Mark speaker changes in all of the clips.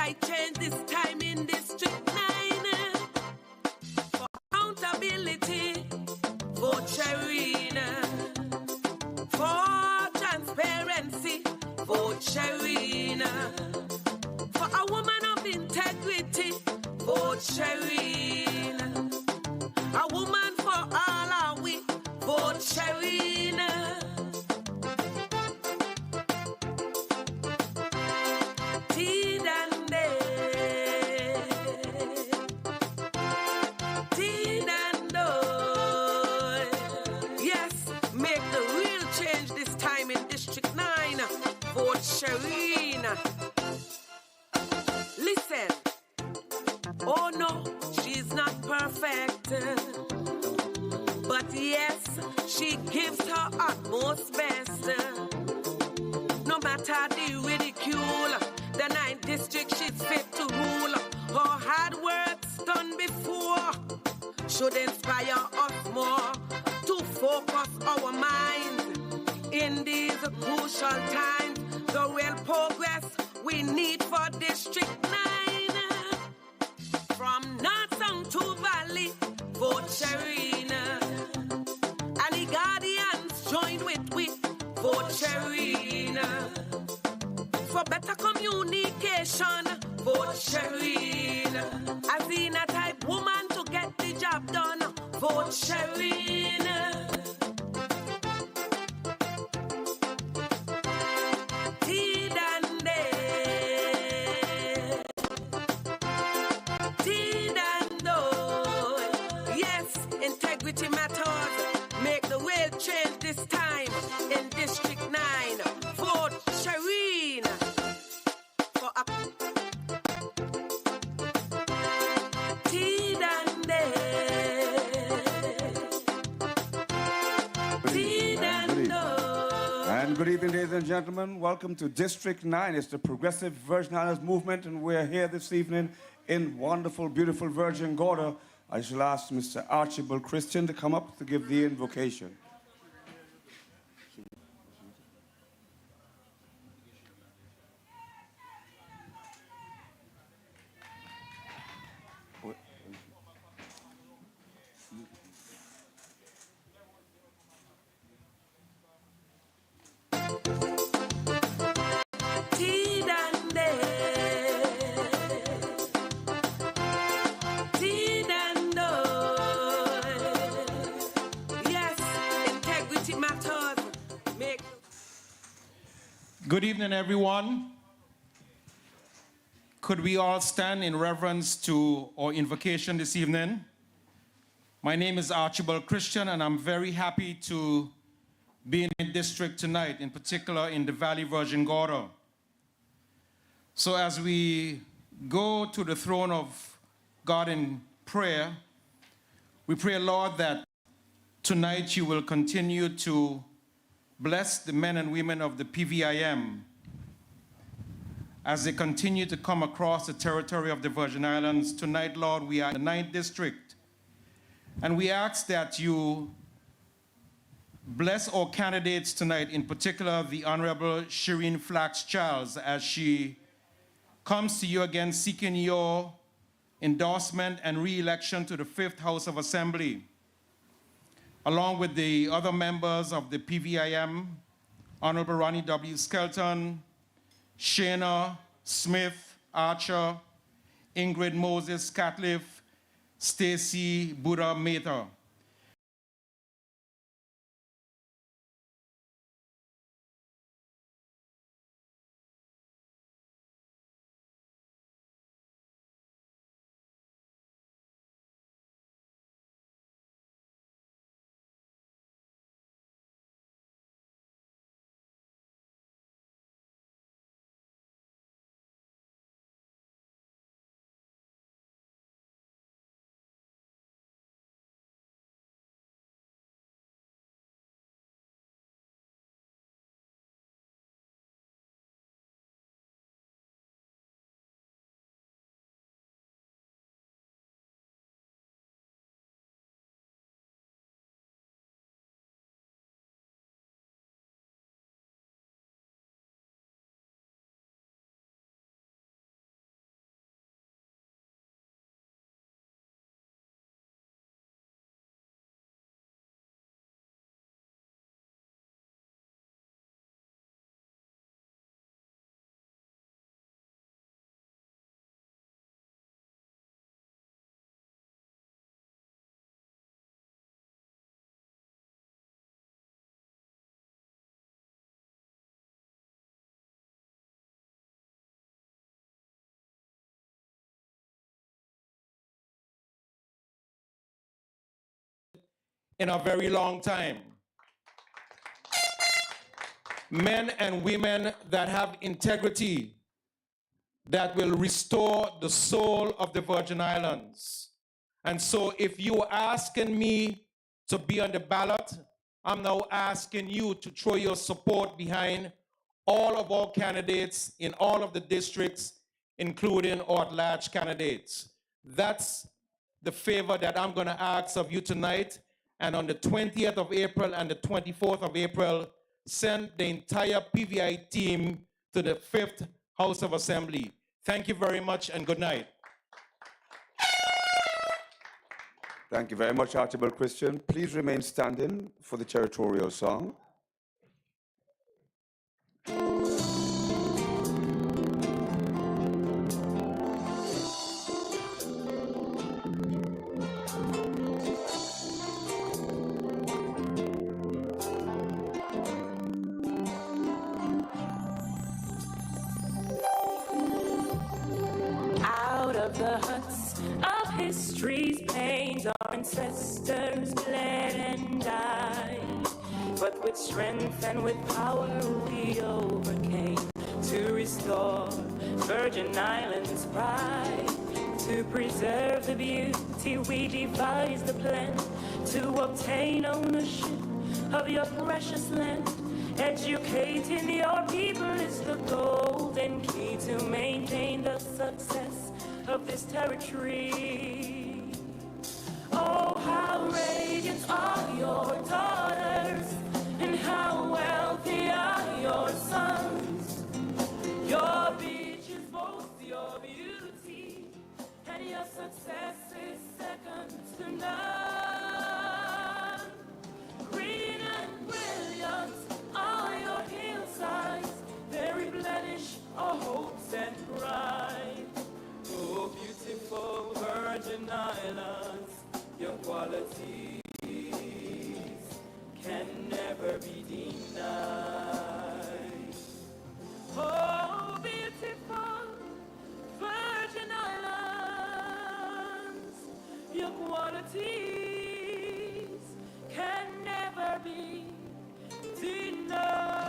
Speaker 1: right change this time in District 9. For accountability, vote Shereen. For transparency, vote Shereen. For a woman of integrity, vote Shereen. A woman for all are we, vote Shereen. Shereen. Listen, oh no, she's not perfect, but yes, she gives her utmost best. No matter the ridicule, the 9th district she's fit to rule. Her hard work's done before should inspire us more to focus our minds in these crucial times. The real progress we need for District 9. From North to Valley, vote Shereen. And the Guardians join with we, vote Shereen. For better communication, vote Shereen. As in a type woman to get the job done, vote Shereen. Integrity matters. Make the real change this time in District 9. Vote Shereen. For a
Speaker 2: And good evening, ladies and gentlemen. Welcome to District 9. It's the Progressive Virgin Islands Movement, and we're here this evening in wonderful, beautiful Virgin Gorda. I shall ask Mr. Archibald Christian to come up to give the invocation.
Speaker 3: Good evening, everyone. Could we all stand in reverence to our invocation this evening? My name is Archibald Christian, and I'm very happy to be in the district tonight, in particular in the Valley Virgin Gorda. So as we go to the throne of God in prayer, we pray, Lord, that tonight you will continue to bless the men and women of the PVIM as they continue to come across the territory of the Virgin Islands. Tonight, Lord, we are in the 9th district, and we ask that you bless our candidates tonight, in particular the Honorable Shereen Flax-Charles, as she comes to you again seeking your endorsement and re-election to the 5th House of Assembly, along with the other members of the PVIM, Honorable Ronnie W. Skelton, Shana Smith Archer, Ingrid Moses Catliff, Stacy Buddha Mehta. in a very long time. Men and women that have integrity, that will restore the soul of the Virgin Islands. And so if you're asking me to be on the ballot, I'm now asking you to throw your support behind all of our candidates in all of the districts, including our at-large candidates. That's the favor that I'm going to ask of you tonight. And on the 20th of April and the 24th of April, send the entire PVI team to the 5th House of Assembly. Thank you very much and good night.
Speaker 2: Thank you very much, Archibald Christian. Please remain standing for the territorial song.
Speaker 4: Out of the huts of history's plains, our ancestors bled and died. But with strength and with power we overcame to restore Virgin Islands' pride. To preserve the beauty, we devised a plan to obtain ownership of your precious land. Educating your people is the golden key to maintain the success of this territory. Oh, how radiant are your daughters, and how wealthy are your sons. Your beaches boast your beauty, and your success is second to none. Green and brilliant are your hillsides, they replenish our hopes and pride. Oh, beautiful Virgin Islands, your qualities can never be denied. Oh, beautiful Virgin Islands, your qualities can never be denied.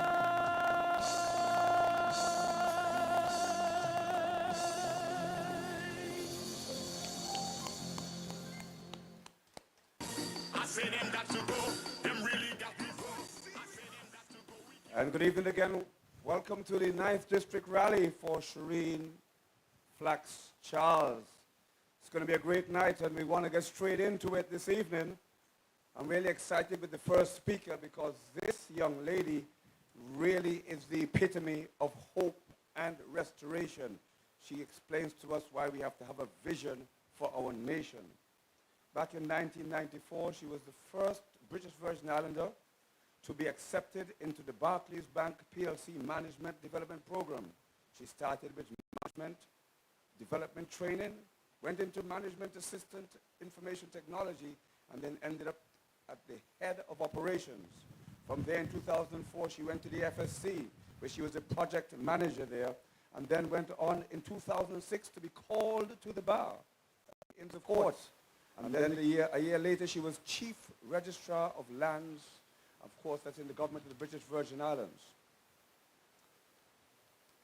Speaker 2: And good evening again. Welcome to the 9th District Rally for Shereen Flax-Charles. It's going to be a great night, and we want to get straight into it this evening. I'm really excited with the first speaker because this young lady really is the epitome of hope and restoration. She explains to us why we have to have a vision for our nation. Back in 1994, she was the first British Virgin Islander to be accepted into the Barclays Bank PLC Management Development Program. She started with management development training, went into management assistant information technology, and then ended up at the head of operations. From there in 2004, she went to the FSC, where she was a project manager there, and then went on in 2006 to be called to the bar into court. And then a year later, she was Chief Registrar of Lands. Of course, that's in the government of the British Virgin Islands.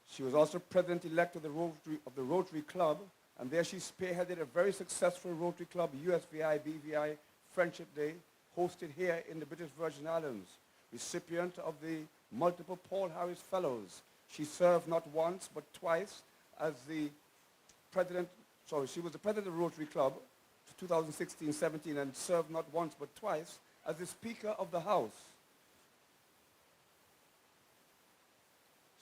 Speaker 2: She was also president-elect of the Rotary Club, and there she spearheaded a very successful Rotary Club, USVI, BVI Friendship Day, hosted here in the British Virgin Islands. Recipient of the multiple Paul Harris Fellows. She served not once, but twice as the president, she was the president of the Rotary Club, 2016-17, and served not once, but twice as the Speaker of the House.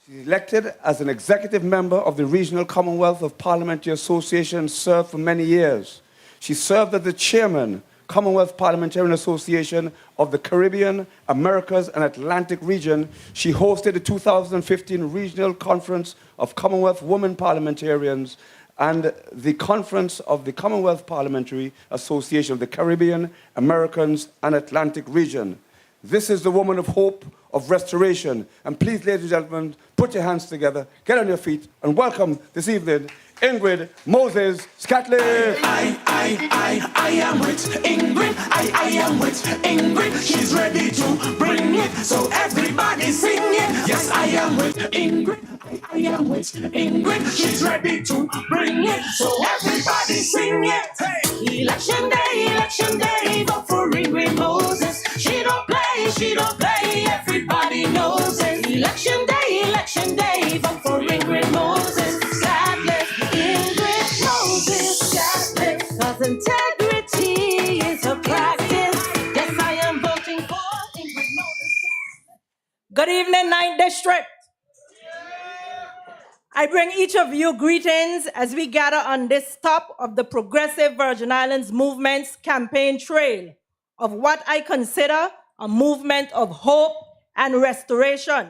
Speaker 2: She's elected as an executive member of the Regional Commonwealth of Parliamentary Association, served for many years. She served as the chairman, Commonwealth Parliamentarian Association of the Caribbean, Americas, and Atlantic region. She hosted the 2015 Regional Conference of Commonwealth Women Parliamentarians and the Conference of the Commonwealth Parliamentary Association of the Caribbean, Americans, and Atlantic region. This is the woman of hope, of restoration. And please, ladies and gentlemen, put your hands together, get on your feet, and welcome this evening, Ingrid Moses Scatley.
Speaker 5: I am with Ingrid. I am with Ingrid. She's ready to bring it. So everybody sing it. Yes, I am with Ingrid. I am with Ingrid. She's ready to bring it. So everybody sing it. Hey. Election day, vote for Ingrid Moses. She don't play, everybody knows it. Election day, vote for Ingrid Moses. Ingrid Moses, cause integrity is a practice. Yes, I am voting for Ingrid Moses.
Speaker 6: Good evening, 9th District. I bring each of you greetings as we gather on this top of the Progressive Virgin Islands Movement's campaign trail of what I consider a movement of hope and restoration.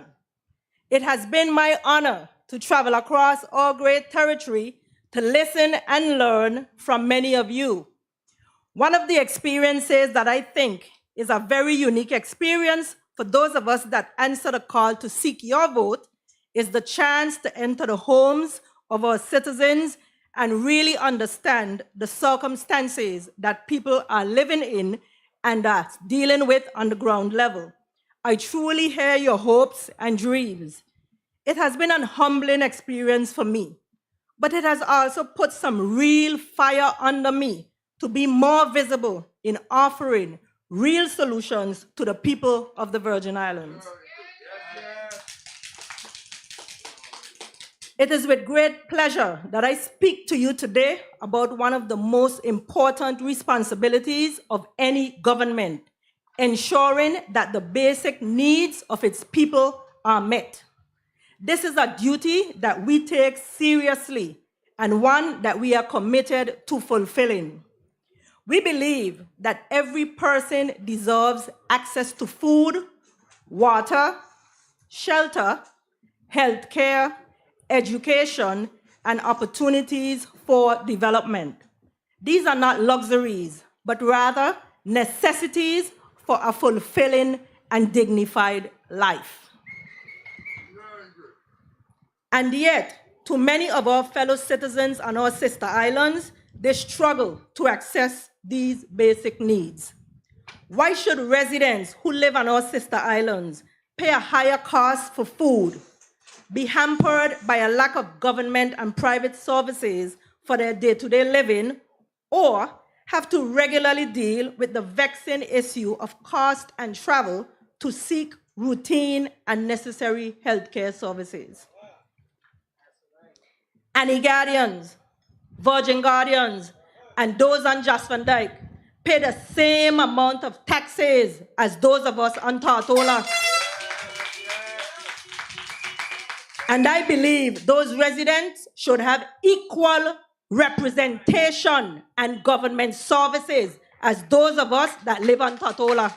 Speaker 6: It has been my honor to travel across our great territory to listen and learn from many of you. One of the experiences that I think is a very unique experience for those of us that answer the call to seek your vote is the chance to enter the homes of our citizens and really understand the circumstances that people are living in and are dealing with on the ground level. I truly hear your hopes and dreams. It has been an humbling experience for me, but it has also put some real fire under me to be more visible in offering real solutions to the people of the Virgin Islands. It is with great pleasure that I speak to you today about one of the most important responsibilities of any government, ensuring that the basic needs of its people are met. This is a duty that we take seriously and one that we are committed to fulfilling. We believe that every person deserves access to food, water, shelter, health care, education, and opportunities for development. These are not luxuries, but rather necessities for a fulfilling and dignified life. And yet, to many of our fellow citizens on our sister islands, they struggle to access these basic needs. Why should residents who live on our sister islands pay a higher cost for food, be hampered by a lack of government and private services for their day-to-day living, or have to regularly deal with the vexing issue of cost and travel to seek routine and necessary healthcare services? Annie Guardians, Virgin Guardians, and those on Just Van Dyke pay the same amount of taxes as those of us on Tortola. And I believe those residents should have equal representation and government services as those of us that live on Tortola.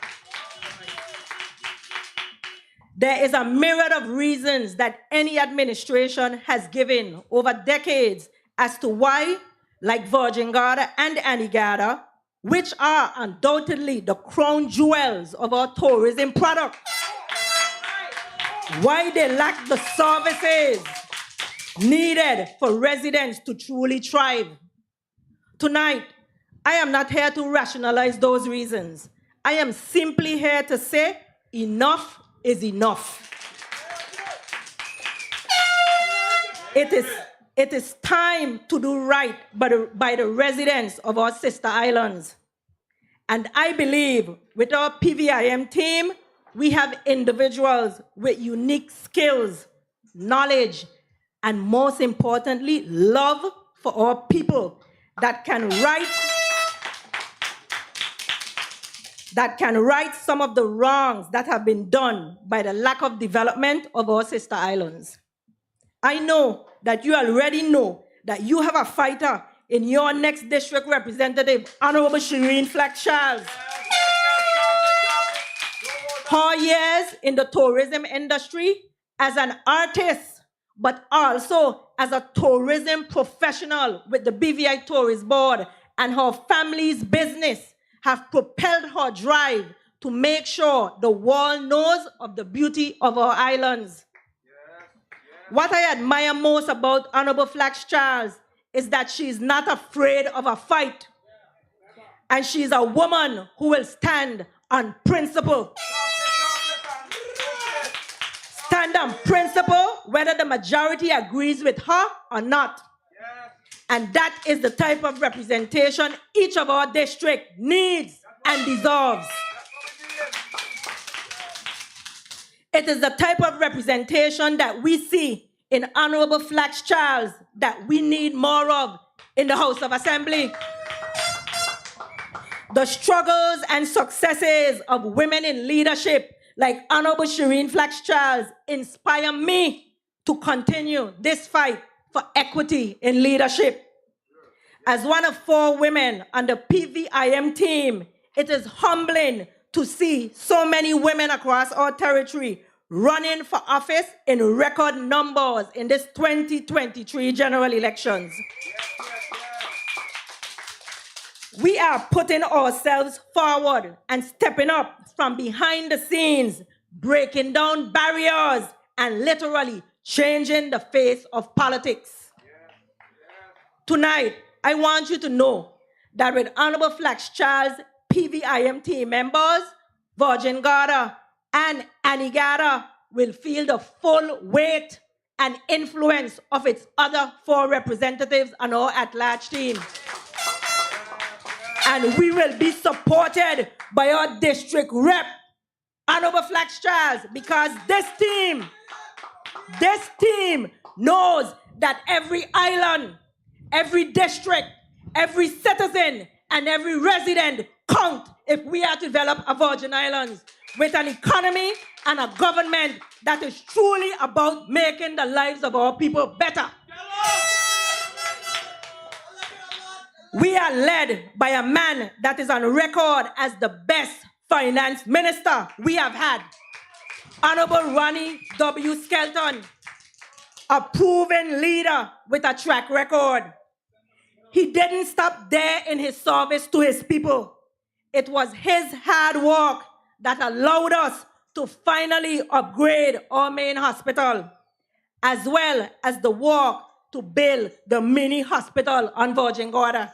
Speaker 6: There is a myriad of reasons that any administration has given over decades as to why, like Virgin Garda and Anegada, which are undoubtedly the crown jewels of our tourism product, why they lack the services needed for residents to truly thrive. Tonight, I am not here to rationalize those reasons. I am simply here to say enough is enough. It is time to do right by the residents of our sister islands. And I believe with our PVIM team, we have individuals with unique skills, knowledge, and most importantly, love for our people that can right some of the wrongs that have been done by the lack of development of our sister islands. I know that you already know that you have a fighter in your next district representative, Honorable Shereen Flax-Charles. Her years in the tourism industry as an artist, but also as a tourism professional with the BVI Tourist Board and her family's business have propelled her drive to make sure the world knows of the beauty of our islands. What I admire most about Honorable Flax-Charles is that she is not afraid of a fight. And she's a woman who will stand on principle. Stand on principle whether the majority agrees with her or not. And that is the type of representation each of our district needs and deserves. It is the type of representation that we see in Honorable Flax-Charles that we need more of in the House of Assembly. The struggles and successes of women in leadership like Honorable Shereen Flax-Charles inspire me to continue this fight for equity in leadership. As one of 4 women on the PVIM team, it is humbling to see so many women across our territory running for office in record numbers in this 2023 general elections. We are putting ourselves forward and stepping up from behind the scenes, breaking down barriers and literally changing the face of politics. Tonight, I want you to know that with Honorable Flax-Charles, PVIM team members, Virgin Gorda and Anigada will feel the full weight and influence of its other 4 representatives on our at-large team. And we will be supported by our district rep, Honorable Flax-Charles, because this team knows that every island, every district, every citizen, and every resident count if we are to develop a Virgin Islands with an economy and a government that is truly about making the lives of our people better. We are led by a man that is on record as the best finance minister we have had, Honorable Ronnie W. Skelton, a proven leader with a track record. He didn't stop there in his service to his people. It was his hard work that allowed us to finally upgrade our main hospital, as well as the work to build the mini hospital on Virgin Gorda.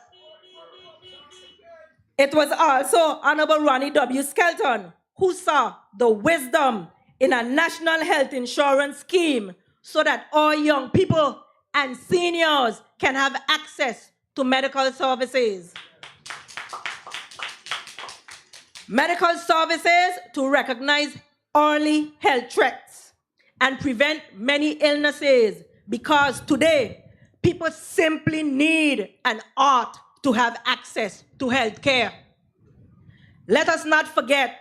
Speaker 6: It was also Honorable Ronnie W. Skelton who saw the wisdom in a national health insurance scheme so that all young people and seniors can have access to medical services. Medical services to recognize early health threats and prevent many illnesses, because today people simply need and ought to have access to health care. Let us not forget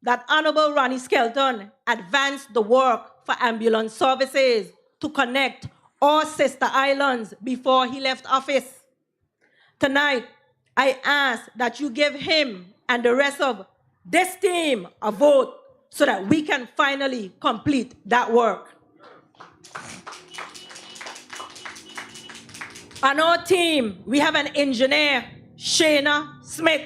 Speaker 6: that Honorable Ronnie Skelton advanced the work for ambulance services to connect all sister islands before he left office. Tonight, I ask that you give him and the rest of this team a vote so that we can finally complete that work. On our team, we have an engineer, Shayna Smith,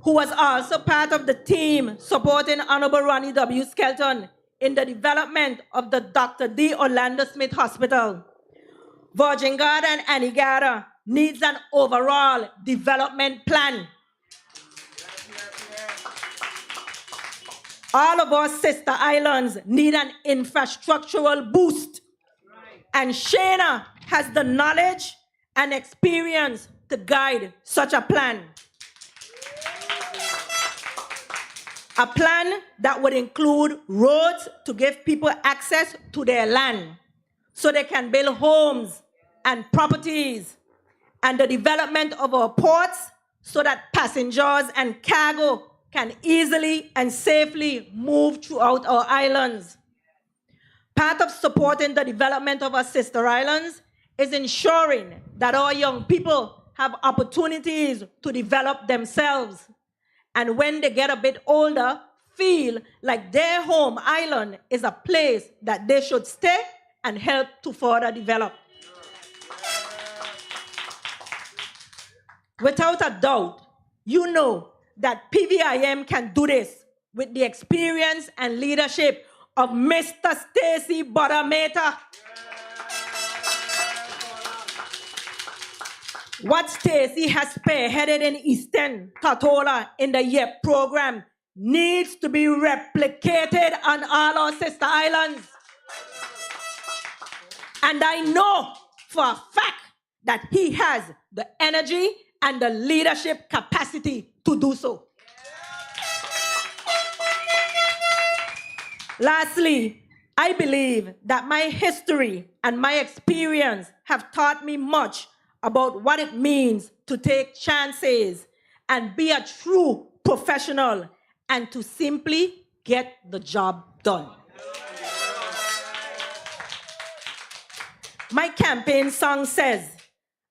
Speaker 6: who was also part of the team supporting Honorable Ronnie W. Skelton in the development of the Dr. D. Orlando Smith Hospital. Virgin Gorda and Anigada needs an overall development plan. All of our sister islands need an infrastructural boost. And Shayna has the knowledge and experience to guide such a plan. A plan that would include roads to give people access to their land so they can build homes and properties, and the development of our ports so that passengers and cargo can easily and safely move throughout our islands. Part of supporting the development of our sister islands is ensuring that our young people have opportunities to develop themselves, and when they get a bit older, feel like their home island is a place that they should stay and help to further develop. Without a doubt, you know that PVIM can do this with the experience and leadership of Mr. Stacy Bodameta. What Stacy has spearheaded in Eastern Tortola in the YEP program needs to be replicated on all our sister islands. And I know for a fact that he has the energy and the leadership capacity to do so. Lastly, I believe that my history and my experience have taught me much about what it means to take chances and be a true professional and to simply get the job done. My campaign song says,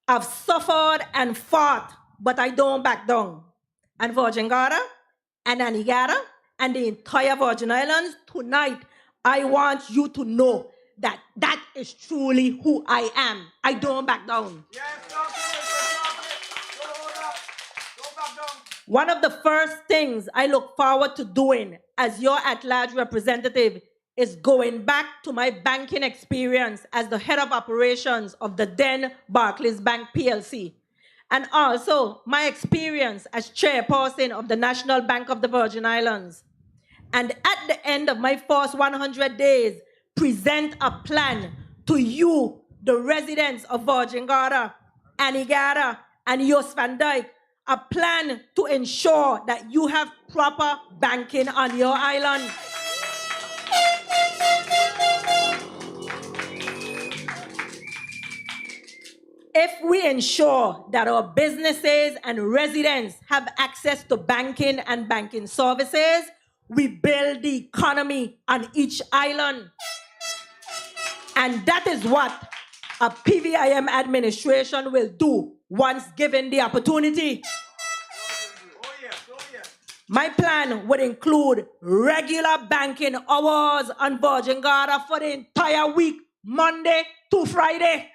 Speaker 6: I've suffered and fought, but I don't back down. And Virgin Gorda and Antigua and the entire Virgin Islands, tonight, I want you to know that that is truly who I am. I don't back down. Yes, don't back down. One of the first things I look forward to doing as your at-large representative is going back to my banking experience as the head of operations of the then Barclays Bank PLC, and also my experience as chairperson of the National Bank of the Virgin Islands. And at the end of my first 100 days, present a plan to you, the residents of Virgin Gorda, Antigua, and Jos van Dyke, a plan to ensure that you have proper banking on your island. If we ensure that our businesses and residents have access to banking and banking services, we build the economy on each island. And that is what a PVIM administration will do once given the opportunity. My plan would include regular banking hours on Virgin Gorda for the entire week, Monday to Friday.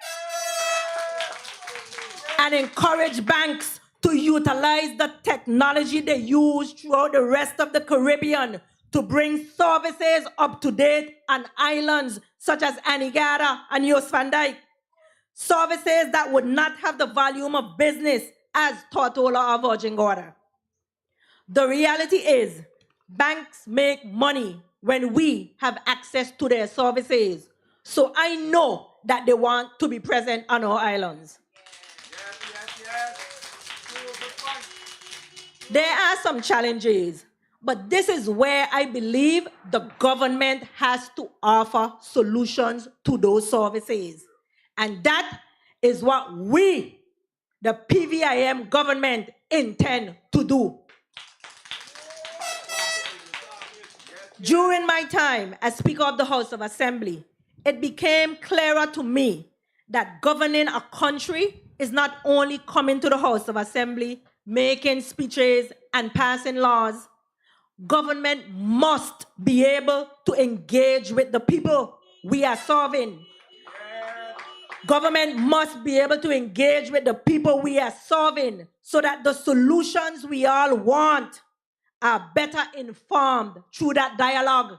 Speaker 6: And encourage banks to utilize the technology they use throughout the rest of the Caribbean to bring services up to date on islands such as Antigua and Jos van Dyke. Services that would not have the volume of business as Tortola or Virgin Gorda. The reality is, banks make money when we have access to their services. So I know that they want to be present on our islands. There are some challenges, but this is where I believe the government has to offer solutions to those services. And that is what we, the PVIM government, intend to do. During my time as Speaker of the House of Assembly, it became clearer to me that governing a country is not only coming to the House of Assembly, making speeches and passing laws. Government must be able to engage with the people we are serving. Government must be able to engage with the people we are serving so that the solutions we all want are better informed through that dialogue.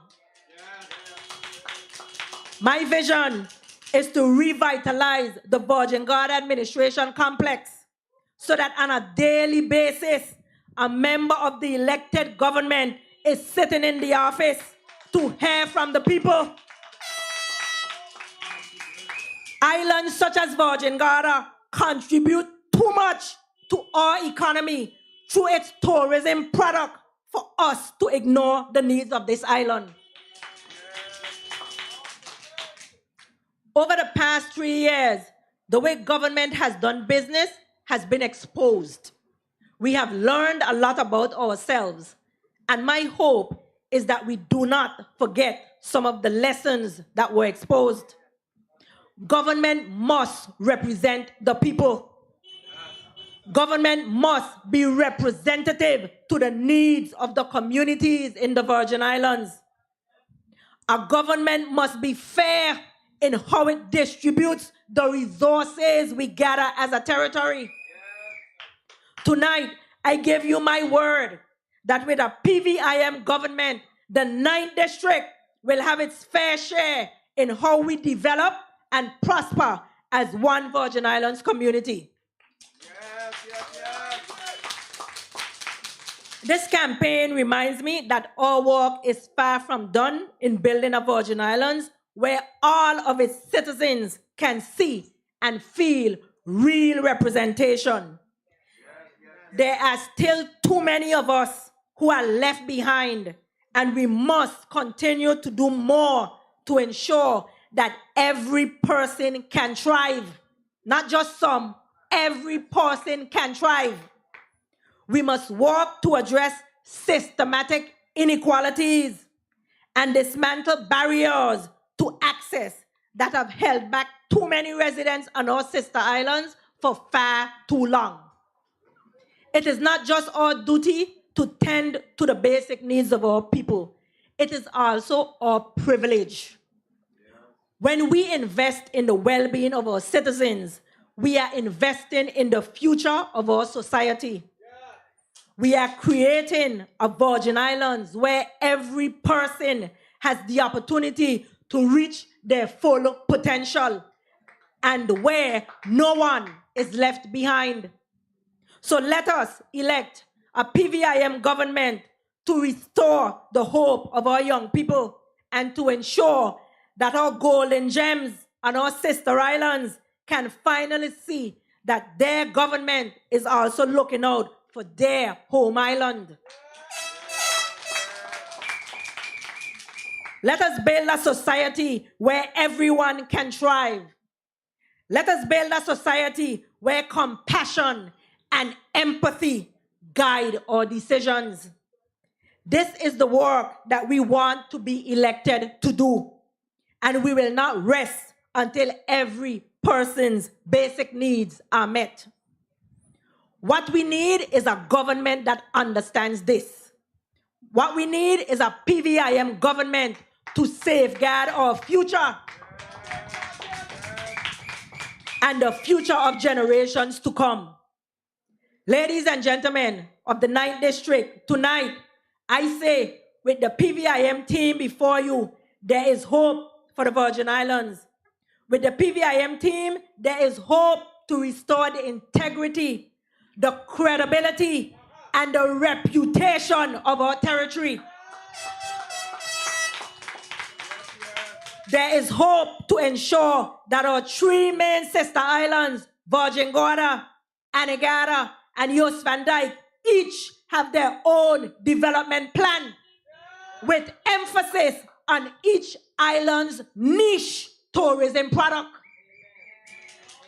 Speaker 6: My vision is to revitalize the Virgin Gorda administration complex so that on a daily basis, a member of the elected government is sitting in the office to hear from the people. Islands such as Virgin Gorda contribute too much to our economy through its tourism product for us to ignore the needs of this island. Over the past 3 years, the way government has done business has been exposed. We have learned a lot about ourselves, and my hope is that we do not forget some of the lessons that were exposed. Government must represent the people. Government must be representative to the needs of the communities in the Virgin Islands. Our government must be fair in how it distributes the resources we gather as a territory. Tonight, I give you my word that with a PVIM government, the 9th district will have its fair share in how we develop and prosper as one Virgin Islands community. This campaign reminds me that our work is far from done in building a Virgin Islands where all of its citizens can see and feel real representation. There are still too many of us who are left behind, and we must continue to do more to ensure that every person can thrive. Not just some, every person can thrive. We must work to address systematic inequalities and dismantle barriers to access that have held back too many residents on our sister islands for far too long. It is not just our duty to tend to the basic needs of our people. It is also our privilege. When we invest in the well-being of our citizens, we are investing in the future of our society. We are creating a Virgin Islands where every person has the opportunity to reach their full potential and where no one is left behind. So let us elect a PVIM government to restore the hope of our young people and to ensure that our golden gems and our sister islands can finally see that their government is also looking out for their home island. Let us build a society where everyone can thrive. Let us build a society where compassion and empathy guide our decisions. This is the work that we want to be elected to do, and we will not rest until every person's basic needs are met. What we need is a government that understands this. What we need is a PVIM government to safeguard our future and the future of generations to come. Ladies and gentlemen of the 9th District, tonight, I say with the PVIM team before you, there is hope for the Virgin Islands. With the PVIM team, there is hope to restore the integrity, the credibility, and the reputation of our territory. There is hope to ensure that our 3 main sister islands, Virgin Gorda, Anegada, and Jost Van Dyke, each have their own development plan with emphasis on each island's niche tourism product.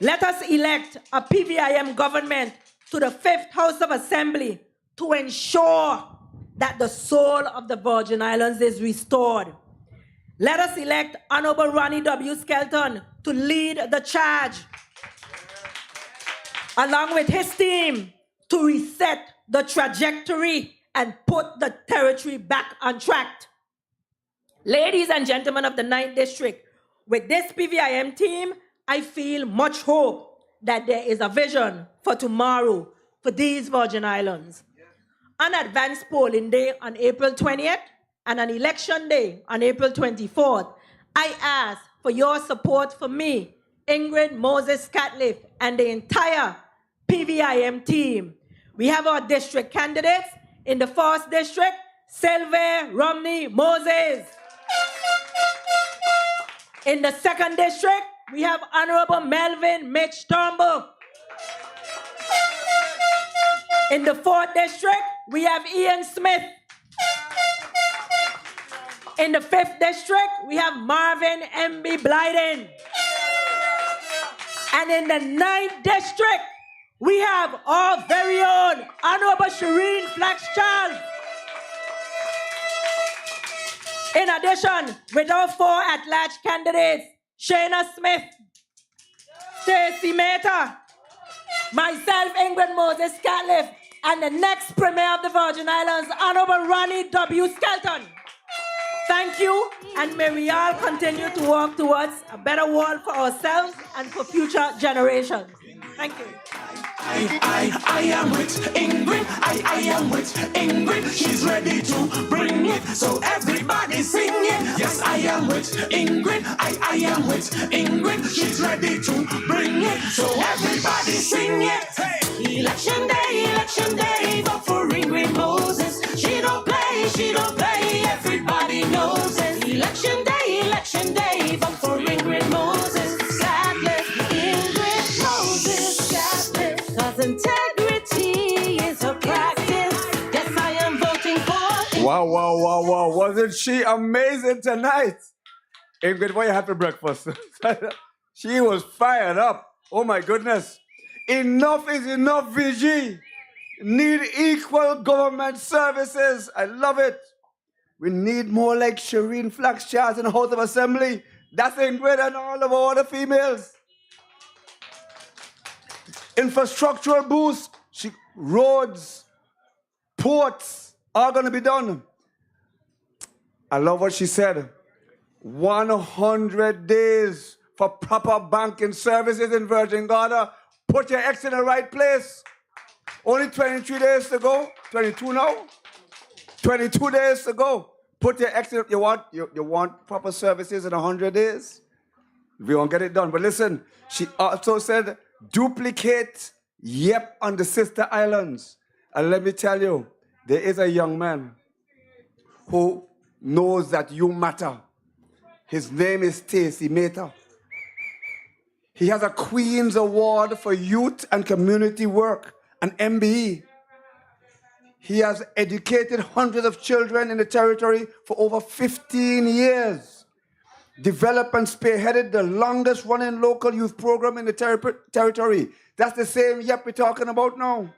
Speaker 6: Let us elect a PVIM government to the 5th House of Assembly to ensure that the soul of the Virgin Islands is restored. Let us elect Honorable Ronnie W. Skelton to lead the charge, along with his team, to reset the trajectory and put the territory back on track. Ladies and gentlemen of the 9th District, with this PVIM team, I feel much hope that there is a vision for tomorrow for these Virgin Islands. On advanced polling day on April 20th and an election day on April 24th, I ask for your support for me, Ingrid Moses Catliff, and the entire PVIM team. We have our district candidates in the 1st District, Sylvia Romney Moses. In the 2nd District, we have Honorable Melvin Mitch Turnbull. In the 4th District, we have Ian Smith. In the 5th District, we have Marvin M.B. Blyden. And in the 9th District, we have our very own Honorable Shereen Flax-Charles. In addition, with our 4 at-large candidates, Shayna Smith, Stacey Mehta, myself, Ingrid Moses Catliff, and the next Premier of the Virgin Islands, Honorable Ronnie W. Skelton. Thank you, and may we all continue to work towards a better world for ourselves and for future generations. Thank you.
Speaker 5: I am with Ingrid. I am with Ingrid. She's ready to bring it. So everybody sing it. Yes, I am with Ingrid. I am with Ingrid. She's ready to bring it. So everybody sing it. Hey. Election day, vote for Ingrid Moses. She don't play, everybody knows it. Election day, vote for Ingrid Moses. God bless Ingrid Moses. God bless. 'Cause integrity is a practice. Yes, I am voting for.
Speaker 2: Wow. Wasn't she amazing tonight? Ingrid, what you had for breakfast? She was fired up. Oh my goodness. Enough is enough, VG. Need equal government services. I love it. We need more like Shereen Flax-Charles in the House of Assembly. That's Ingrid and all of our other females. Infrastructural boost. Roads, ports, are going to be done. I love what she said. 100 days for proper banking services in Virgin Gorda. Put your ex in the right place. Only 23 days to go. 22 now. 22 days to go. Put your ex in. You want proper services in 100 days? We won't get it done. But listen, she also said duplicate YEP on the sister islands. And let me tell you, there is a young man who knows that you matter. His name is Stacey Mata. He has a Queen's Award for Youth and Community Work, an MBE. He has educated hundreds of children in the territory for over 15 years. Developed and spearheaded the longest running local youth program in the territory. That's the same YEP we're talking about now.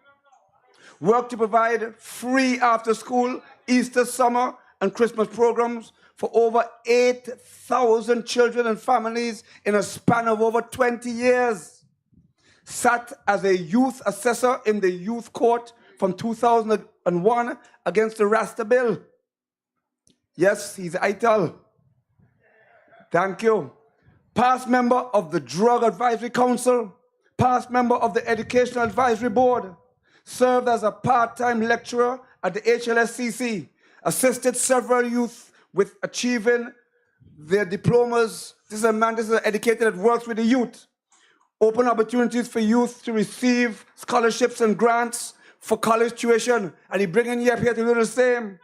Speaker 2: Work to provide free after school, Easter, summer, and Christmas programs for over 8,000 children and families in a span of over 20 years. Sat as a youth assessor in the youth court from 2001 against the Rasta bill. Yes, he's ITAL. Thank you. Past member of the Drug Advisory Council, past member of the Educational Advisory Board, served as a part-time lecturer at the HLSCC, assisted several youth with achieving their diplomas. This is a man, this is an educator that works with the youth. Open opportunities for youth to receive scholarships and grants for college tuition. And he bringing you up here to do the same.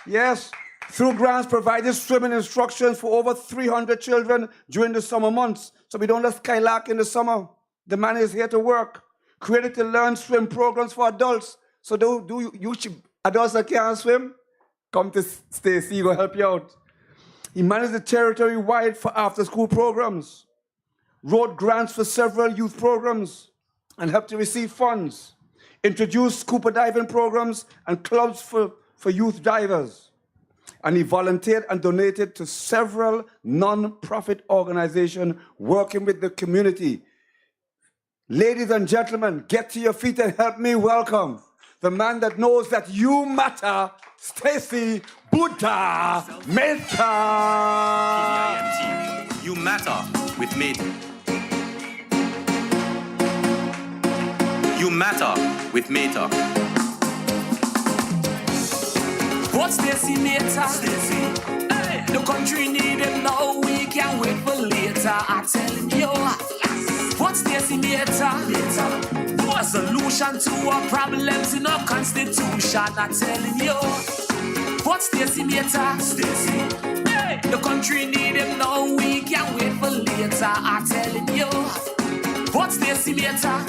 Speaker 2: Yes, through grants provided swimming instructions for over 300 children during the summer months. So we don't let skylark in the summer. The man is here to work. Created to learn swim programs for adults. So adults that can't swim, come to Stacey, he will help you out. He managed the territory wide for after-school programs, wrote grants for several youth programs, and helped to receive funds, introduced scuba diving programs and clubs for youth divers. And he volunteered and donated to several non-profit organizations working with the community. Ladies and gentlemen, get to your feet and help me welcome the man that knows that you matter, Stacey Buddha Mata.
Speaker 7: PVIM. You matter with Mata. You matter with Mata.
Speaker 5: What's Stacey Mata? Hey, the country need him now. We can't wait for later. I'm telling you. What's Stacey Mata? A solution to our problems in our constitution. I'm telling you. What's Stacey Mata? Hey, the country need him now. We can't wait for later. I'm telling you. What's Stacey Mata?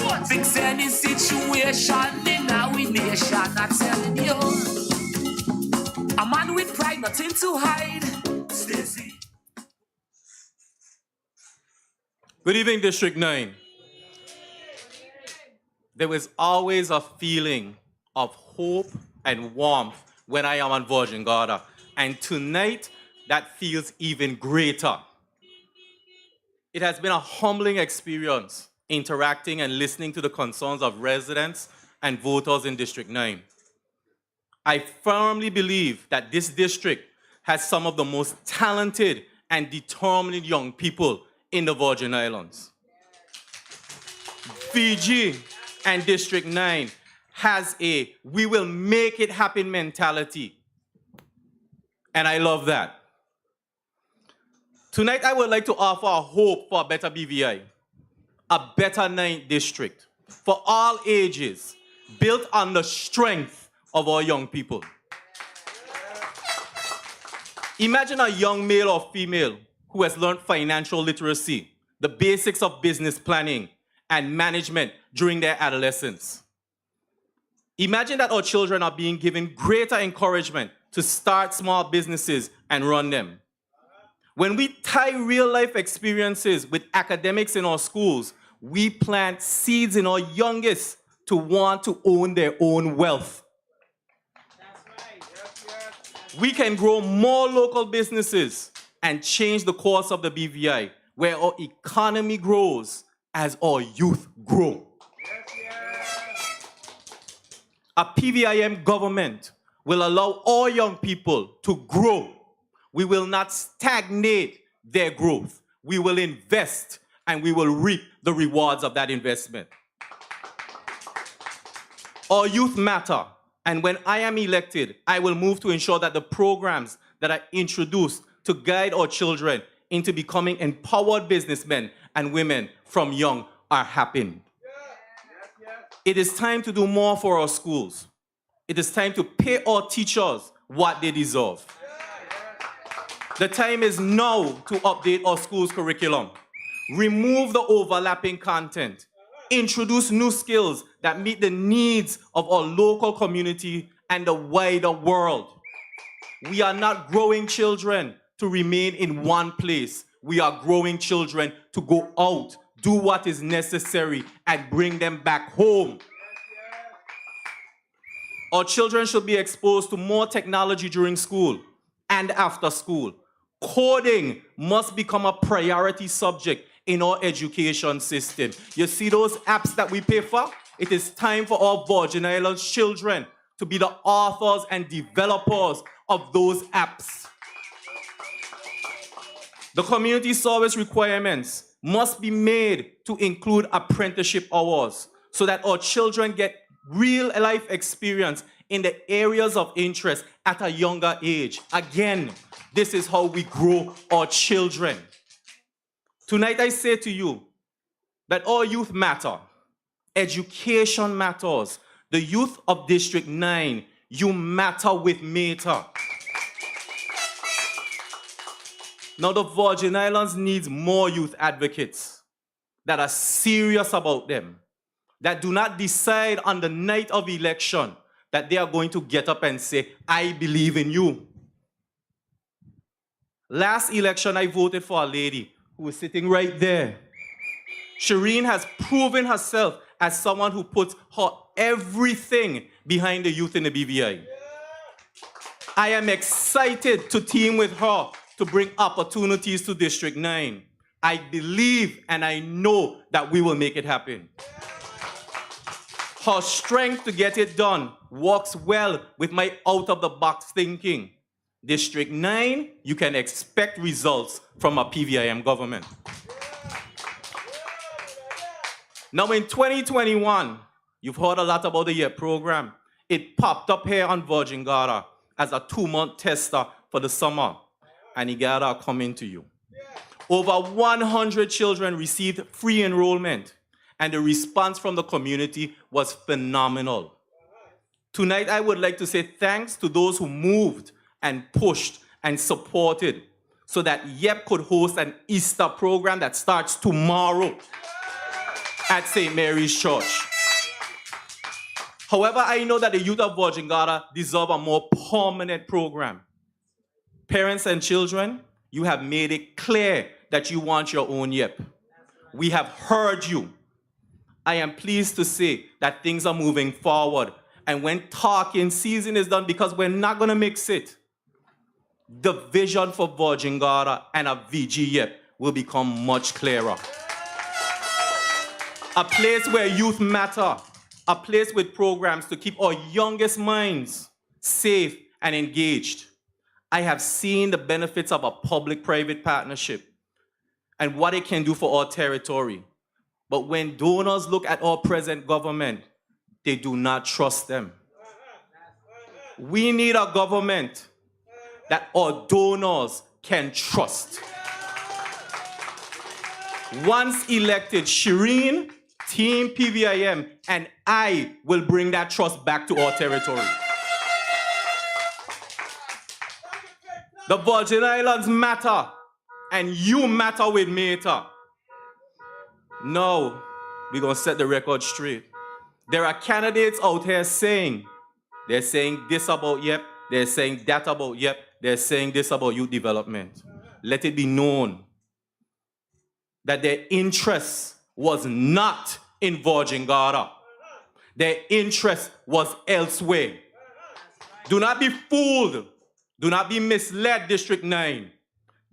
Speaker 5: What? Fix any situation in our nation. I'm telling you. A man with pride, nothing to hide. Stacey.
Speaker 7: Good evening, District 9. There is always a feeling of hope and warmth when I am on Virgin Gorda. And tonight, that feels even greater. It has been a humbling experience interacting and listening to the concerns of residents and voters in District 9. I firmly believe that this district has some of the most talented and determined young people in the Virgin Islands. Fiji and District 9 has a we will make it happen mentality. And I love that. Tonight, I would like to offer a hope for a better BVI, a better 9th district for all ages, built on the strength of our young people. Imagine a young male or female who has learned financial literacy, the basics of business planning and management during their adolescence. Imagine that our children are being given greater encouragement to start small businesses and run them. When we tie real-life experiences with academics in our schools, we plant seeds in our youngest to want to own their own wealth. That's right. Yes. We can grow more local businesses and change the course of the BVI, where our economy grows as our youth grow. Yes. A PVIM government will allow all young people to grow. We will not stagnate their growth. We will invest and we will reap the rewards of that investment. Our youth matter, and when I am elected, I will move to ensure that the programs that are introduced to guide our children into becoming empowered businessmen and women from young are happening. It is time to do more for our schools. It is time to pay our teachers what they deserve. The time is now to update our school's curriculum, remove the overlapping content, introduce new skills that meet the needs of our local community and the wider world. We are not growing children to remain in one place. We are growing children to go out, do what is necessary, and bring them back home. Our children should be exposed to more technology during school and after school. Coding must become a priority subject in our education system. You see those apps that we pay for? It is time for our Virgin Islands children to be the authors and developers of those apps. The community service requirements must be made to include apprenticeship hours so that our children get real life experience in the areas of interest at a younger age. Again, this is how we grow our children. Tonight I say to you that our youth matter. Education matters. The youth of District 9, you matter with Mater. Now the Virgin Islands needs more youth advocates that are serious about them, that do not decide on the night of election that they are going to get up and say, I believe in you. Last election, I voted for a lady who was sitting right there. Shereen has proven herself as someone who puts her everything behind the youth in the BVI. I am excited to team with her to bring opportunities to District 9. I believe and I know that we will make it happen. Her strength to get it done works well with my out-of-the-box thinking. District 9, you can expect results from a PVIM government. Now in 2021, you've heard a lot about the YEP program. It popped up here on Virgin Gorda as a 2-month tester for the summer, and it got coming to you. Over 100 children received free enrollment, and the response from the community was phenomenal. Tonight, I would like to say thanks to those who moved and pushed and supported so that YEP could host an Easter program that starts tomorrow at St. Mary's Church. However, I know that the youth of Virgin Gorda deserve a more permanent program. Parents and children, you have made it clear that you want your own YEP. We have heard you. I am pleased to say that things are moving forward. And when talking season is done, because we're not going to mix it, the vision for Virgin Gorda and a VG YEP will become much clearer. A place where youth matter, a place with programs to keep our youngest minds safe and engaged. I have seen the benefits of a public-private partnership and what it can do for our territory. But when donors look at our present government, they do not trust them. We need a government that our donors can trust. Once elected, Shereen, Team PVIM, and I will bring that trust back to our territory. The Virgin Islands matter, and you matter with Meta. Now, we're going to set the record straight. There are candidates out here saying, they're saying this about YEP, they're saying that about YEP, they're saying this about youth development. Let it be known that their interest was not in Virgin Gorda. Their interest was elsewhere. Do not be fooled. Do not be misled, District 9.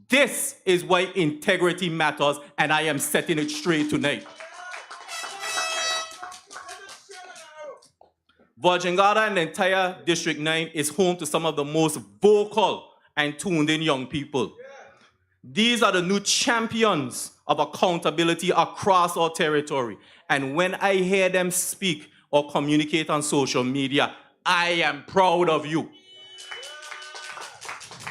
Speaker 7: This is why integrity matters, and I am setting it straight tonight. Virgin Gorda and the entire District 9 is home to some of the most vocal and tuned-in young people. These are the new champions of accountability across our territory. And when I hear them speak or communicate on social media, I am proud of you.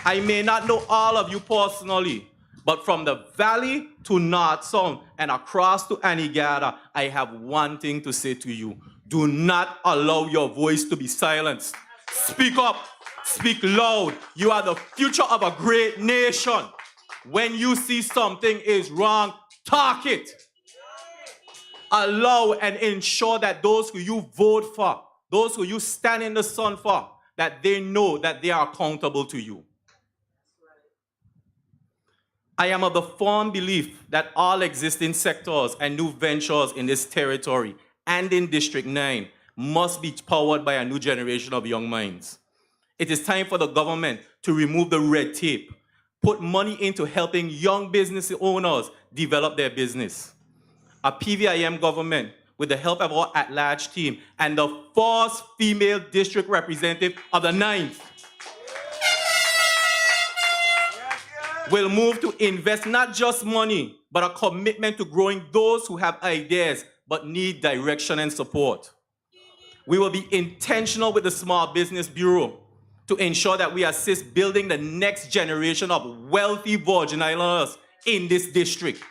Speaker 7: I may not know all of you personally, but from the valley to North Sound and across to Anegada, I have one thing to say to you. Do not allow your voice to be silenced. Speak up, speak loud. You are the future of a great nation. When you see something is wrong, talk it. Allow and ensure that those who you vote for, those who you stand in the sun for, that they know that they are accountable to you. I am of the firm belief that all existing sectors and new ventures in this territory and in District 9 must be powered by a new generation of young minds. It is time for the government to remove the red tape, put money into helping young business owners develop their business. A PVIM government, with the help of our at-large team and the first female district representative of the 9th, will move to invest not just money, but a commitment to growing those who have ideas but need direction and support. We will be intentional with the Small Business Bureau to ensure that we assist building the next generation of wealthy Virgin Islanders in this district.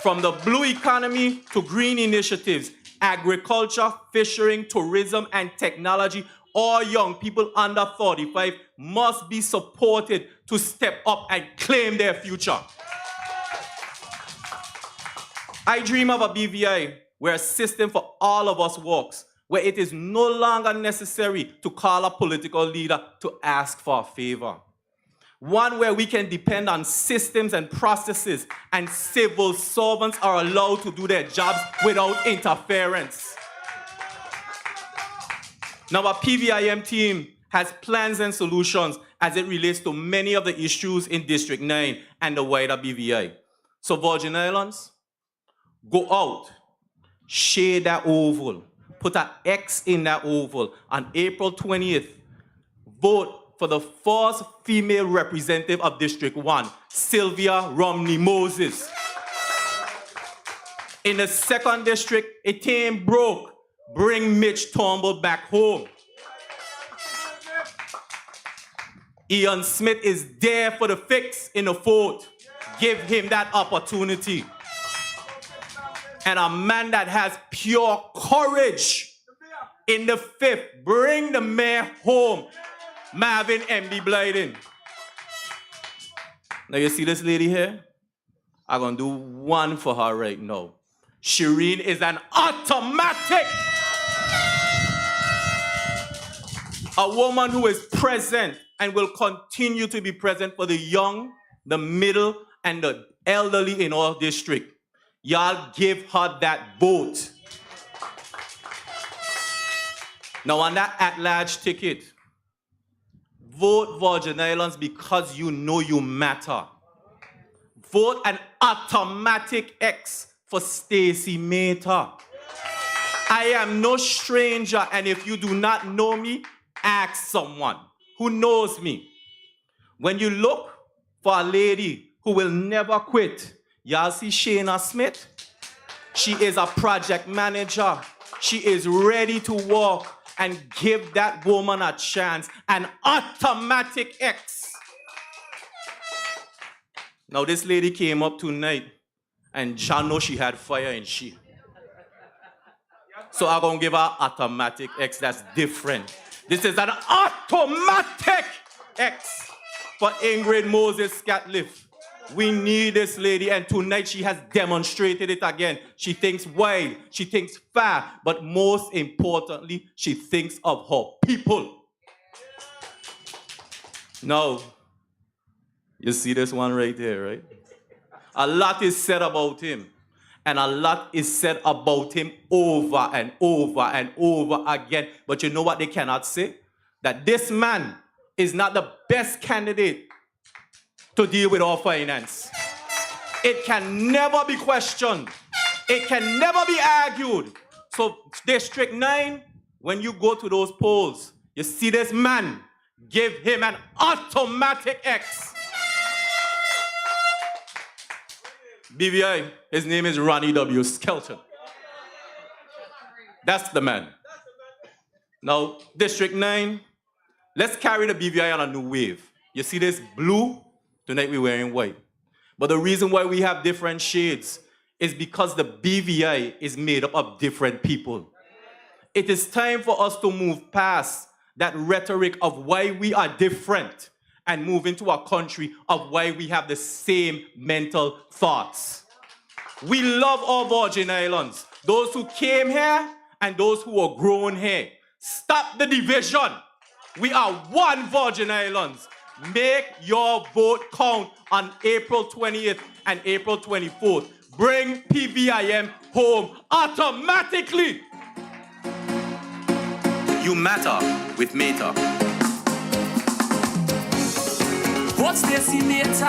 Speaker 7: From the blue economy to green initiatives, agriculture, fishing, tourism, and technology, all young people under 45 must be supported to step up and claim their future. I dream of a BVI where a system for all of us works, where it is no longer necessary to call a political leader to ask for a favor. One where we can depend on systems and processes, and civil servants are allowed to do their jobs without interference. Now, our PVIM team has plans and solutions as it relates to many of the issues in District 9 and the wider BVI. So, Virgin Islands, go out, shade that oval, put an X in that oval. On April 20th, vote for the first female representative of District 1, Sylvia Romney Moses. In the 2nd district, it came broke. Bring Mitch Turnbull back home. Ian Smith is there for the fix in the 4th. Give him that opportunity. And a man that has pure courage in the 5th, bring the mayor home, Marvin M.B. Blyden. Now you see this lady here? I'm going to do one for her right now. Shereen is an automatic. A woman who is present and will continue to be present for the young, the middle, and the elderly in our district. Y'all give her that vote. Now on that at-large ticket, vote Virgin Islands because you know you matter. Vote an automatic X for Stacey Meta. I am no stranger, and if you do not know me, ask someone who knows me. When you look for a lady who will never quit, y'all see Shayna Smith? She is a project manager. She is ready to work and give that woman a chance, an automatic X. Now this lady came up tonight and John know she had fire in she. So I'm going to give her automatic X that's different. This is an automatic X for Ingrid Moses Scatliff. We need this lady, and tonight she has demonstrated it again. She thinks wide, she thinks far, but most importantly, she thinks of her people. Now, you see this one right here, right? A lot is said about him, and a lot is said about him over and over and over again. But you know what they cannot say? That this man is not the best candidate to deal with our finance. It can never be questioned. It can never be argued. So District 9, when you go to those polls, you see this man, give him an automatic X. BVI, his name is Ronnie W. Skelton. That's the man. Now, District 9, let's carry the BVI on a new wave. You see this blue? Tonight we're wearing white. But the reason why we have different shades is because the BVI is made up of different people. It is time for us to move past that rhetoric of why we are different and move into a country of why we have the same mental thoughts. We love our Virgin Islands, those who came here and those who are grown here. Stop the division. We are one Virgin Islands. Make your vote count on April 20th and April 24th. Bring PVIM home automatically.
Speaker 5: You matter with Meta.
Speaker 8: What's Stacy Meta?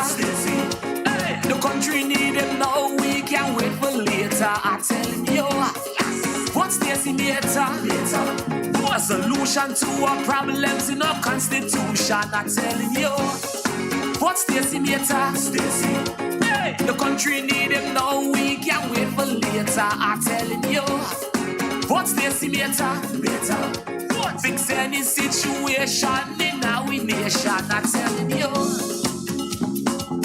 Speaker 8: Hey, the country need him now. We can't wait for later. I'm telling you. What's Stacy Meta? A solution to our problems in our constitution. I'm telling you. What's Stacy Meta? Hey, the country need him now. We can't wait for later. I'm telling you. What's Stacy Meta? Fix any situation in our nation. I'm telling you.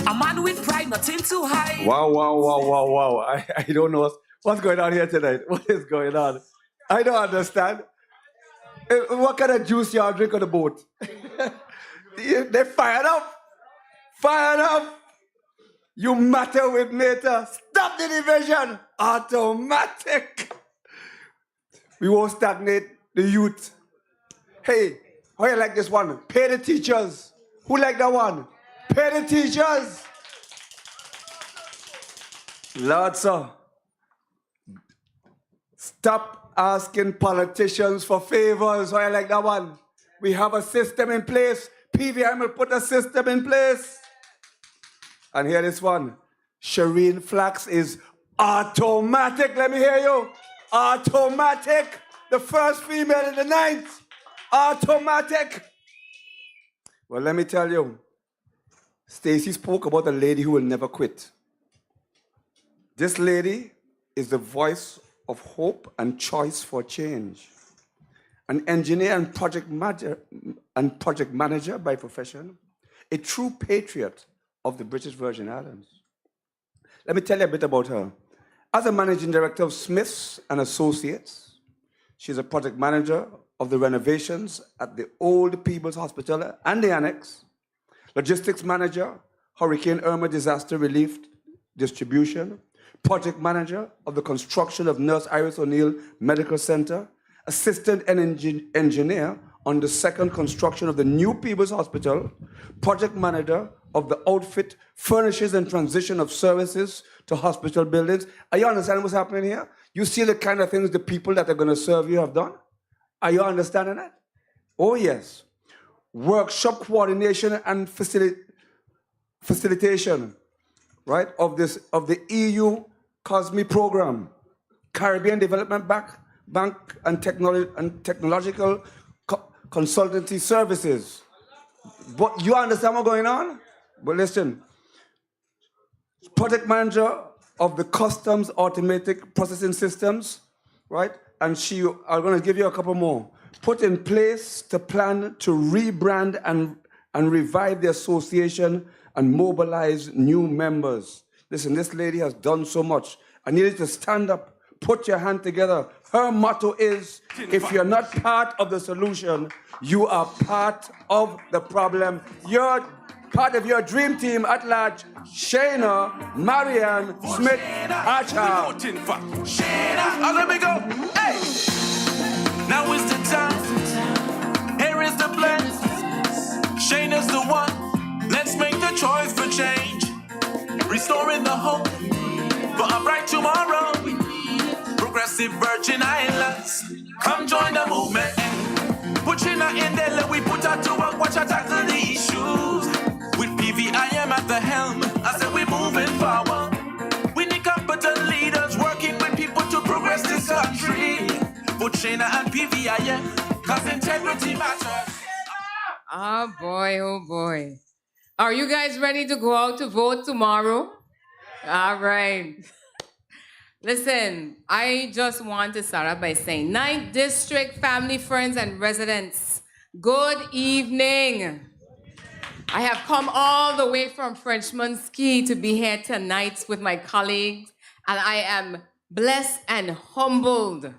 Speaker 8: A man with pride, nothing too high.
Speaker 2: Wow. I don't know what's going on here tonight. What is going on? I don't understand. What kind of juice y'all drink on the boat? They fired up. Fired up. You matter with Meta. Stop the division. Automatic. We won't stagnate the youth. Hey, how you like this one? Pay the teachers. Who like that one? Pay the teachers. Lord, sir. Stop asking politicians for favors. How you like that one? We have a system in place. PVIM will put a system in place. And here this one. Shereen Flax is automatic. Let me hear you. Automatic. The first female in the 9th. Automatic. Well, let me tell you. Stacy spoke about a lady who will never quit. This lady is the voice of hope and choice for change. An engineer and project manager by profession, a true patriot of the British Virgin Islands. Let me tell you a bit about her. As a managing director of Smiths and Associates, she's a project manager of the renovations at the old People's Hospital and the Annex, logistics manager, Hurricane Irma disaster relief distribution, project manager of the construction of Nurse Iris O'Neill Medical Center, assistant engineer on the second construction of the new People's Hospital, project manager of the outfit, furnishes and transition of services to hospital buildings. Are you understanding what's happening here? You see the kind of things the people that are going to serve you have done? Are you understanding that? Oh, yes. Workshop coordination and facilitation, right, of the EU COSME program, Caribbean Development Bank and technological consultancy services. But you understand what's going on? But listen, project manager of the customs automatic processing systems, right? And she are going to give you a couple more. Put in place to plan to rebrand and revive the association and mobilize new members. Listen, this lady has done so much. I need you to stand up, put your hand together. Her motto is, if you're not part of the solution, you are part of the problem. You're part of your dream team at large. Shayna, Marianne, Smith, Archer.
Speaker 5: Let me go. Hey! Now is the time. Here is the plan. Shayna's the one. Let's make the choice for change. Restoring the hope for a bright tomorrow. Progressive Virgin Islands. Come join the movement. Put China in there, let we put her to work, watch her tackle the issues. With PVIM at the helm, I said we're moving forward. We need competent leaders working with people to progress this country. Put China and PVIM, cause integrity matters.
Speaker 9: Oh boy, oh boy. Are you guys ready to go out to vote tomorrow? All right. Listen, I just want to start out by saying, 9th District family, friends, and residents, good evening. I have come all the way from Frenchman's Key to be here tonight with my colleagues, and I am blessed and humbled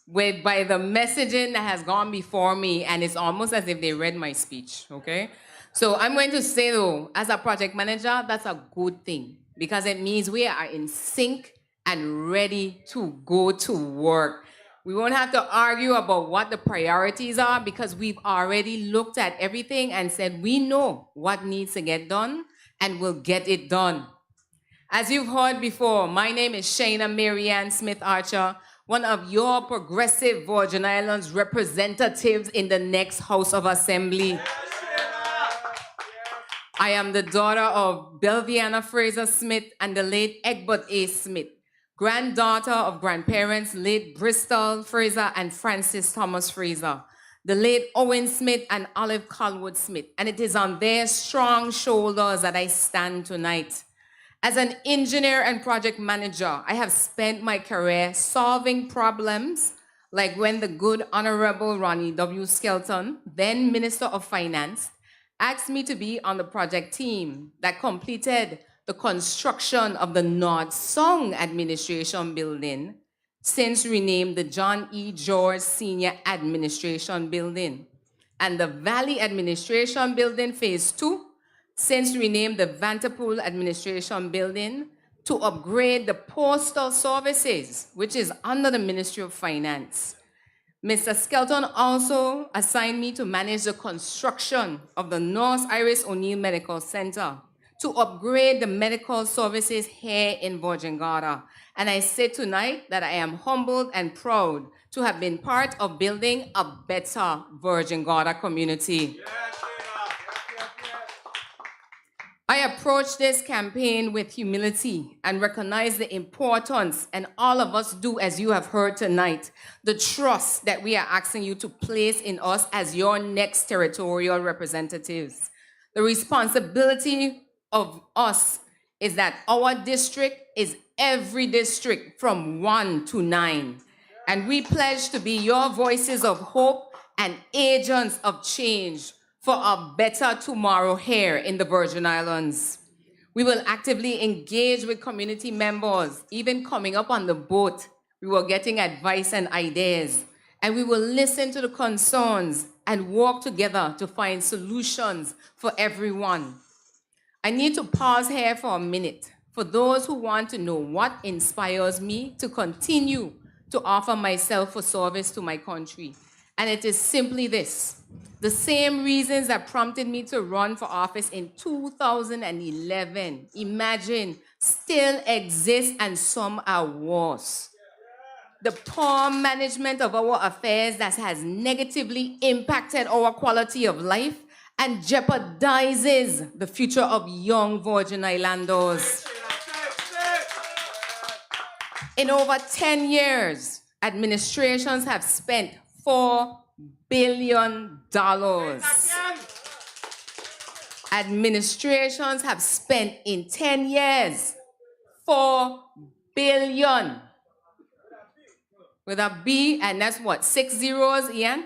Speaker 9: by the messaging that has gone before me, and it's almost as if they read my speech, okay? So I'm going to say, though, as a project manager, that's a good thing, because it means we are in sync and ready to go to work. We won't have to argue about what the priorities are because we've already looked at everything and said we know what needs to get done and we'll get it done. As you've heard before, my name is Shayna Marianne Smith-Archer, one of your progressive Virgin Islands representatives in the next House of Assembly. I am the daughter of Belviana Fraser Smith and the late Egbert A. Smith, granddaughter of grandparents late Bristol Fraser and Francis Thomas Fraser, the late Owen Smith and Olive Colwood Smith, and it is on their strong shoulders that I stand tonight. As an engineer and project manager, I have spent my career solving problems like when the good Honorable Ronnie W. Skelton, then Minister of Finance, asked me to be on the project team that completed the construction of the North Song Administration Building, since renamed the John E. George Senior Administration Building, and the Valley Administration Building Phase 2, since renamed the Vanterpool Administration Building, to upgrade the postal services, which is under the Ministry of Finance. Mr. Skelton also assigned me to manage the construction of the North Iris O'Neill Medical Center, to upgrade the medical services here in Virgin Gorda. And I say tonight that I am humbled and proud to have been part of building a better Virgin Gorda community. I approach this campaign with humility and recognize the importance, and all of us do, as you have heard tonight, the trust that we are asking you to place in us as your next territorial representatives. The responsibility of us is that our district is every district from 1 to 9. And we pledge to be your voices of hope and agents of change for a better tomorrow here in the Virgin Islands. We will actively engage with community members, even coming up on the boat. We were getting advice and ideas, and we will listen to the concerns and work together to find solutions for everyone. I need to pause here for a minute for those who want to know what inspires me to continue to offer myself for service to my country. And it is simply this: the same reasons that prompted me to run for office in 2011, imagine, still exist, and some are worse. The poor management of our affairs that has negatively impacted our quality of life and jeopardizes the future of young Virgin Islanders. In over 10 years, administrations have spent $4 billion. Administrations have spent in 10 years 4 billion. With a B, and that's what, 6 zeros, Ian?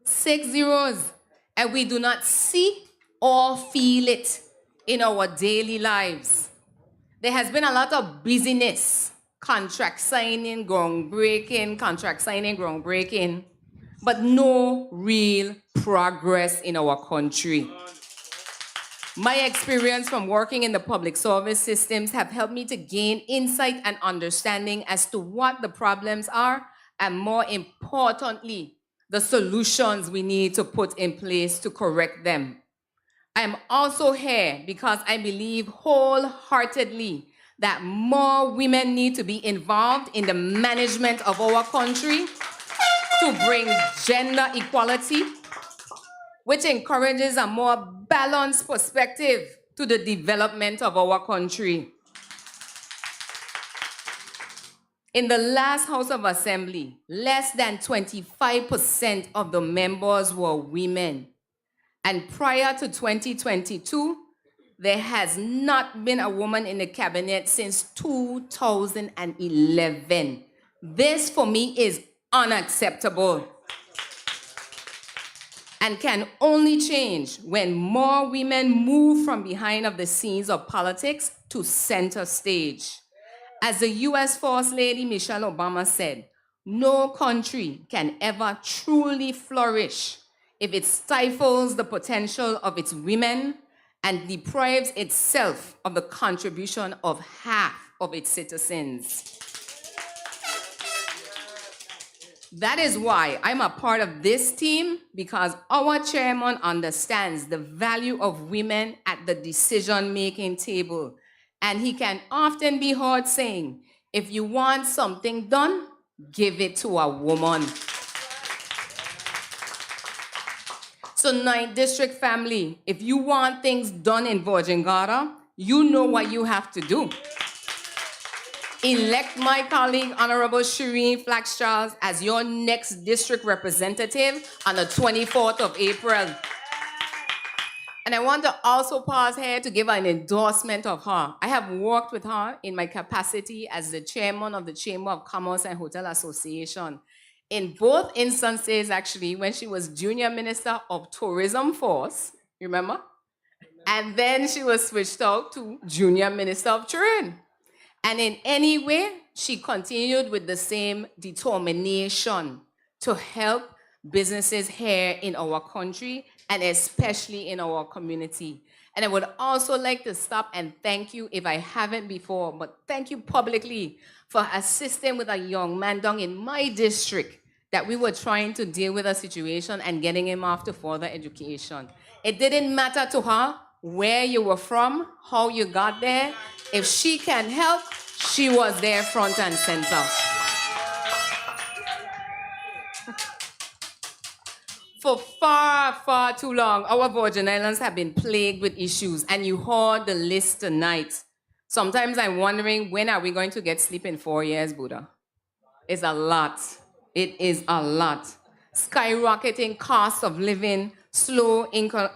Speaker 9: 6 zeros. And we do not see or feel it in our daily lives. There has been a lot of busyness, contract signing, groundbreaking, but no real progress in our country. My experience from working in the public service systems have helped me to gain insight and understanding as to what the problems are, and more importantly, the solutions we need to put in place to correct them. I am also here because I believe wholeheartedly that more women need to be involved in the management of our country to bring gender equality, which encourages a more balanced perspective to the development of our country. In the last House of Assembly, less than 25% of the members were women. And prior to 2022, there has not been a woman in the cabinet since 2011. This, for me, is unacceptable and can only change when more women move from behind of the scenes of politics to center stage. As the US First Lady Michelle Obama said, no country can ever truly flourish if it stifles the potential of its women and deprives itself of the contribution of half of its citizens. That is why I'm a part of this team, because our chairman understands the value of women at the decision-making table. And he can often be heard saying, if you want something done, give it to a woman. So 9th District family, if you want things done in Virgin Gorda, you know what you have to do. Elect my colleague, Honorable Shereen Flax-Charles, as your next district representative on the 24th of April. And I want to also pause here to give an endorsement of her. I have worked with her in my capacity as the chairman of the Chamber of Commerce and Hotel Association. In both instances, actually, when she was Junior Minister of Tourism Force, remember? And then she was switched out to Junior Minister of Trade. And in any way, she continued with the same determination to help businesses here in our country and especially in our community. And I would also like to stop and thank you, if I haven't before, but thank you publicly for assisting with a young man down in my district that we were trying to deal with a situation and getting him off to further education. It didn't matter to her where you were from, how you got there. If she can help, she was there front and center. For far, far too long, our Virgin Islands have been plagued with issues, and you heard the list tonight. Sometimes I'm wondering, when are we going to get sleep in 4 years, Buddha? It's a lot. It is a lot. Skyrocketing cost of living, slow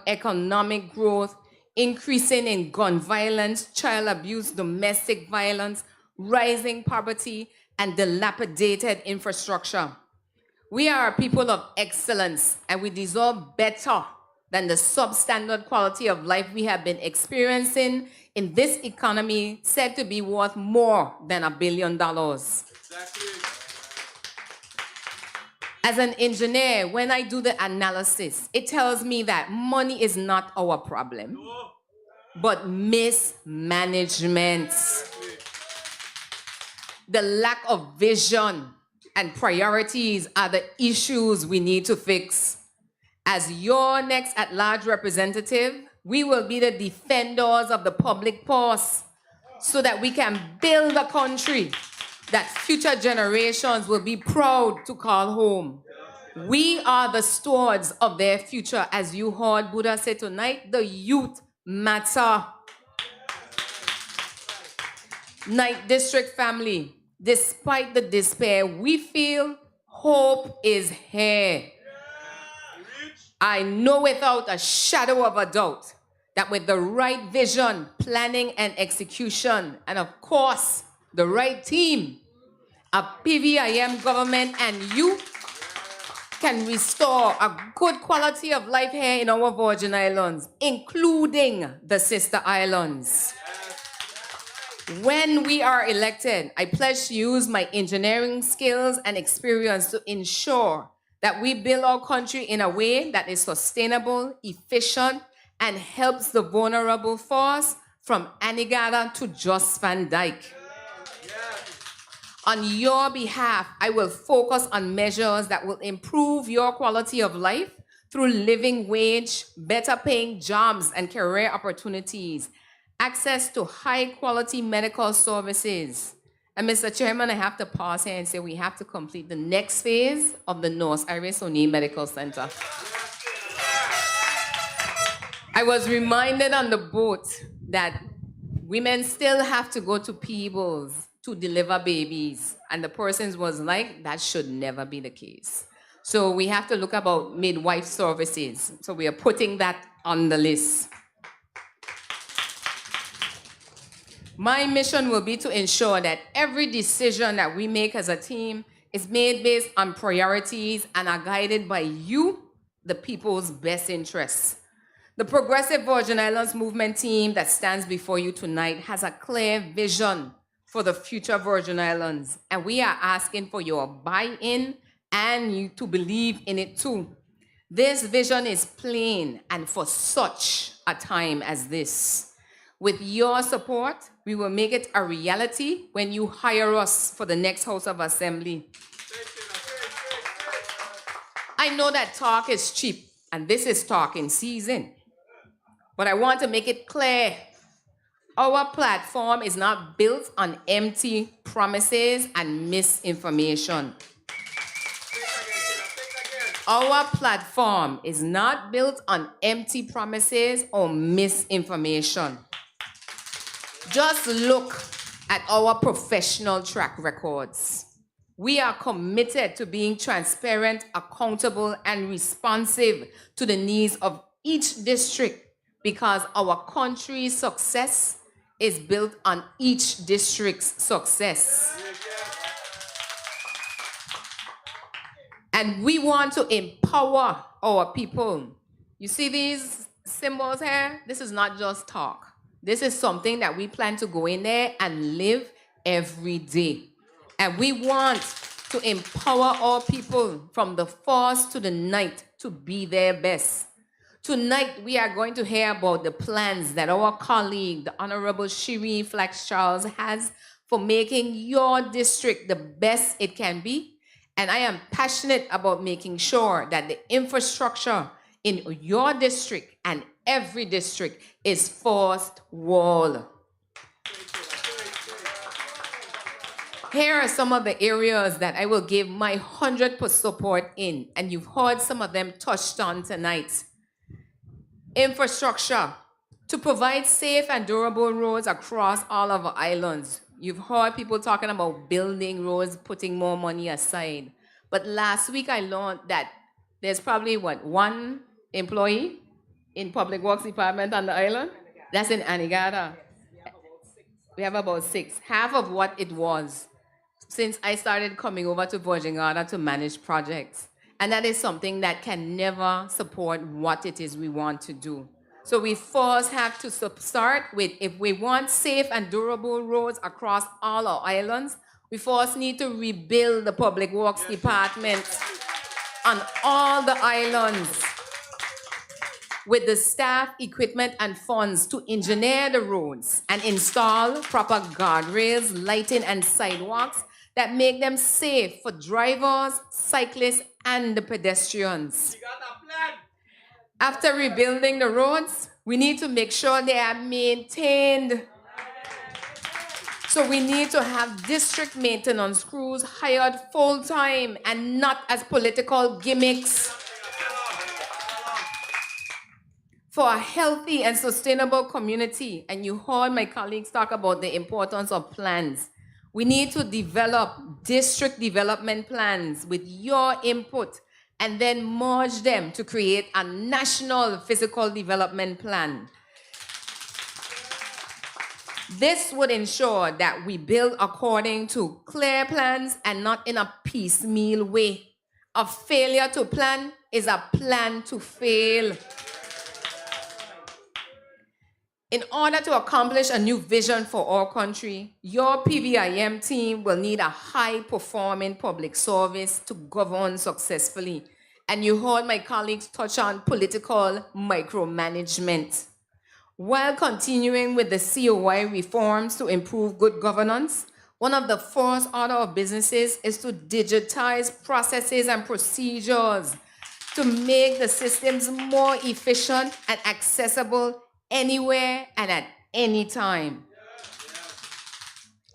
Speaker 9: economic growth, increasing in gun violence, child abuse, domestic violence, rising poverty, and dilapidated infrastructure. We are a people of excellence, and we deserve better than the substandard quality of life we have been experiencing in this economy said to be worth more than $1 billion. Exactly. As an engineer, when I do the analysis, it tells me that money is not our problem, but mismanagement. The lack of vision and priorities are the issues we need to fix. As your next at-large representative, we will be the defenders of the public purse so that we can build a country that future generations will be proud to call home. We are the stewards of their future. As you heard Buddha say tonight, the youth matter. 9th District family, despite the despair, we feel hope is here. I know without a shadow of a doubt that with the right vision, planning, and execution, and of course, the right team, a PVIM government and you can restore a good quality of life here in our Virgin Islands, including the sister islands. When we are elected, I pledge to use my engineering skills and experience to ensure that we build our country in a way that is sustainable, efficient, and helps the vulnerable force from Anegada to Jos Van Dyke. On your behalf, I will focus on measures that will improve your quality of life through living wage, better paying jobs and career opportunities, access to high quality medical services. And Mr. Chairman, I have to pause here and say we have to complete the next phase of the North Iris O'Neill Medical Center. I was reminded on the boat that women still have to go to Peebles to deliver babies. And the person was like, that should never be the case. So we have to look about midwife services. So we are putting that on the list. My mission will be to ensure that every decision that we make as a team is made based on priorities and are guided by you, the people's best interests. The Progressive Virgin Islands Movement team that stands before you tonight has a clear vision for the future Virgin Islands, and we are asking for your buy-in and you to believe in it too. This vision is plain and for such a time as this. With your support, we will make it a reality when you hire us for the next House of Assembly. I know that talk is cheap, and this is talking season, but I want to make it clear. Our platform is not built on empty promises and misinformation. Our platform is not built on empty promises or misinformation. Just look at our professional track records. We are committed to being transparent, accountable, and responsive to the needs of each district because our country's success is built on each district's success. And we want to empower our people. You see these symbols here? This is not just talk. This is something that we plan to go in there and live every day. And we want to empower our people from the first to the night to be their best. Tonight, we are going to hear about the plans that our colleague, the Honorable Shereen Flax-Charles, has for making your district the best it can be. And I am passionate about making sure that the infrastructure in your district and every district is first wall. Here are some of the areas that I will give my 100% support in, and you've heard some of them touched on tonight. Infrastructure, to provide safe and durable roads across all of our islands. You've heard people talking about building roads, putting more money aside. But last week I learned that there's probably, one employee in Public Works Department on the island? That's in Anegada. We have about 6, half of what it was since I started coming over to Virgin Islands to manage projects. And that is something that can never support what it is we want to do. So we first have to start with, if we want safe and durable roads across all our islands, we first need to rebuild the Public Works Department on all the islands with the staff, equipment, and funds to engineer the roads and install proper guardrails, lighting, and sidewalks that make them safe for drivers, cyclists, and the pedestrians. After rebuilding the roads, we need to make sure they are maintained. So we need to have district maintenance crews hired full-time and not as political gimmicks. For a healthy and sustainable community, and you heard my colleagues talk about the importance of plans, we need to develop district development plans with your input and then merge them to create a national physical development plan. This would ensure that we build according to clear plans and not in a piecemeal way. A failure to plan is a plan to fail. In order to accomplish a new vision for our country, your PVIM team will need a high-performing public service to govern successfully. And you heard my colleagues touch on political micromanagement. While continuing with the COI reforms to improve good governance, one of the first order of businesses is to digitize processes and procedures to make the systems more efficient and accessible anywhere and at any time.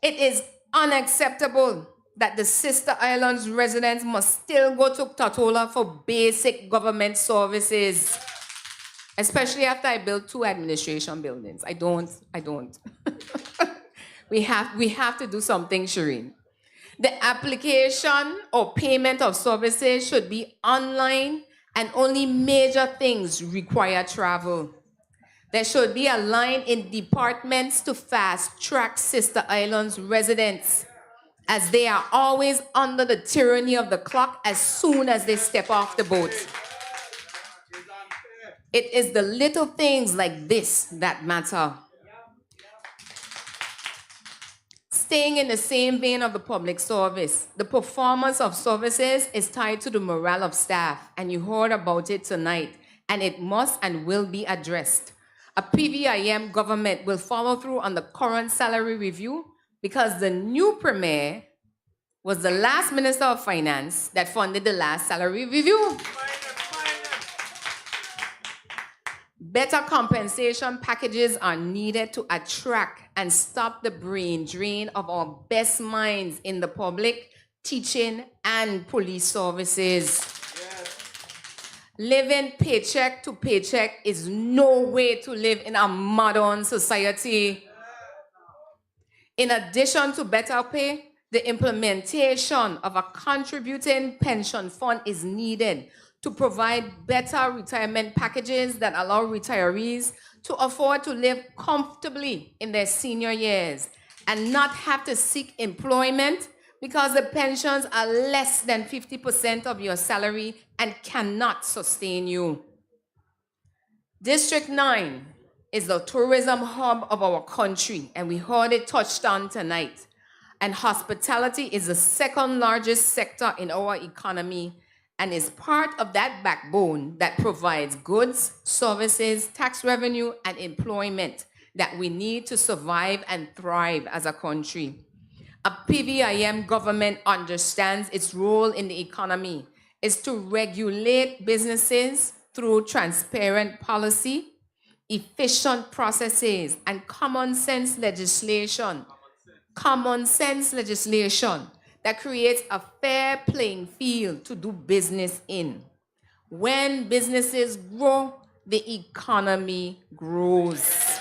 Speaker 9: It is unacceptable that the sister islands residents must still go to Tatola for basic government services, especially after I built 2 administration buildings. I don't. We have to do something, Shereen. The application or payment of services should be online and only major things require travel. There should be a line in departments to fast-track Sister Islands residents, as they are always under the tyranny of the clock as soon as they step off the boat. It is the little things like this that matter. Staying in the same vein of the public service, the performance of services is tied to the morale of staff, and you heard about it tonight, and it must and will be addressed. A PVIM government will follow through on the current salary review because the new premier was the last Minister of Finance that funded the last salary review. Better compensation packages are needed to attract and stop the brain drain of our best minds in the public, teaching, and police services. Living paycheck to paycheck is no way to live in a modern society. In addition to better pay, the implementation of a contributing pension fund is needed to provide better retirement packages that allow retirees to afford to live comfortably in their senior years and not have to seek employment because the pensions are less than 50% of your salary and cannot sustain you. District 9 is the tourism hub of our country, and we heard it touched on tonight. And hospitality is the second largest sector in our economy and is part of that backbone that provides goods, services, tax revenue, and employment that we need to survive and thrive as a country. A PVIM government understands its role in the economy is to regulate businesses through transparent policy, efficient processes, and common sense legislation. Common sense legislation that creates a fair playing field to do business in. When businesses grow, the economy grows.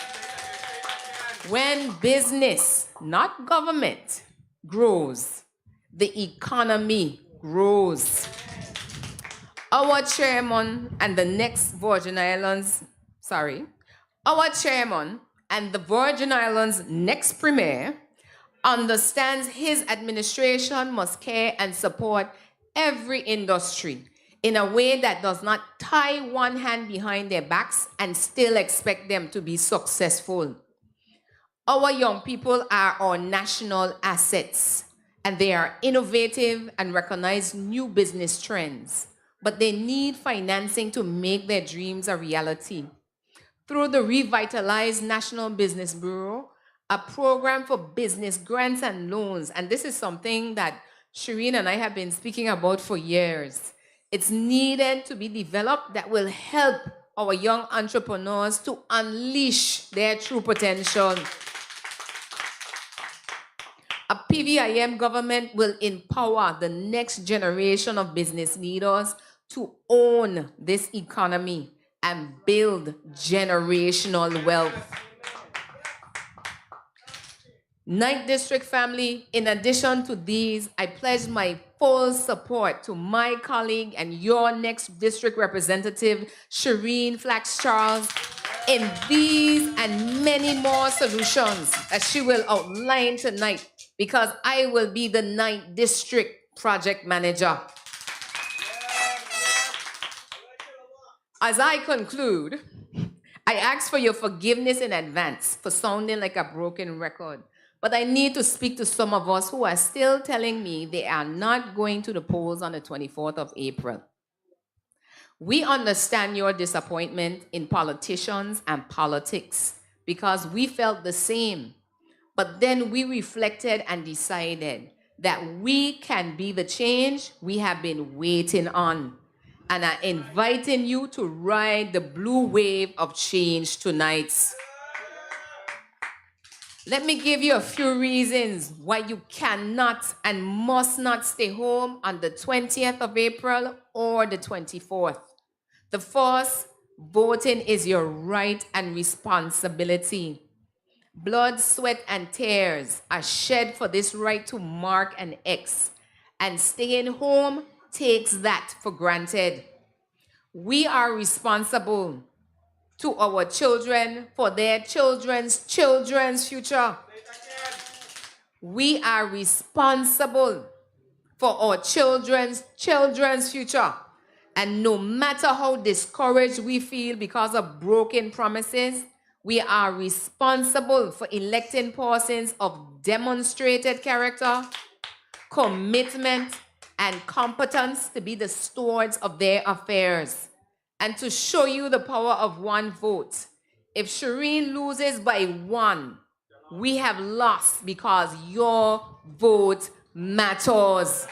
Speaker 9: When business, not government, grows, the economy grows. Our chairman and the next Virgin Islands, our chairman and the Virgin Islands' next premier understands his administration must care and support every industry in a way that does not tie one hand behind their backs and still expect them to be successful. Our young people are our national assets, and they are innovative and recognize new business trends, but they need financing to make their dreams a reality. Through the revitalized National Business Bureau, a program for business grants and loans, and this is something that Shereen and I have been speaking about for years. It's needed to be developed that will help our young entrepreneurs to unleash their true potential. A PVIM government will empower the next generation of business leaders to own this economy and build generational wealth. Ninth District family, in addition to these, I pledge my full support to my colleague and your next district representative, Shereen Flax-Charles, in these and many more solutions that she will outline tonight, because I will be the 9th District Project Manager. As I conclude, I ask for your forgiveness in advance for sounding like a broken record. But I need to speak to some of us who are still telling me they are not going to the polls on the 24th of April. We understand your disappointment in politicians and politics because we felt the same. But then we reflected and decided that we can be the change we have been waiting on. And I'm inviting you to ride the blue wave of change tonight. Let me give you a few reasons why you cannot and must not stay home on the 20th of April or the 24th. The first, voting is your right and responsibility. Blood, sweat, and tears are shed for this right to mark an X, and staying home takes that for granted. We are responsible to our children for their children's children's future. We are responsible for our children's children's future. And no matter how discouraged we feel because of broken promises, we are responsible for electing persons of demonstrated character, commitment, and competence to be the stewards of their affairs. And to show you the power of one vote, if Shereen loses by 1, we have lost because your vote matters.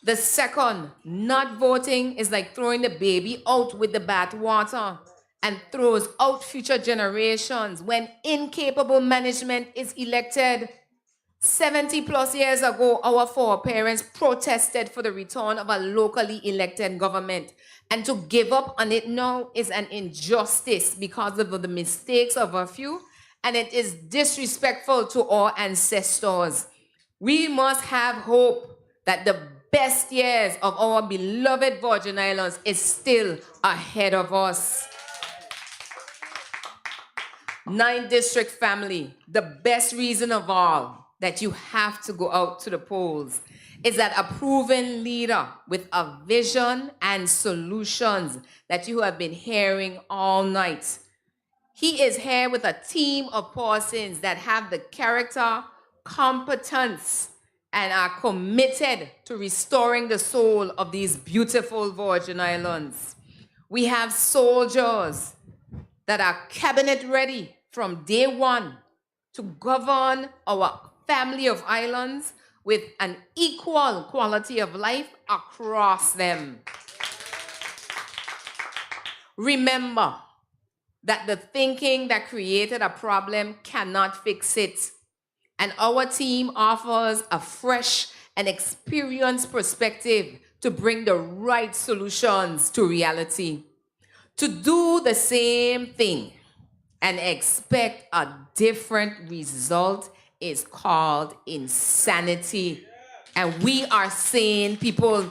Speaker 9: The second, not voting is like throwing the baby out with the bathwater and throws out future generations when incapable management is elected. 70 plus years ago, our foreparents protested for the return of a locally elected government. And to give up on it now is an injustice because of the mistakes of a few, and it is disrespectful to our ancestors. We must have hope that the best years of our beloved Virgin Islands is still ahead of us. 9th District family, the best reason of all that you have to go out to the polls is that a proven leader with a vision and solutions that you have been hearing all night. He is here with a team of persons that have the character, competence, and are committed to restoring the soul of these beautiful Virgin Islands. We have soldiers that are cabinet ready from day one to govern our family of islands with an equal quality of life across them. Remember that the thinking that created a problem cannot fix it. And our team offers a fresh and experienced perspective to bring the right solutions to reality. To do the same thing and expect a different result is called insanity. And we are saying, people,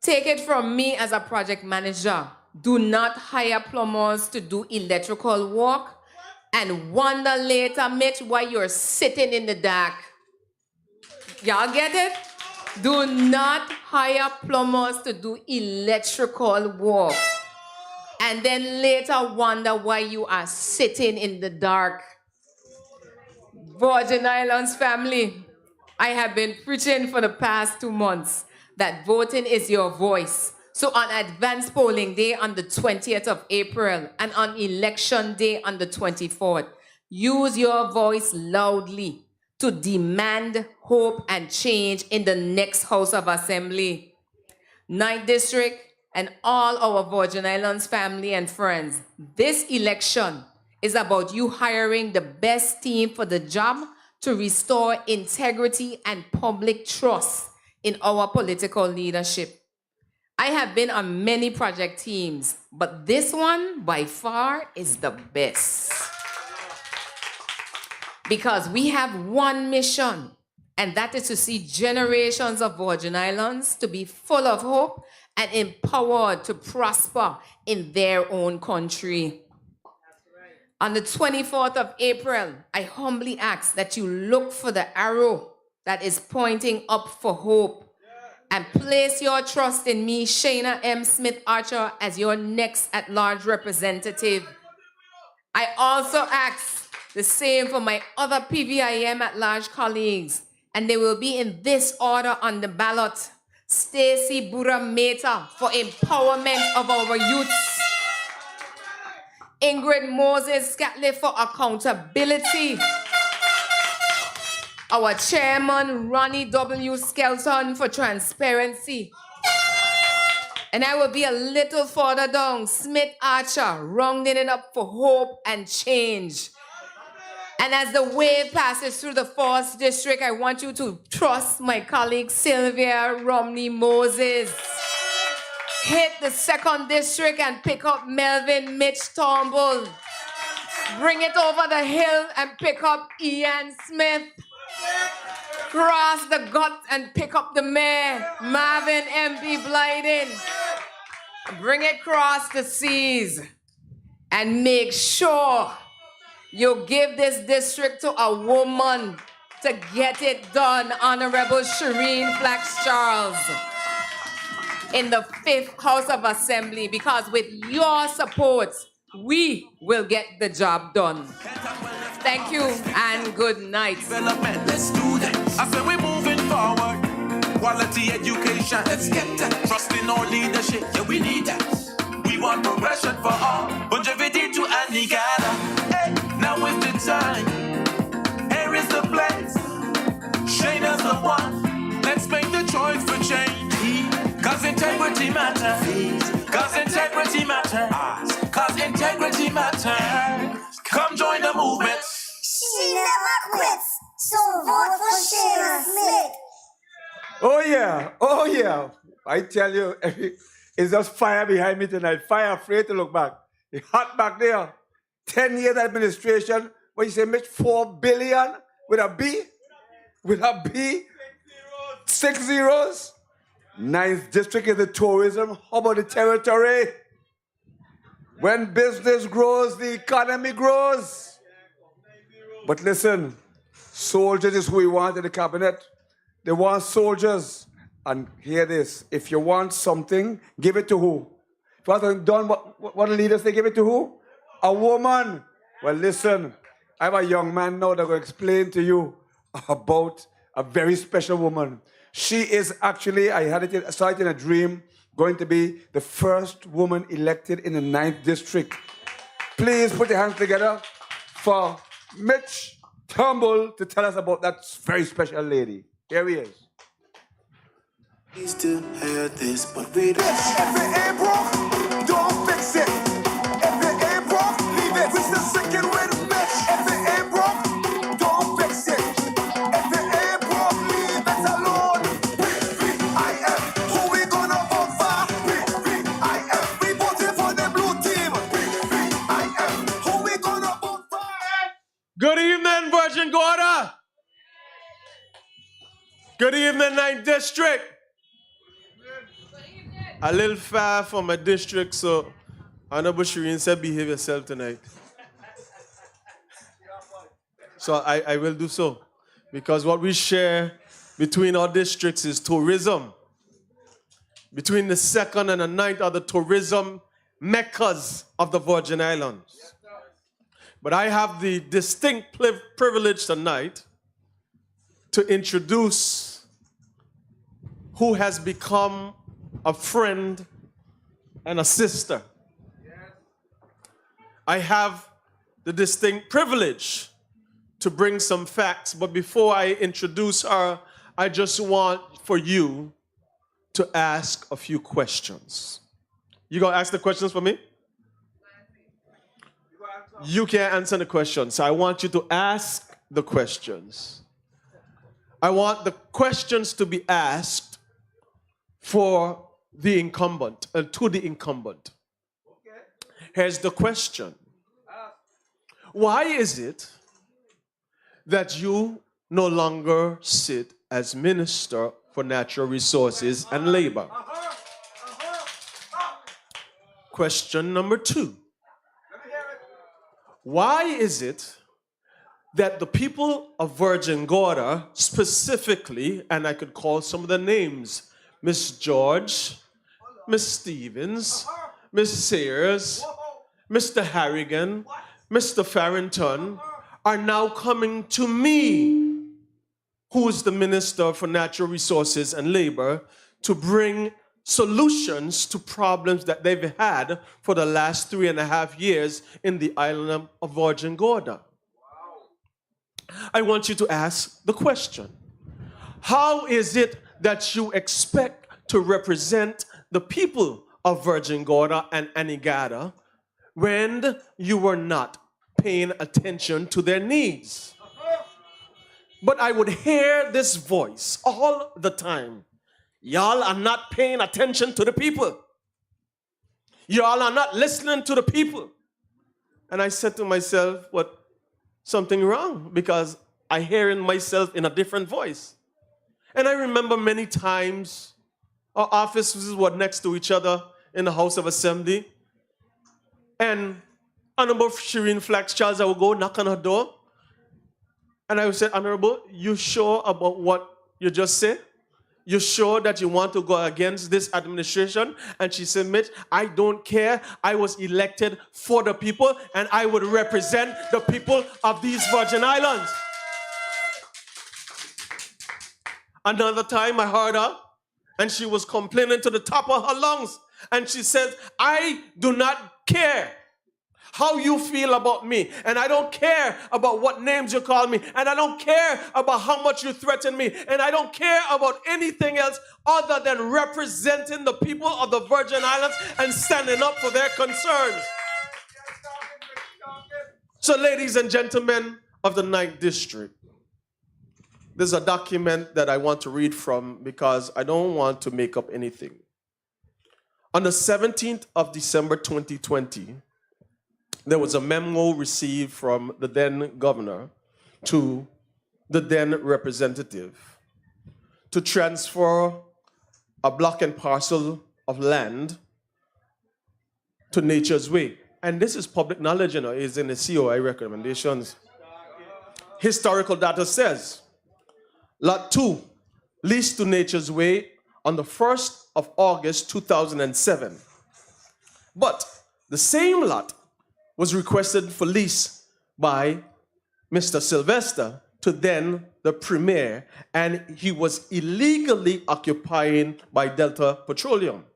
Speaker 9: take it from me as a project manager, do not hire plumbers to do electrical work and wonder later, Mitch, why you're sitting in the dark. Y'all get it? Do not hire plumbers to do electrical work and then later wonder why you are sitting in the dark. Virgin Islands family, I have been preaching for the past 2 months that voting is your voice. So on advanced polling day on the 20th of April and on election day on the 24th, use your voice loudly to demand hope and change in the next House of Assembly. 9th District and all our Virgin Islands family and friends, this election is about you hiring the best team for the job to restore integrity and public trust in our political leadership. I have been on many project teams, but this one by far is the best. Because we have one mission, and that is to see generations of Virgin Islands to be full of hope and empowered to prosper in their own country. On the 24th of April, I humbly ask that you look for the arrow that is pointing up for hope and place your trust in me, Shayna M. Smith Archer, as your next at-large representative. I also ask the same for my other PVIM at-large colleagues, and they will be in this order on the ballot. Stacy Bura Mehta for empowerment of our youths. Ingrid Moses Scatley for accountability. Our chairman, Ronnie W. Skelton, for transparency. And I will be a little further down, Smith Archer, rounding it up for hope and change. And as the wave passes through the 4th district, I want you to trust my colleague, Sylvia Romney Moses. Hit the 2nd district and pick up Melvin Mitch Turnbull. Bring it over the hill and pick up Ian Smith. Cross the gut and pick up the mayor, Marvin M.B. Blyden. Bring it across the seas and make sure you give this district to a woman to get it done, Honorable Shereen Flax-Charles, in the 5th House of Assembly, because with your support, we will get the job done. Thank you and good night.
Speaker 5: Development, let's do that. I said we're moving forward. Quality education, let's get that. Trust in our leadership, yeah, we need that. We want progression for all. Longevity to Anigada. Hey, now is the time. Here is the place. Shayna's the one. Let's make the choice for change. Cause integrity matters. Cause integrity matters. Cause integrity matters. Come join the movement.
Speaker 10: She never quits, so vote for Shayna Smith.
Speaker 2: Oh yeah, oh yeah. I tell you, it's just fire behind me tonight. Fire afraid to look back. It's hot back there. 10 years administration, what you say, Mitch, 4 billion with a B? With a B? 6 zeros? 9th district is the tourism. How about the territory? When business grows, the economy grows. But listen, soldiers is who we want in the cabinet. They want soldiers. And hear this, if you want something, give it to who? If you want done, what the leaders say, give it to who? A woman. Well, listen, I have a young man now that will explain to you about a very special woman. She is actually, I saw it in a dream, going to be the first woman elected in the 9th district. Please put your hands together for Mitch Turnbull to tell us about that very special lady. Here he is.
Speaker 5: Used to hear this, but we don't.
Speaker 10: If it ain't broke, don't fix it. If it ain't broke, leave it. We still sticking with Mitch. If it ain't broke, don't fix it. If it ain't broke, leave it alone. PVIM, who we gonna vote for? PVIM, we voting for the blue team. PVIM, who we gonna vote for?
Speaker 11: Good evening, Virgin Gorda. Good evening, 9th District. A little far from my district, so Honorable Shereen said behave yourself tonight. So I will do so. Because what we share between our districts is tourism. Between the 2nd and the 9th are the tourism meccas of the Virgin Islands. But I have the distinct privilege tonight to introduce who has become a friend and a sister. I have the distinct privilege to bring some facts, but before I introduce her, I just want for you to ask a few questions. You gonna ask the questions for me? You can't answer the questions, so I want you to ask the questions. I want the questions to be asked for the incumbent, to the incumbent. Here's the question. Why is it that you no longer sit as Minister for Natural Resources and Labor? Question number 2. Why is it that the people of Virgin Gorda specifically, and I could call some of the names, Miss George, Miss Stevens, Miss Sayers, Mr. Harrigan, Mr. Farrington, are now coming to me, who is the Minister for Natural Resources and Labor, to bring solutions to problems that they've had for the last 3.5 years in the island of Virgin Gorda? I want you to ask the question, how is it that you expect to represent the people of Virgin Gorda and Anegada when you were not paying attention to their needs? But I would hear this voice all the time. Y'all are not paying attention to the people. Y'all are not listening to the people. And I said to myself, what? Something wrong, because I hear in myself in a different voice. And I remember many times our offices were next to each other in the House of Assembly. And Honorable Shereen Flax-Charles, I would go knock on her door. And I would say, Honorable, you sure about what you just said? You sure that you want to go against this administration? And she said, Mitch, I don't care. I was elected for the people, and I would represent the people of these Virgin Islands. Another time I heard her, and she was complaining to the top of her lungs. And she said, I do not care how you feel about me, and I don't care about what names you call me, and I don't care about how much you threaten me, and I don't care about anything else other than representing the people of the Virgin Islands and standing up for their concerns. So, ladies and gentlemen of the 9th District, there's a document that I want to read from because I don't want to make up anything. On the 17th of December 2020, there was a memo received from the then governor to the then representative to transfer a block and parcel of land to Nature's Way. And this is public knowledge, you know, it's in the COI recommendations. Historical data says, Lot 2, leased to Nature's Way on the 1st of August 2007. But the same lot was requested for lease by Mr. Sylvester to then the premier, and he was illegally occupying by Delta Petroleum.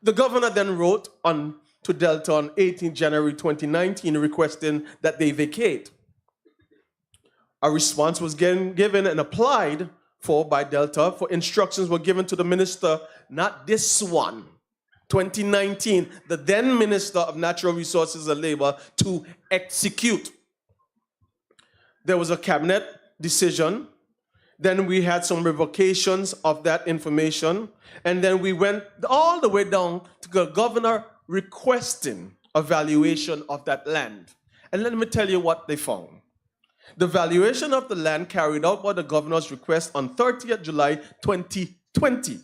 Speaker 11: The governor then wrote to Delta on 18 January 2019 requesting that they vacate. A response was given and applied for by Delta, for instructions were given to the minister, not this one, 2019, the then Minister of Natural Resources and Labor, to execute. There was a cabinet decision. Then we had some revocations of that information. And then we went all the way down to the governor requesting a valuation of that land. And let me tell you what they found. The valuation of the land carried out by the governor's request on 30th July 2020.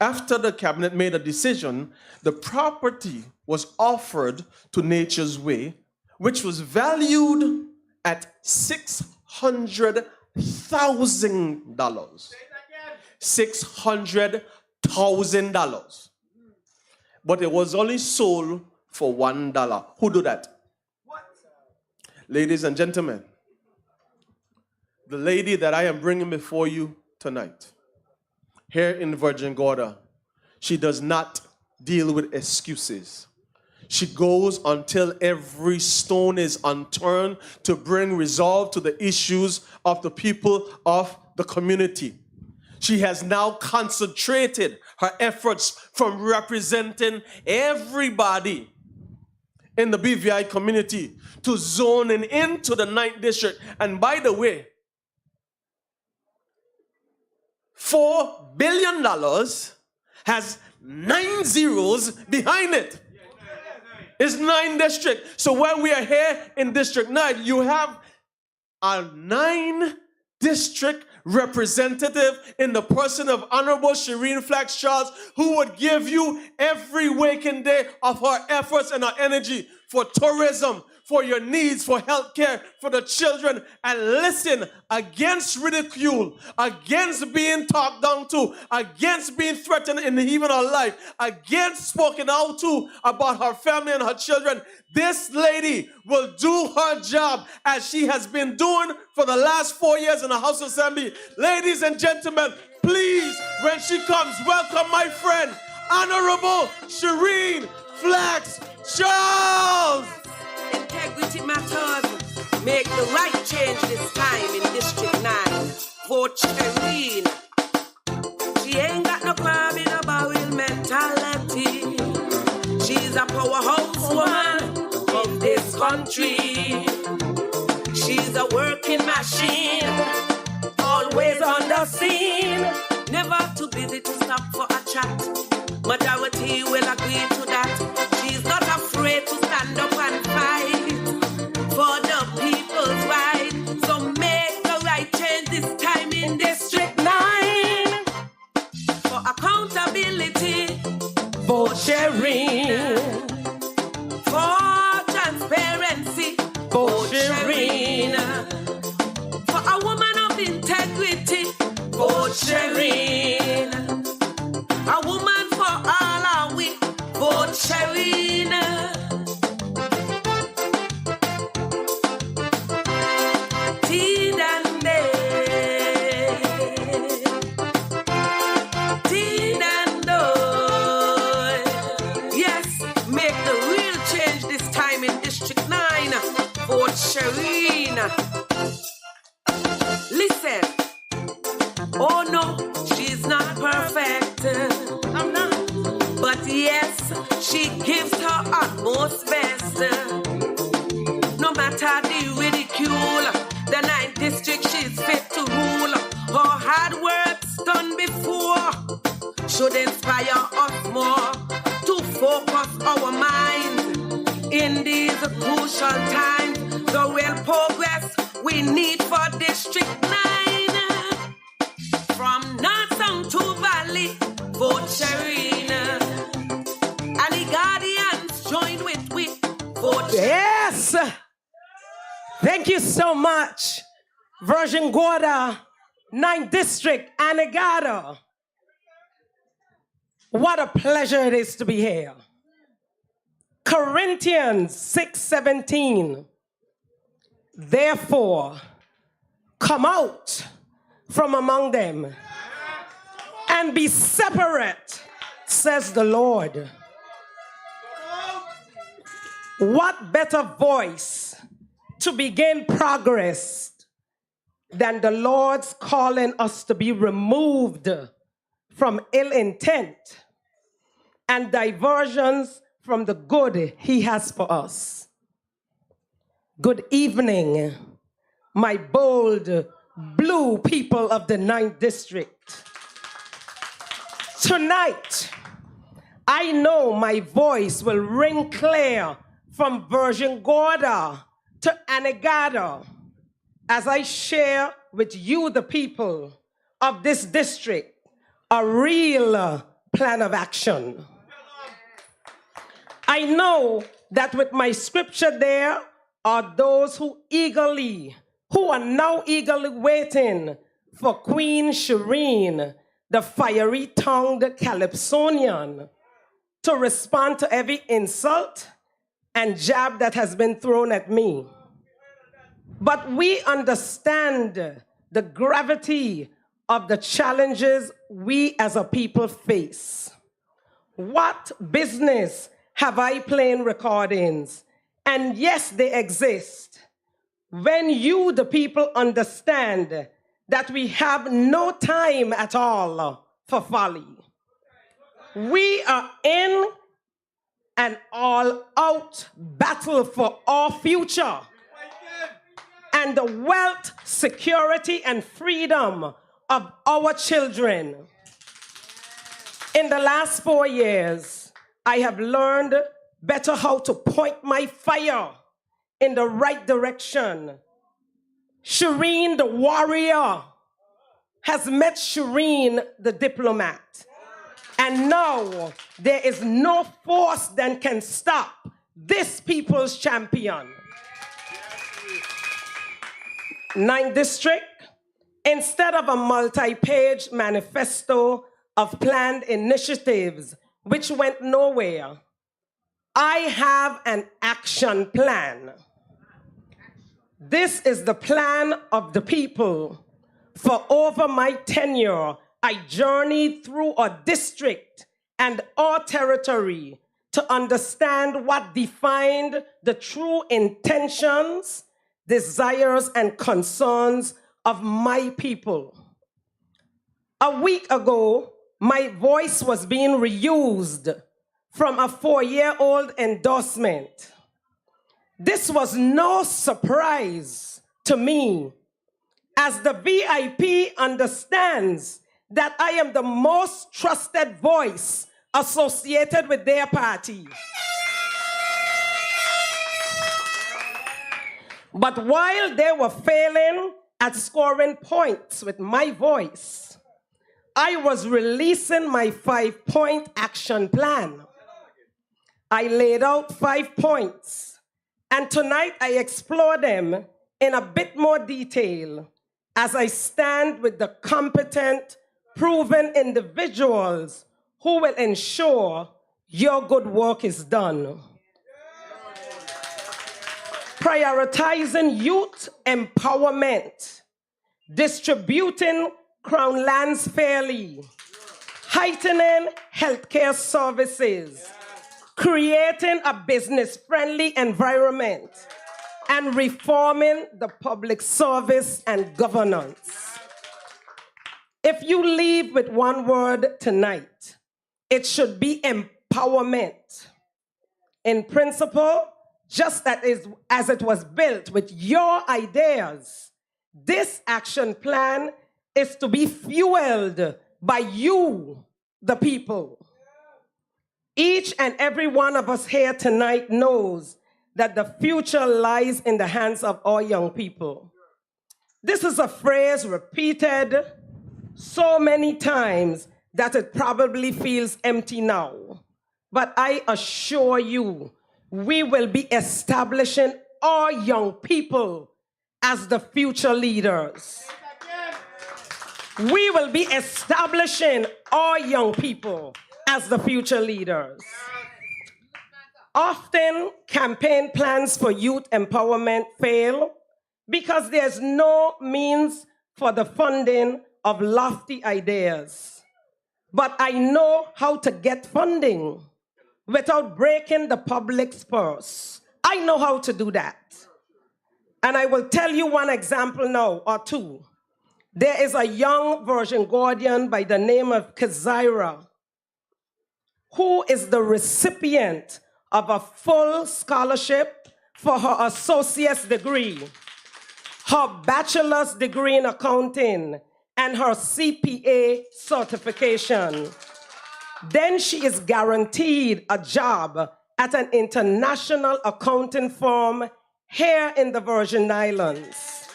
Speaker 11: After the cabinet made a decision, the property was offered to Nature's Way, which was valued at $600,000. $600,000. But it was only sold for $1. Who do that? What? Ladies and gentlemen, the lady that I am bringing before you tonight, here in Virgin Gorda, she does not deal with excuses. She goes until every stone is unturned to bring resolve to the issues of the people of the community. She has now concentrated her efforts from representing everybody in the BVI community to zoning into the 9th District. And by the way, $4 billion has 9 zeros behind it. It's 9 district. So when we are here in District 9, you have a 9 district representative in the person of Honorable Shereen Flax-Charles, who would give you every waking day of her efforts and her energy for tourism, for your needs, for healthcare, for the children, and listen, against ridicule, against being talked down to, against being threatened in even her life, against spoken out to about her family and her children. This lady will do her job as she has been doing for the last 4 years in the House of Assembly. Ladies and gentlemen, please, when she comes, welcome my friend, Honorable Shereen Flax-Charles.
Speaker 1: Integrity matters. Make the right change this time in District 9. Vote Shereen. She ain't got no crab in a barrel mentality. She's a powerhouse woman of this country. She's a working machine, always on the scene. Never too busy to stop for a chat. Majority will agree to that. She's not afraid to stand up and fight for the people's right. So make the right change this time in District 9. For accountability, vote Shereen. For transparency, vote Shereen. For a woman of integrity, vote Shereen. A woman for all are we, vote Shereen. Teen and day, teen and day. Yes, make the real change this time in District 9. Vote Shereen. Listen. Oh no, she's not perfect. I'm not. But yes, she gives her utmost best. No matter the ridicule, the 9th district she's fit to rule. Her hard work's done before should inspire us more to focus our minds in these crucial times. The real progress we need for District 9. From North Sound to Valley, vote Shereen. And the Guardians join with vote Shereen.
Speaker 12: Yes! Thank you so much, Virgin Gorda, 9th District, Anegada. What a pleasure it is to be here. Corinthians 6:17. Therefore, come out from among them and be separate, says the Lord. What better voice to begin progress than the Lord's calling us to be removed from ill intent and diversions from the good he has for us. Good evening, my bold blue people of the 9th district. Tonight, I know my voice will ring clear from Virgin Gorda to Anegada as I share with you, the people of this district, a real plan of action. I know that with my scripture there are those who are now eagerly waiting for Queen Shereen, the fiery-tongued Calypsonian, to respond to every insult and jab that has been thrown at me. But we understand the gravity of the challenges we as a people face. What business have I playing recordings? And yes, they exist. When you, the people, understand that we have no time at all for folly. We are in an all-out battle for our future and the wealth, security, and freedom of our children. In the last 4 years, I have learned better how to point my fire in the right direction. Shereen, the warrior, has met Shereen the diplomat. And now there is no force that can stop this people's champion. 9th District, instead of a multi-page manifesto of planned initiatives which went nowhere, I have an action plan. This is the plan of the people. For over my tenure, I journeyed through our district and our territory to understand what defined the true intentions, desires, and concerns of my people. A week ago, my voice was being reused from a 4-year-old endorsement. This was no surprise to me, as the VIP understands that I am the most trusted voice associated with their party. But while they were failing at scoring points with my voice, I was releasing my 5-point action plan. I laid out 5 points, and tonight I explore them in a bit more detail as I stand with the competent, proven individuals who will ensure your good work is done. Prioritizing youth empowerment, distributing Crown lands fairly, heightening healthcare services, creating a business-friendly environment, and reforming the public service and governance. If you leave with one word tonight, it should be empowerment. In principle, just as it was built with your ideas, this action plan is to be fueled by you, the people. Each and every one of us here tonight knows that the future lies in the hands of our young people. This is a phrase repeated so many times that it probably feels empty now. But I assure you, we will be establishing our young people as the future leaders. We will be establishing our young people as the future leaders. Often, campaign plans for youth empowerment fail because there's no means for the funding of lofty ideas. But I know how to get funding without breaking the public's purse. I know how to do that. And I will tell you one example now, or two. There is a young Virgin Guardian by the name of Kezaira, who is the recipient of a full scholarship for her associate's degree, her bachelor's degree in accounting, and her CPA certification. Then she is guaranteed a job at an international accounting firm here in the Virgin Islands.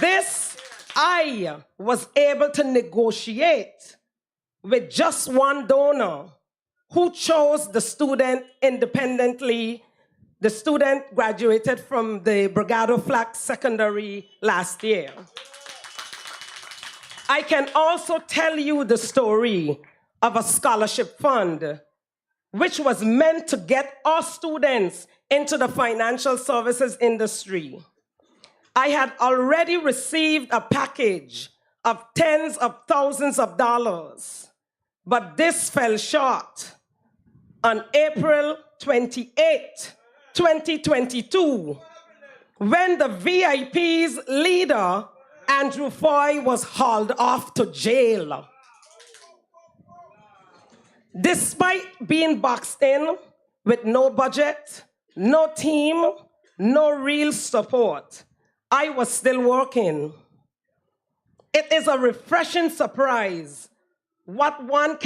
Speaker 12: This I was able to negotiate with just one donor who chose the student independently. The student graduated from the Brigado Flax Secondary last year. I can also tell you the story of a scholarship fund, which was meant to get our students into the financial services industry. I had already received a package of tens of thousands of dollars, but this fell short. On April 28, 2022, when the VIP's leader, Andrew Foy, was hauled off to jail. Despite being boxed in with no budget, no team, no real support, I was still working. It is a refreshing surprise what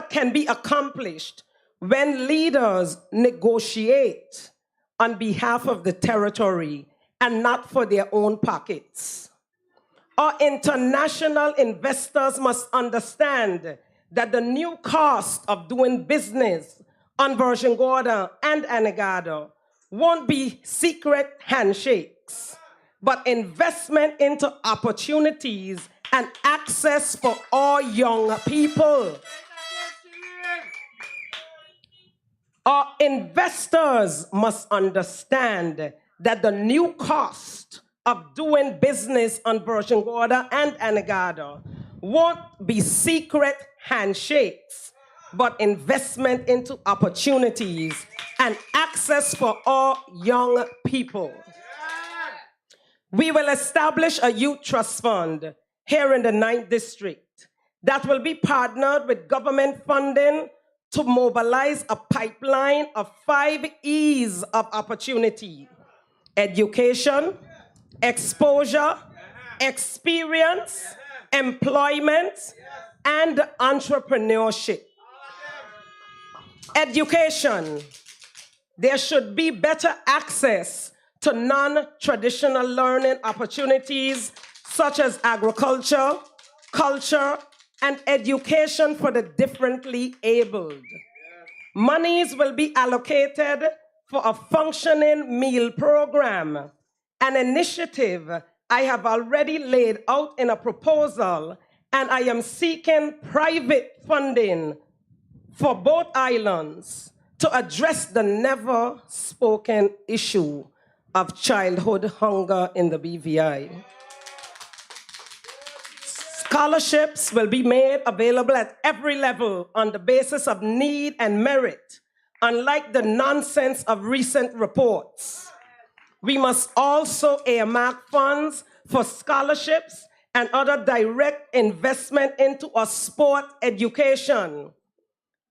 Speaker 12: can be accomplished when leaders negotiate on behalf of the territory and not for their own pockets. Our international investors must understand that the new cost of doing business on Virgin Gorda and Anegada won't be secret handshakes, but investment into opportunities and access for all young people. Our investors must understand that the new cost of doing business on Virgin Gorda and Anegada won't be secret handshakes, but investment into opportunities and access for all young people. We will establish a youth trust fund here in the 9th District that will be partnered with government funding to mobilize a pipeline of 5 E's of opportunity: education, exposure, experience, employment, and entrepreneurship. Education. There should be better access to non-traditional learning opportunities such as agriculture, culture, and education for the differently abled. Monies will be allocated for a functioning meal program, an initiative I have already laid out in a proposal, and I am seeking private funding for both islands to address the never-spoken issue of childhood hunger in the BVI. Scholarships will be made available at every level on the basis of need and merit, unlike the nonsense of recent reports. We must also earmark funds for scholarships and other direct investment into a sport education.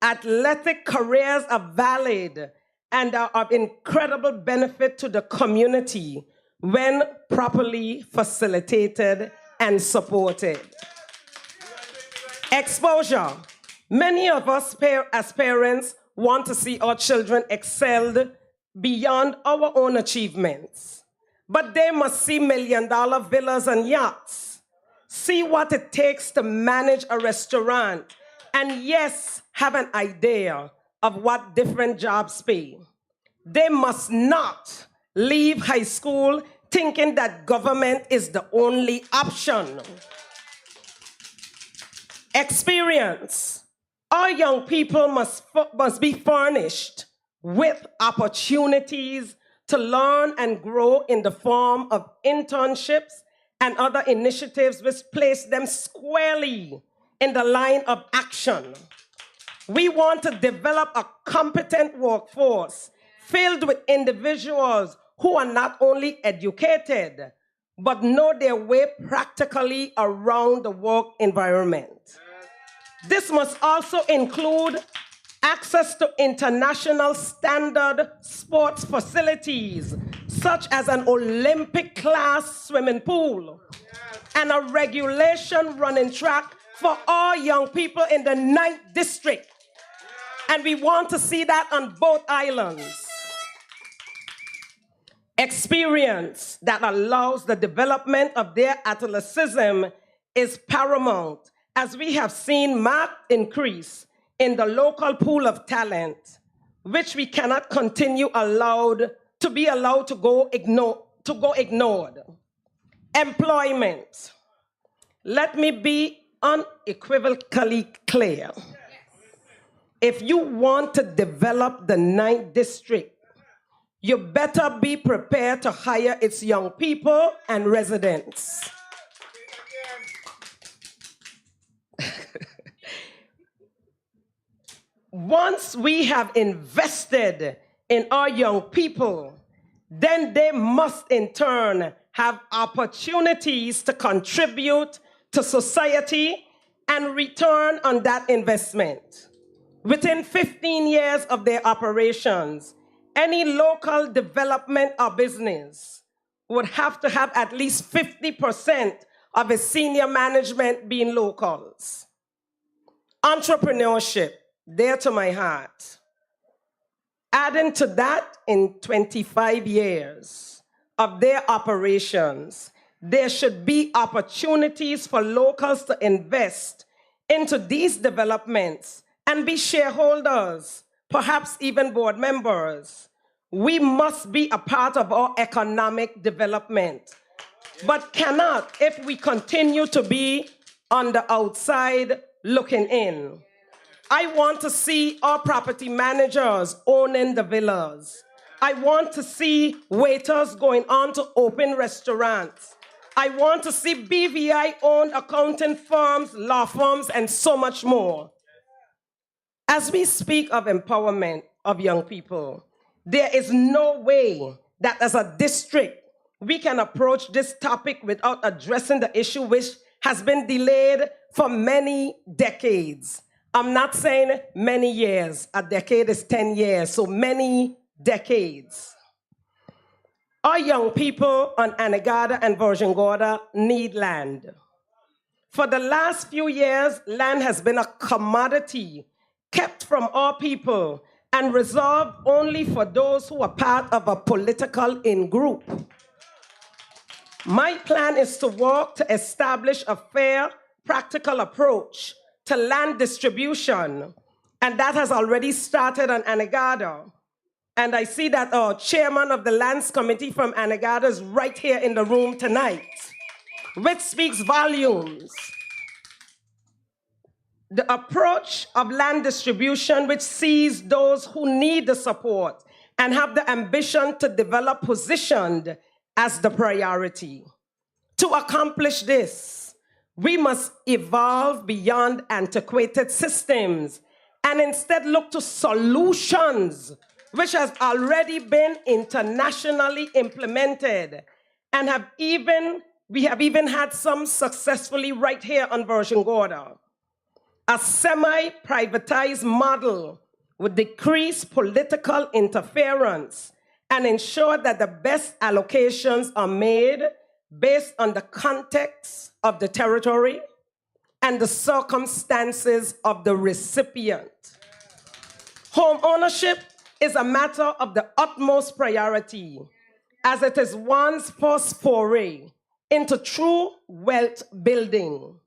Speaker 12: Athletic careers are valid and are of incredible benefit to the community when properly facilitated and supported. Exposure. Many of us as parents want to see our children excelled beyond our own achievements, but they must see million-dollar villas and yachts, see what it takes to manage a restaurant, and yes, have an idea of what different jobs pay. They must not leave high school thinking that government is the only option. Experience. Our young people must be furnished with opportunities to learn and grow in the form of internships and other initiatives which place them squarely in the line of action. We want to develop a competent workforce filled with individuals who are not only educated, but know their way practically around the work environment. This must also include access to international standard sports facilities, such as an Olympic-class swimming pool and a regulation running track for all young people in the 9th District. And we want to see that on both islands. Experience that allows the development of their athleticism is paramount, as we have seen marked increase in the local pool of talent, which we cannot continue to go ignored. Employment. Let me be unequivocally clear. If you want to develop the 9th District, you better be prepared to hire its young people and residents. Once we have invested in our young people, then they must in turn have opportunities to contribute to society and return on that investment. Within 15 years of their operations, any local development or business would have to have at least 50% of its senior management being locals. Entrepreneurship, dear to my heart. Adding to that, in 25 years of their operations, there should be opportunities for locals to invest into these developments and be shareholders, perhaps even board members. We must be a part of our economic development, but cannot if we continue to be on the outside looking in. I want to see our property managers owning the villas. I want to see waiters going on to open restaurants. I want to see BVI-owned accounting firms, law firms, and so much more. As we speak of empowerment of young people, there is no way that as a district we can approach this topic without addressing the issue which has been delayed for many decades. I'm not saying many years. A decade is 10 years, so many decades. Our young people on Anegada and Virgin Gorda need land. For the last few years, land has been a commodity kept from our people and reserved only for those who are part of a political in-group. My plan is to work to establish a fair, practical approach to land distribution, and that has already started on Anegada. And I see that our chairman of the Lands Committee from Anegada is right here in the room tonight, which speaks volumes. The approach of land distribution which sees those who need the support and have the ambition to develop positioned as the priority. To accomplish this, we must evolve beyond antiquated systems and instead look to solutions which has already been internationally implemented and we have even had some successfully right here on Virgin Gorda. A semi-privatized model would decrease political interference and ensure that the best allocations are made based on the context of the territory and the circumstances of the recipient. Home ownership is a matter of the utmost priority, as it is one's first foray into true wealth building.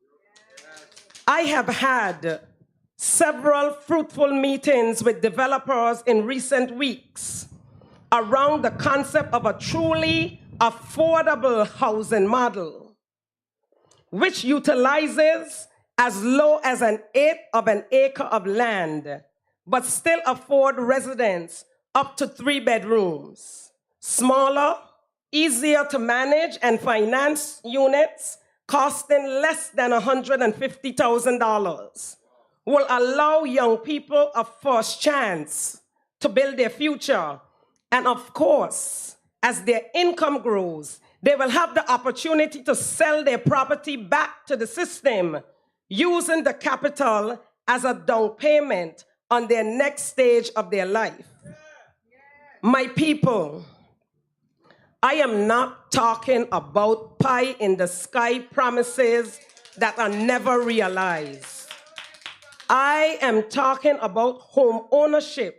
Speaker 12: I have had several fruitful meetings with developers in recent weeks around the concept of a truly affordable housing model, which utilizes as low as 1/8 of an acre of land, but still afford residents up to 3 bedrooms. Smaller, easier to manage and finance units costing less than $150,000 will allow young people a first chance to build their future. And of course, as their income grows, they will have the opportunity to sell their property back to the system, using the capital as a down payment on their next stage of their life. My people, I am not talking about pie in the sky promises that are never realized. I am talking about home ownership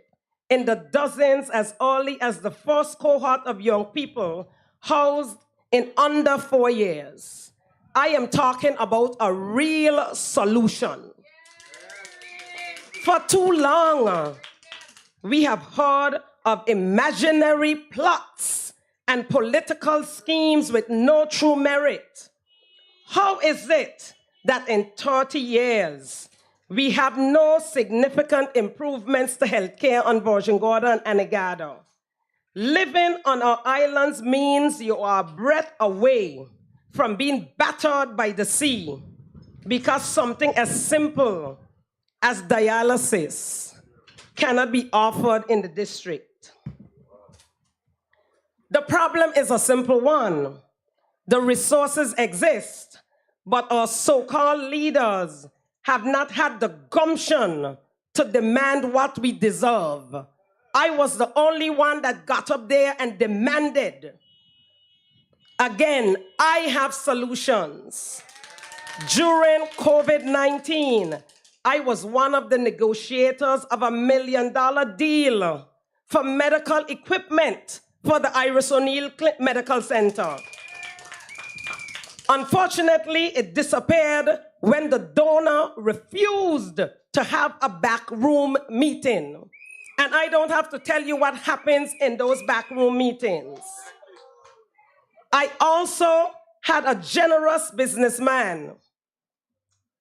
Speaker 12: in the dozens as early as the first cohort of young people housed in under 4 years. I am talking about a real solution. For too long, we have heard of imaginary plots and political schemes with no true merit. How is it that in 30 years, we have no significant improvements to healthcare on Virgin Gorda and Anegada? Living on our islands means you are a breath away from being battered by the sea because something as simple as dialysis cannot be offered in the district. The problem is a simple one. The resources exist, but our so-called leaders have not had the gumption to demand what we deserve. I was the only one that got up there and demanded. Again, I have solutions. During COVID-19, I was one of the negotiators of $1 million deal for medical equipment for the Iris O'Neill Medical Center. Unfortunately, it disappeared when the donor refused to have a backroom meeting. And I don't have to tell you what happens in those backroom meetings. I also had a generous businessman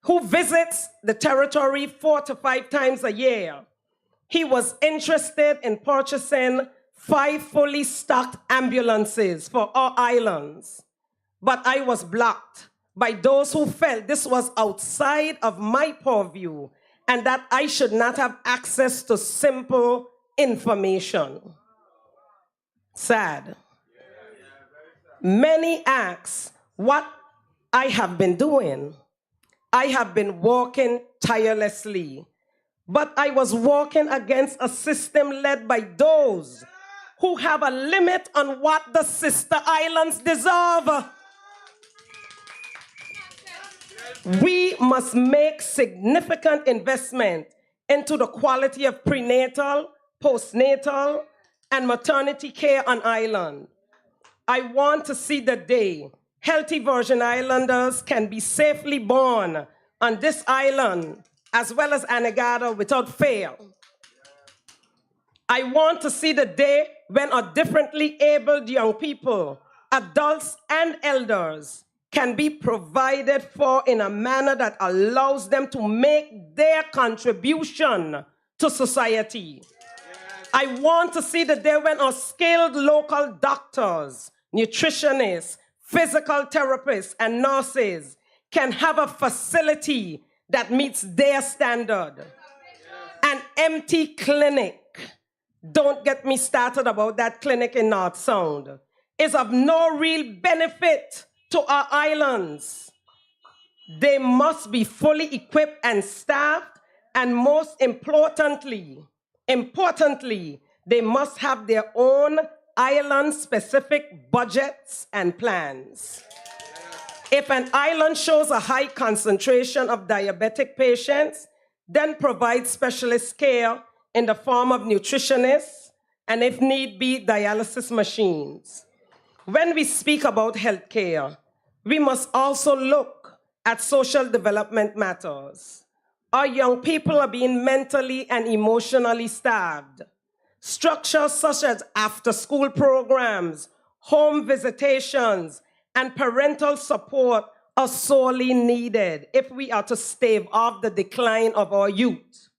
Speaker 12: who visits the territory 4 to 5 times a year. He was interested in purchasing 5 fully stocked ambulances for our islands. But I was blocked by those who felt this was outside of my purview and that I should not have access to simple information. Sad. Many ask what I have been doing. I have been working tirelessly, but I was working against a system led by those who have a limit on what the sister islands deserve. We must make significant investment into the quality of prenatal, postnatal, and maternity care on island. I want to see the day healthy Virgin Islanders can be safely born on this island as well as Anegada without fail. I want to see the day when our differently abled young people, adults and elders, can be provided for in a manner that allows them to make their contribution to society. I want to see the day when our skilled local doctors, nutritionists, physical therapists, and nurses can have a facility that meets their standard. An empty clinic, don't get me started about that clinic in North Sound, is of no real benefit to our islands. They must be fully equipped and staffed, and most importantly, they must have their own island-specific budgets and plans. If an island shows a high concentration of diabetic patients, then provide specialist care in the form of nutritionists and, if need be, dialysis machines. When we speak about healthcare, we must also look at social development matters. Our young people are being mentally and emotionally starved. Structures such as after-school programs, home visitations, and parental support are sorely needed if we are to stave off the decline of our youth.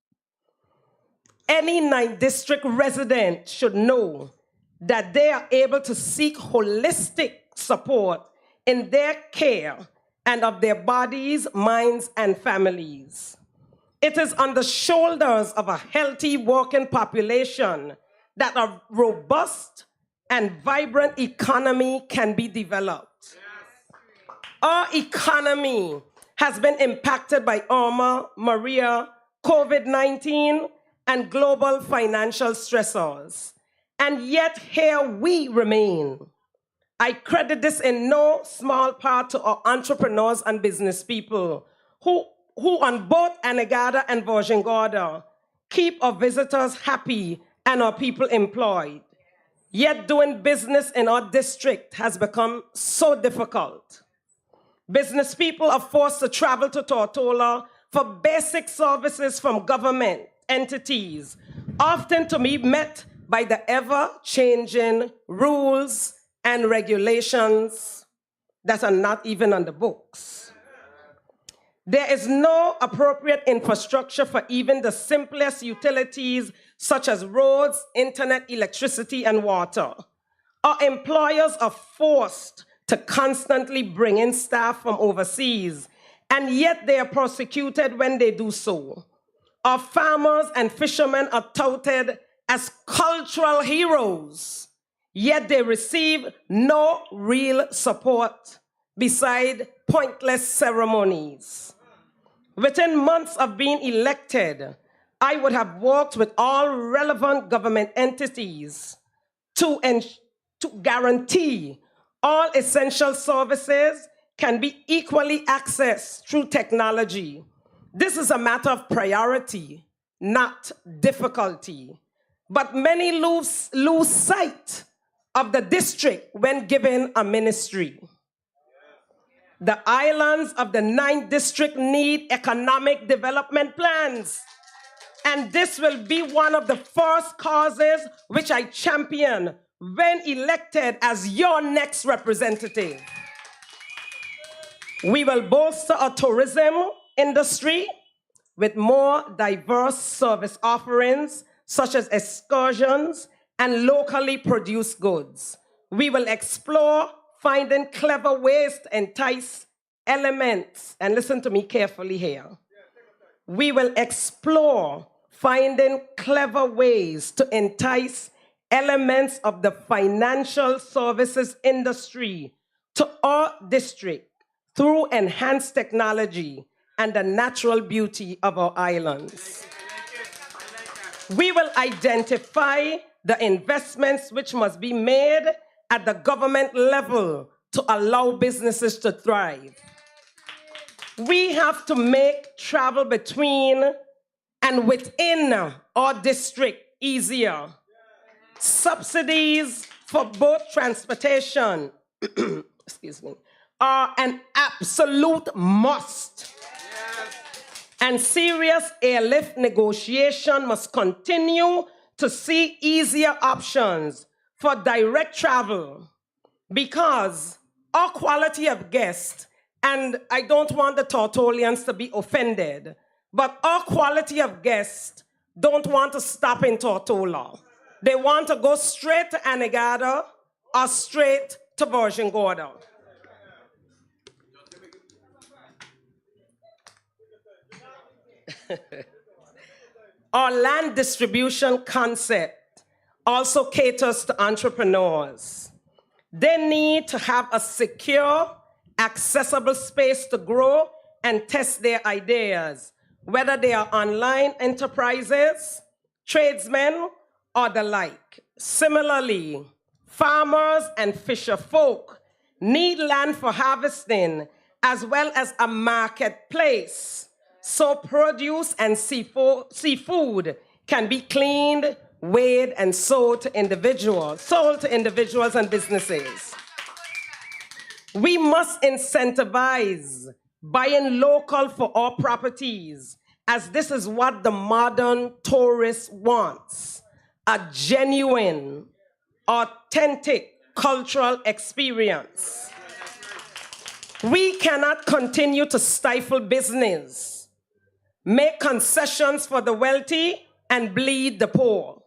Speaker 12: Any 9th District resident should know that they are able to seek holistic support in their care and of their bodies, minds, and families. It is on the shoulders of a healthy working population that a robust and vibrant economy can be developed. Our economy has been impacted by Irma, Maria, COVID-19, and global financial stressors. And yet here we remain. I credit this in no small part to our entrepreneurs and business people who on both Anegada and Virgin Gorda keep our visitors happy and our people employed. Yet doing business in our district has become so difficult. Business people are forced to travel to Tortola for basic services from government entities, often to be met by the ever-changing rules and regulations that are not even on the books. There is no appropriate infrastructure for even the simplest utilities such as roads, internet, electricity, and water. Our employers are forced to constantly bring in staff from overseas, and yet they are prosecuted when they do so. Our farmers and fishermen are touted as cultural heroes, yet they receive no real support beside pointless ceremonies. Within months of being elected, I would have worked with all relevant government entities to guarantee all essential services can be equally accessed through technology. This is a matter of priority, not difficulty. But many lose sight of the district when given a ministry. The islands of the 9th district need economic development plans. And this will be one of the first causes which I champion when elected as your next representative. We will bolster a tourism industry with more diverse service offerings, such as excursions and locally produced goods. We will explore finding clever ways to entice elements, and listen to me carefully here. We will explore finding clever ways to entice elements of the financial services industry to our district through enhanced technology and the natural beauty of our islands. We will identify the investments which must be made at the government level to allow businesses to thrive. We have to make travel between and within our district easier. Subsidies for both transportation, excuse me, are an absolute must. And serious airlift negotiation must continue to see easier options for direct travel, because our quality of guest, and I don't want the Tortolians to be offended, but our quality of guests don't want to stop in Tortola. They want to go straight to Anegada or straight to Virgin Gorda. Our land distribution concept also caters to entrepreneurs. They need to have a secure, accessible space to grow and test their ideas, whether they are online enterprises, tradesmen, or the like. Similarly, farmers and fisher folk need land for harvesting as well as a marketplace, so produce and seafood can be cleaned, weighed, and sold to individuals and businesses. We must incentivize buying local for our properties, as this is what the modern tourist wants: a genuine, authentic cultural experience. We cannot continue to stifle business, make concessions for the wealthy, and bleed the poor.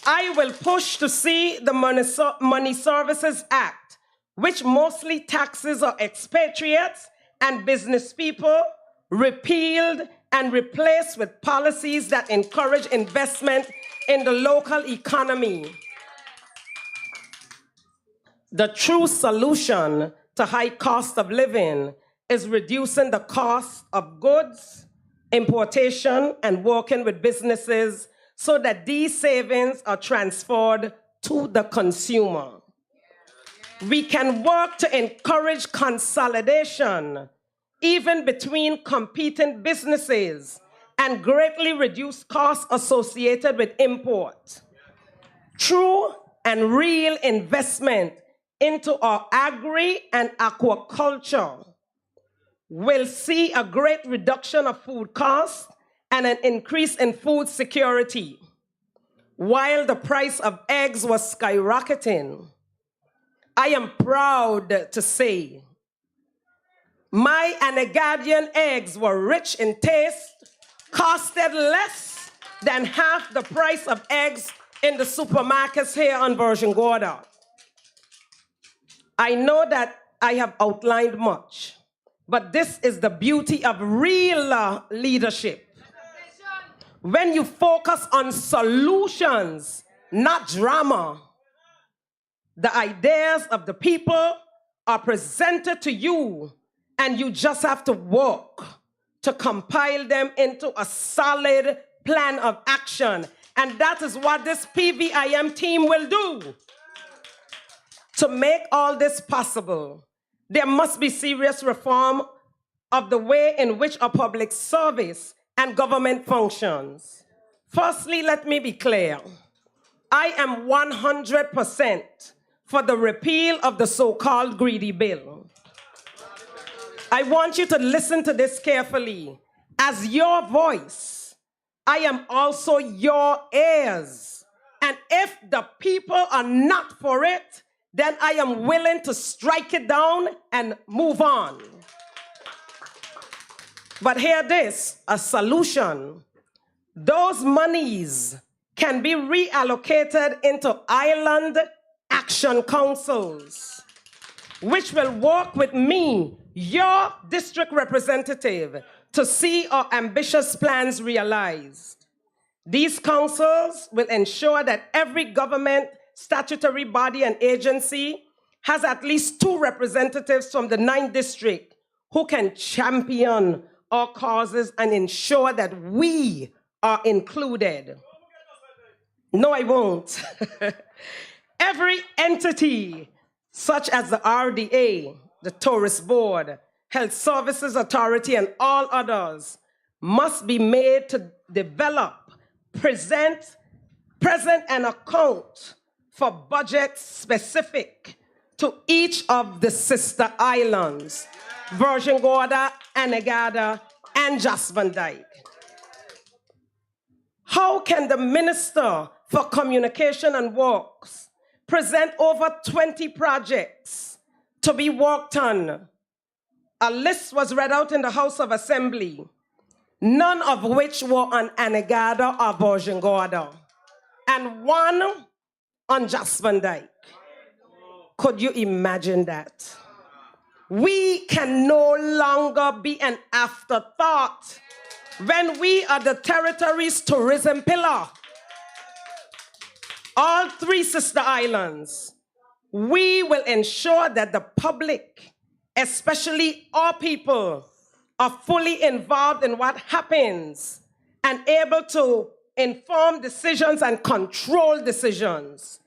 Speaker 12: I will push to see the Money Services Act, which mostly taxes our expatriates and business people, repealed and replaced with policies that encourage investment in the local economy. The true solution to high cost of living is reducing the cost of goods, importation, and working with businesses so that these savings are transferred to the consumer. We can work to encourage consolidation, even between competing businesses, and greatly reduce costs associated with import. True and real investment into our agri and aquaculture will see a great reduction of food costs and an increase in food security. While the price of eggs was skyrocketing, I am proud to say my Anegadian eggs were rich in taste, costed less than half the price of eggs in the supermarkets here on Virgin Gorda. I know that I have outlined much, but this is the beauty of real leadership. When you focus on solutions, not drama, the ideas of the people are presented to you, and you just have to work to compile them into a solid plan of action. And that is what this PVIM team will do. To make all this possible, there must be serious reform of the way in which a public service and government functions. Firstly, let me be clear. I am 100% for the repeal of the so-called greedy bill. I want you to listen to this carefully. As your voice, I am also your ears. And if the people are not for it, then I am willing to strike it down and move on. But hear this, a solution. Those monies can be reallocated into island action councils, which will work with me, your district representative, to see our ambitious plans realized. These councils will ensure that every government, statutory body, and agency has at least 2 representatives from the 9th district who can champion our causes and ensure that we are included. No, I won't. Every entity, such as the RDA, the Tourist Board, Health Services Authority, and all others, must be made to develop, present an account for budgets specific to each of the sister islands, Virgin Gorda, Anegada, and Just Van Dyke. How can the Minister for Communication and Works present over 20 projects to be worked on? A list was read out in the House of Assembly, none of which were on Anegada or Virgin Gorda, and 1 on Just Van Dyke. Could you imagine that? We can no longer be an afterthought when we are the territory's tourism pillar. All 3 sister islands, we will ensure that the public, especially our people, are fully involved in what happens and able to inform decisions and control decisions.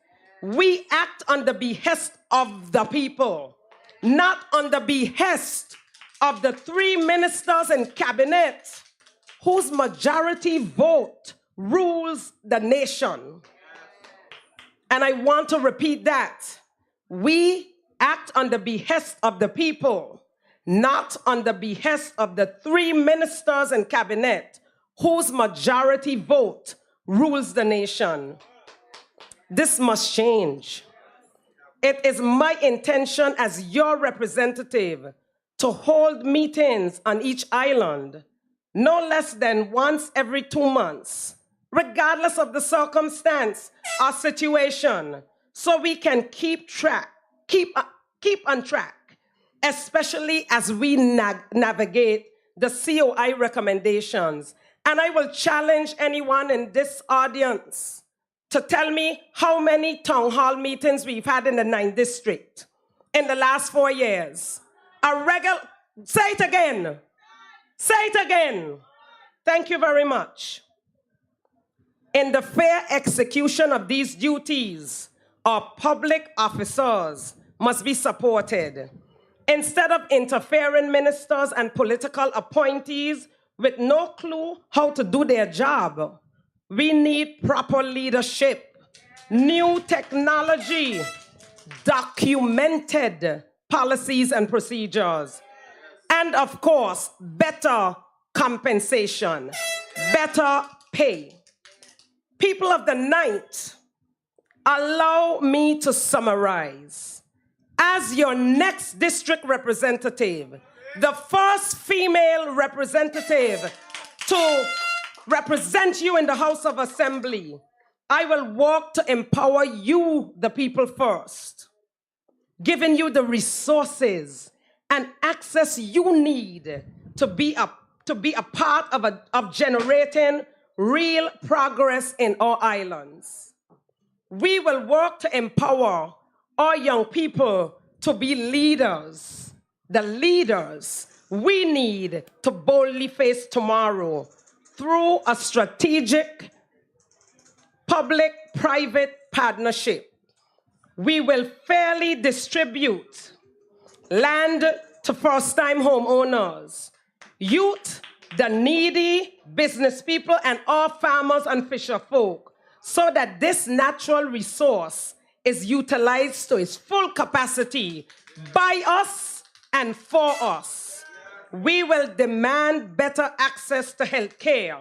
Speaker 12: We act on the behest of the people, not on the behest of the 3 ministers in cabinet whose majority vote rules the nation. And I want to repeat that. We act on the behest of the people, not on the behest of the 3 ministers in cabinet whose majority vote rules the nation. This must change. It is my intention as your representative to hold meetings on each island no less than once every 2 months, regardless of the circumstance or situation, so we can keep on track, especially as we navigate the COI recommendations. And I will challenge anyone in this audience to tell me how many town hall meetings we've had in the 9th district in the last 4 years. Say it again. Say it again. Thank you very much. In the fair execution of these duties, our public officers must be supported. Instead of interfering ministers and political appointees with no clue how to do their job, we need proper leadership, new technology, documented policies and procedures, and of course, better compensation, better pay. People of the 9th, allow me to summarize. As your next district representative, the first female representative to represent you in the House of Assembly, I will work to empower you, the people first, giving you the resources and access you need to be a part of generating real progress in our islands. We will work to empower our young people to be leaders, the leaders we need to boldly face tomorrow through a strategic public-private partnership. We will fairly distribute land to first-time homeowners, youth, the needy, business people, and all farmers and fisher folk, so that this natural resource is utilized to its full capacity by us and for us. we will demand better access to health care,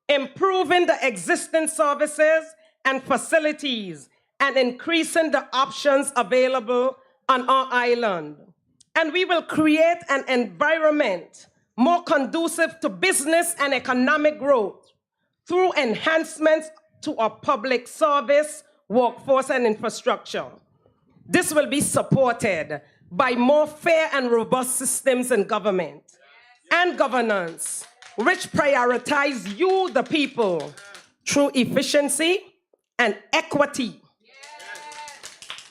Speaker 12: improving the existing services and facilities, and increasing the options available on our island. And we will create an environment more conducive to business and economic growth through enhancements to our public service, workforce, and infrastructure. This will be supported by more fair and robust systems in government and governance, which prioritize you, the people, through efficiency and equity.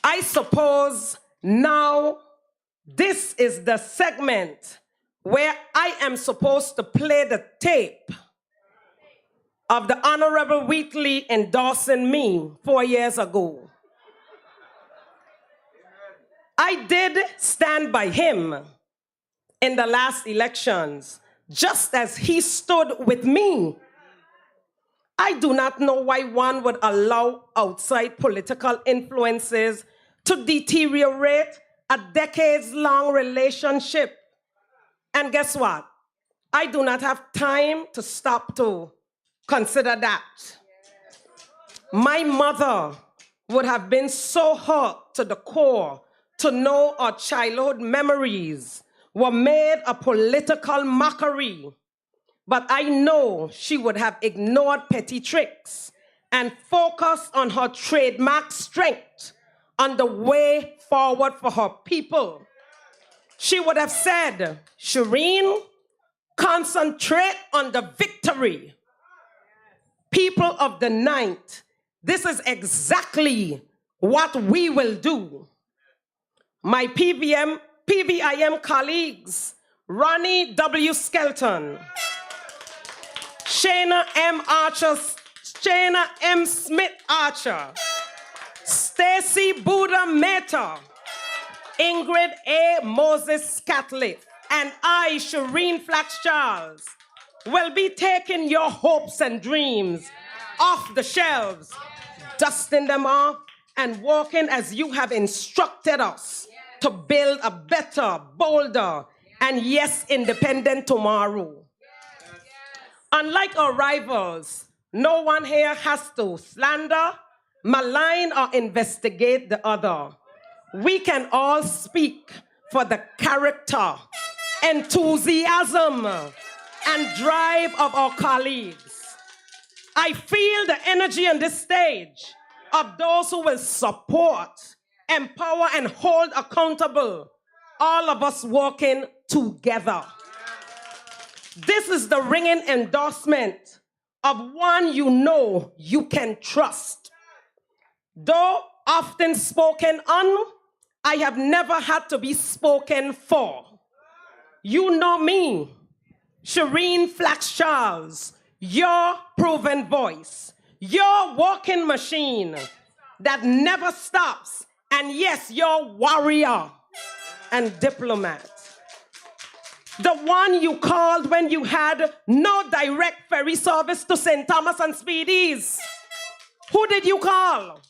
Speaker 12: I suppose now this is the segment where I am supposed to play the tape of the Honorable Wheatley endorsing me 4 years ago. I did stand by him in the last elections, just as he stood with me. I do not know why one would allow outside political influences to deteriorate a decades-long relationship. And guess what? I do not have time to stop to consider that. My mother would have been so hurt to the core to know our childhood memories were made a political mockery. But I know she would have ignored petty tricks and focused on her trademark strength on the way forward for her people. She would have said, Shereen, concentrate on the victory. People of the ninth, this is exactly what we will do. My PVIM colleagues, Ronnie W. Skelton, Shana M. Smith Archer, Stacy Buddha Mehta, Ingrid A. Moses Catlett, and I, Shereen Flax-Charles, will be taking your hopes and dreams off the shelves, dusting them off, and walking as you have instructed us to build a better, bolder, and yes, independent tomorrow. Unlike our rivals, no one here has to slander, malign, or investigate the other. We can all speak for the character, enthusiasm, and drive of our colleagues. I feel the energy on this stage of those who will support, empower, and hold accountable, all of us working together. This is the ringing endorsement of one you know you can trust. Though often spoken on, I have never had to be spoken for. You know me, Shereen Flax-Charles, your proven voice, your walking machine that never stops, and yes, your warrior and diplomat. The one you called when you had no direct ferry service to St. Thomas and Speedies. Who did you call?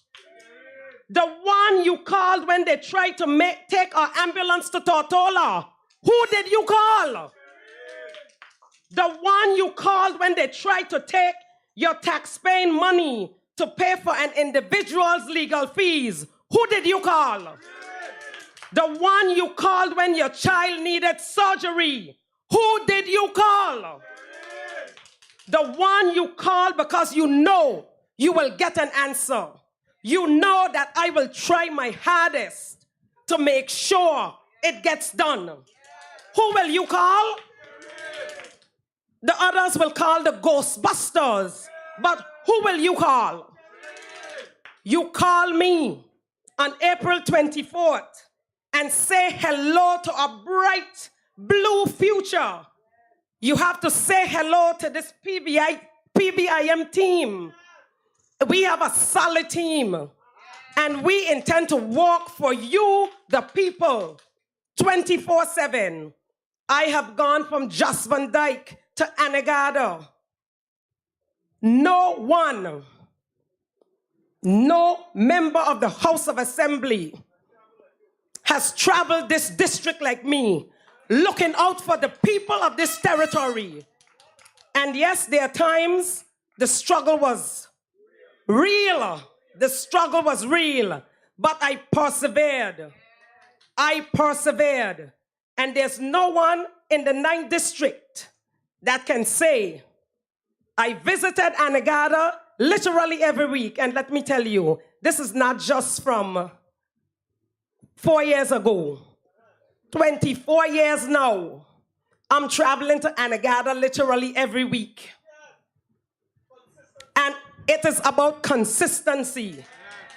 Speaker 12: The one you called when they tried to take our ambulance to Tortola. Who did you call? The one you called when they tried to take your tax-paying money to pay for an individual's legal fees. Who did you call? The one you called when your child needed surgery. Who did you call? The one you called because you know you will get an answer. You know that I will try my hardest to make sure it gets done. Who will you call? The others will call the Ghostbusters. But who will you call? You call me on April 24th and say hello to a bright blue future. You have to say hello to this PVIM team. We have a solid team, and we intend to work for you, the people, 24/7. I have gone from Jos Van Dyke to Anegada. No member of the House of Assembly has traveled this district like me. looking out for the people of this territory. And yes, there are times the struggle was real. The struggle was real, but I persevered. I persevered. And there's no one in the 9th district that can say, I visited Anegada literally every week. And let me tell you, this is not just from 4 years ago. 24 years now. I'm traveling to Anegada literally every week. And it is about consistency.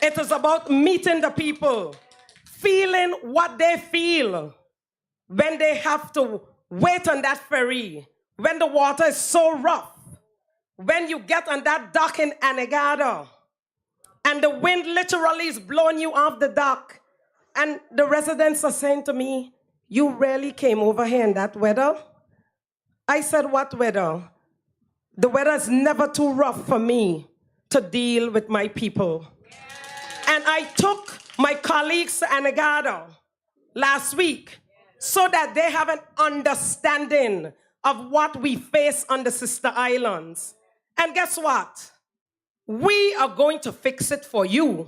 Speaker 12: It is about meeting the people, feeling what they feel when they have to wait on that ferry, when the water is so rough, when you get on that dock in Anegada, and the wind literally is blowing you off the dock, and the residents are saying to me, you really came over here in that weather? I said, what weather? The weather is never too rough for me to deal with my people. And I took my colleagues to Anegada last week so that they have an understanding of what we face on the sister islands. And guess what? We are going to fix it for you.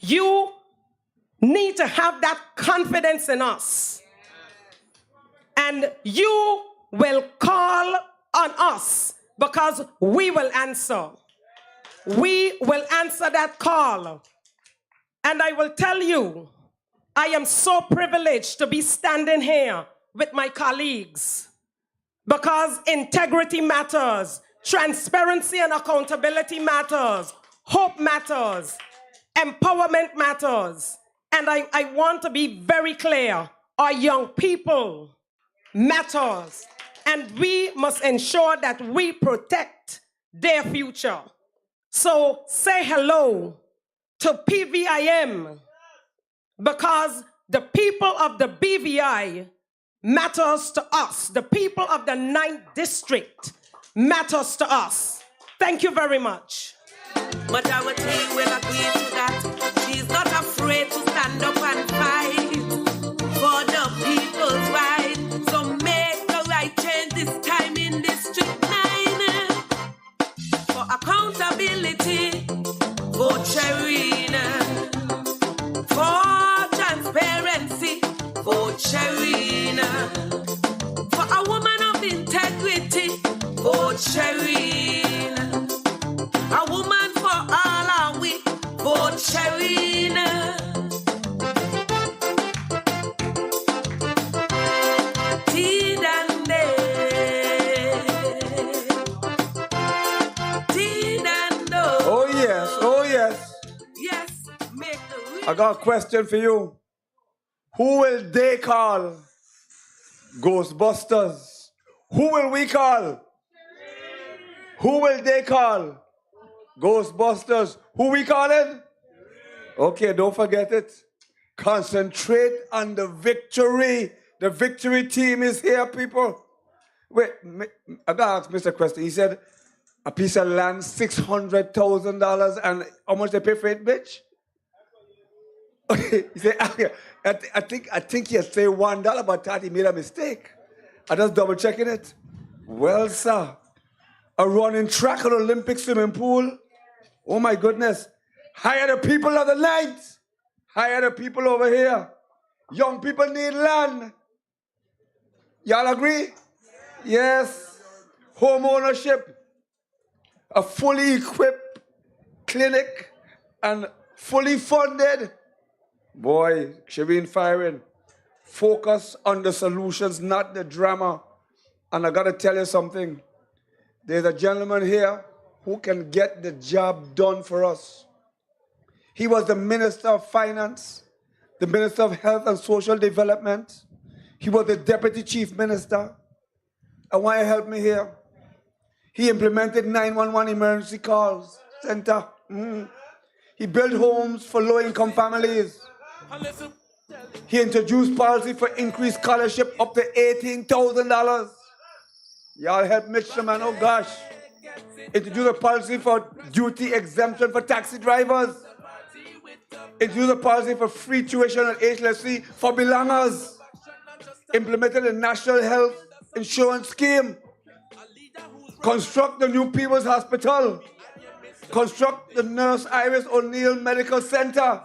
Speaker 12: You need to have that confidence in us. And you will call on us because we will answer. We will answer that call. And I will tell you, I am so privileged to be standing here with my colleagues because integrity matters, transparency and accountability matters, hope matters, empowerment matters. And I want to be very clear, our young people matters. And we must ensure that we protect their future. So say hello to PVIM because the people of the BVI matters to us. The people of the 9th district matters to us. Thank you very much.
Speaker 1: Majority will agree to that. She's not afraid to stand up and fight for the people's right. So make the right change this time in District 9. For accountability, vote Shereen. For transparency, vote Shereen. For a woman of integrity, vote Shereen. A woman for all are we, vote Shereen.
Speaker 2: Oh yes, oh yes.
Speaker 1: Yes, make the
Speaker 2: I got a question for you. Who will they call? Ghostbusters. Who will we call? Who will they call? Ghostbusters. Who we calling? Okay, don't forget it. Concentrate on the victory. The victory team is here, people. Wait, I got to ask Mr. Question. He said a piece of land, $600,000, and how much they pay for it, bitch? Okay, he said, I think he said $1, but I thought he made a mistake. I just double checking it. Well, sir, a running track or Olympic swimming pool. Oh my goodness. Hire the people of the night. Hire the people over here. Young people need land. Y'all agree? Yes. Home ownership. A fully equipped clinic and fully funded. Boy, Shereen firing. Focus on the solutions, not the drama. And I gotta tell you something. There's a gentleman here who can get the job done for us. He was the Minister of Finance, the Minister of Health and Social Development. He was the Deputy Chief Minister. I want you to help me here. He implemented 911 emergency calls center. He built homes for low-income families. He introduced policy for increased scholarship up to $18,000. Y'all help Mr. Man, oh gosh. Introduce a policy for duty exemption for taxi drivers. Introduce a policy for free tuition and HLSC for belongers. implemented a national health insurance scheme, construct the new People's Hospital, construct the Nurse Iris O'Neill Medical Center,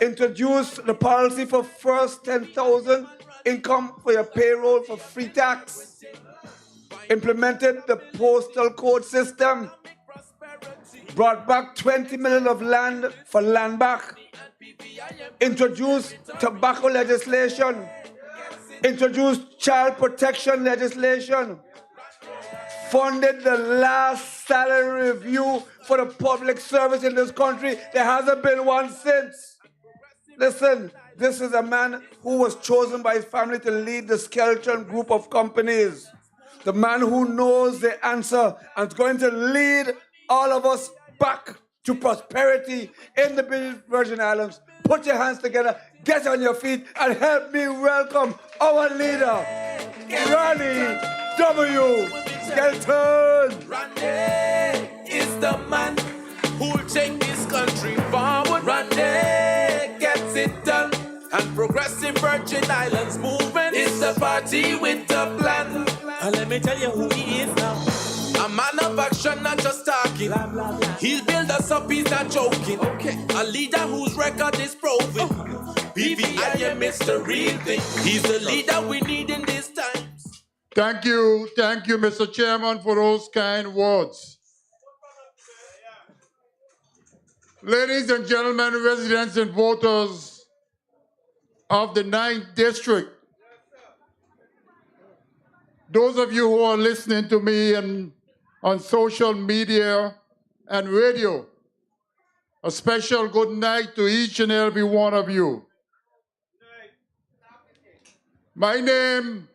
Speaker 2: introduce the policy for first 10,000 income for your payroll for free tax, implemented the postal code system, brought back 20 million of land for land back, introduced tobacco legislation, introduced child protection legislation, funded the last salary review for the public service in this country. There hasn't been one since. Listen, this is a man who was chosen by his family to lead the skeleton group of companies. The man who knows the answer and is going to lead all of us back to prosperity in the British Virgin Islands. Put your hands together, get on your feet, and help me welcome our leader, Ronnie W. Skelton.
Speaker 8: Ronnie is the man who'll take this country forward. Ronnie gets it done. And Progressive Virgin Islands Movement is the party with the plan. And let me tell you who he is now. A man of action, not just talking. He'll build us up, he's not joking. Okay. A leader whose record is proven. PVIM is the real thing. He's the leader we need in these times.
Speaker 13: Thank you, Mr. Chairman, for those kind words. Ladies and gentlemen, residents and voters of the 9th District, those of you who are listening to me on social media and radio, a special good night to each and every one of you. My name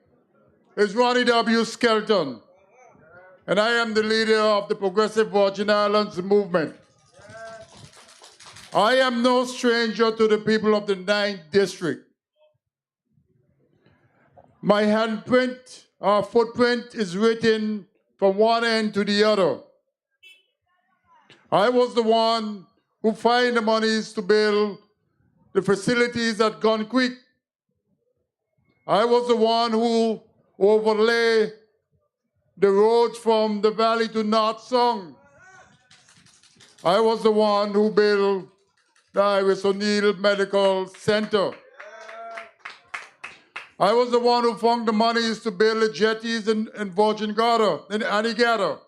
Speaker 13: is Ronnie W. Skelton, and I am the leader of the Progressive Virgin Islands Movement. I am no stranger to the people of the 9th District. My handprint, our footprint is written from one end to the other. I was the one who found the monies to build the facilities at Gun Creek. I was the one who overlay the roads from the valley to North Song. I was the one who built the Iris O'Neill Medical Center. I was the one who found the monies to build the jetties in Virgin Gorda, in Anegada.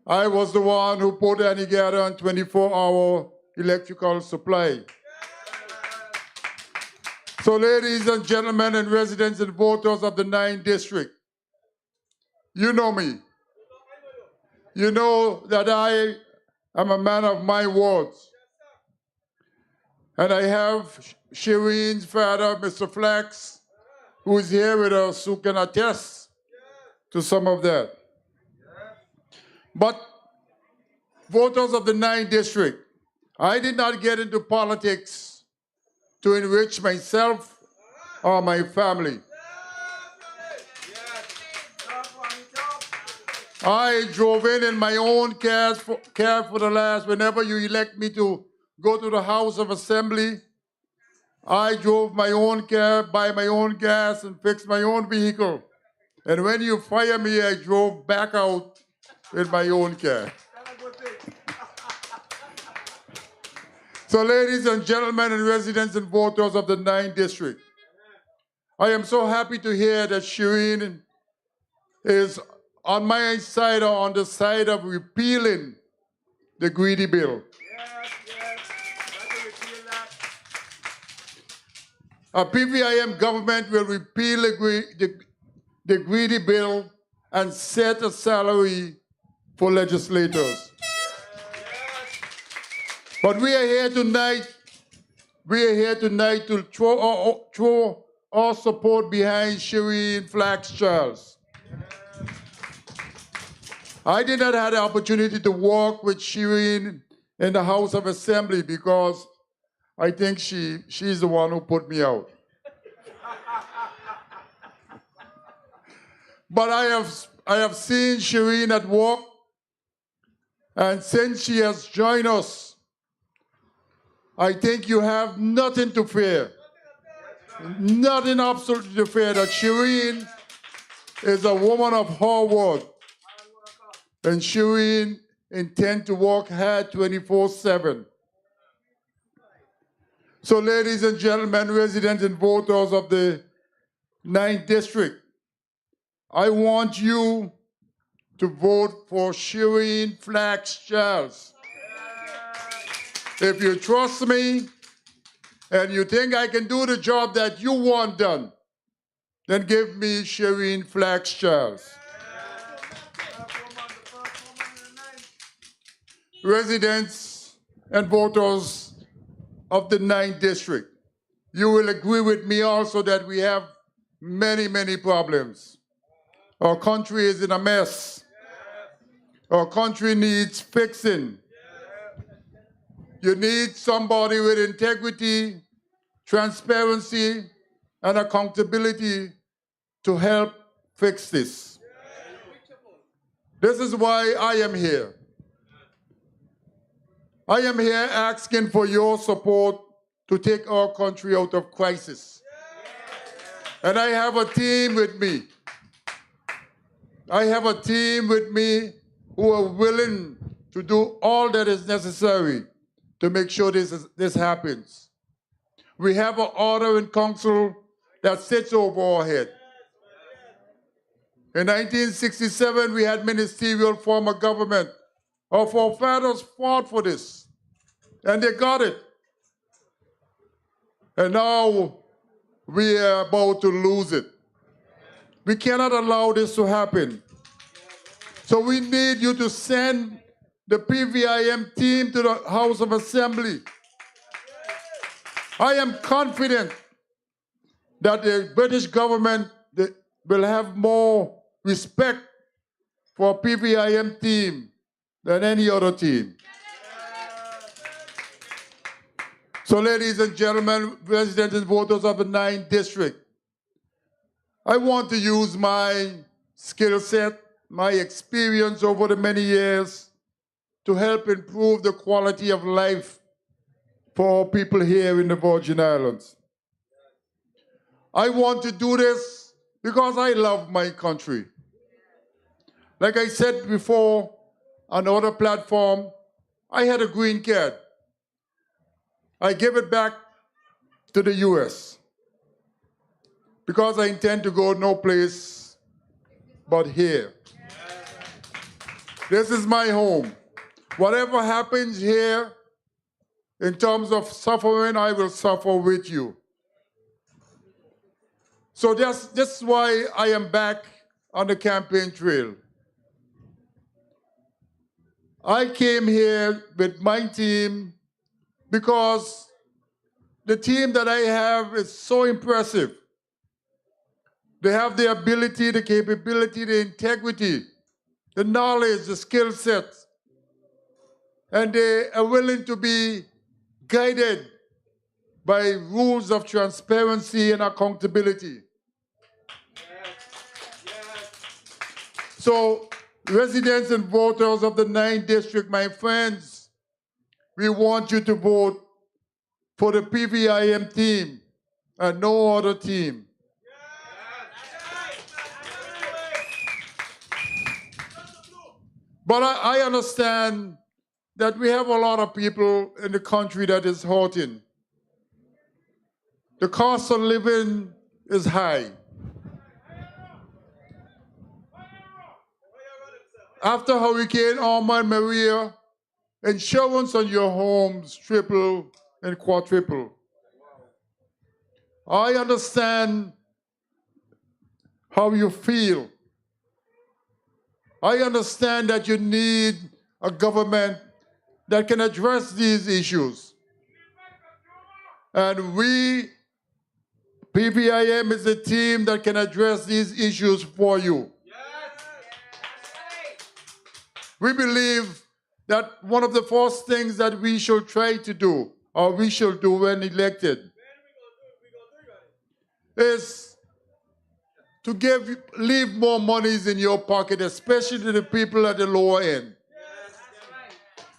Speaker 13: I was the one who put Anegada on 24-hour electrical supply. So ladies and gentlemen and residents and voters of the 9th District, you know me. You know that I am a man of my words. And I have Shereen's father, Mr. Flax, who is here with us, who can attest to some of that. But voters of the 9th District, I did not get into politics to enrich myself or my family. I drove in my own car for the last, whenever you elect me to go to the House of Assembly, I drove my own car, buy my own gas, and fix my own vehicle. And when you fire me, I drove back out with my own car. So ladies and gentlemen and residents and voters of the 9th District, I am so happy to hear that Shereen is on my side or on the side of repealing the greedy bill. A PVIM government will repeal the greedy bill and set a salary for legislators. But we are here tonight to throw our support behind Shereen Flax-Charles. I did not have the opportunity to work with Shereen in the House of Assembly because I think she's the one who put me out. But I have seen Shereen at work, and since she has joined us, I think you have nothing to fear. nothing absolutely to fear that Shereen is a woman of her word. And Shereen intends to work hard 24/7. So ladies and gentlemen, residents and voters of the 9th District, I want you to vote for Shereen Flax-Charles. If you trust me and you think I can do the job that you want done, then give me Shereen Flax-Charles. Residents and voters of the 9th District, you will agree with me also that we have many, many problems. Our country is in a mess. Our country needs fixing. You need somebody with integrity, transparency, and accountability to help fix this. This is why I am here. I am here asking for your support to take our country out of crisis. And I have a team with me. I have a team with me who are willing to do all that is necessary to make sure this happens. We have an order in council that sits over our head. In 1967, we had ministerial form of government. Our forefathers fought for this, and they got it. And now we are about to lose it. We cannot allow this to happen. So we need you to send the PVIM team to the House of Assembly. I am confident that the British government will have more respect for PVIM team than any other team. So ladies and gentlemen, residents and voters of the 9th District, I want to use my skill set, my experience over the many years to help improve the quality of life for people here in the Virgin Islands. I want to do this because I love my country. Like I said before on another platform, I had a green card. I gave it back to the US because I intend to go no place but here. This is my home. Whatever happens here, in terms of suffering, I will suffer with you. So that's why I am back on the campaign trail. I came here with my team because the team that I have is so impressive. They have the ability, the capability, the integrity, the knowledge, the skill set, and they are willing to be guided by rules of transparency and accountability. So, residents and voters of the 9th District, my friends, we want you to vote for the PVIM team and no other team. But I understand that we have a lot of people in the country that is hurting. The cost of living is high. After Hurricane Irma and Maria, insurance on your homes triple and quadruple. I understand how you feel. I understand that you need a government that can address these issues. And we, PVIM, is a team that can address these issues for you. We believe that one of the first things that we should try to do, or we should do when elected, is to leave more monies in your pocket, especially to the people at the lower end.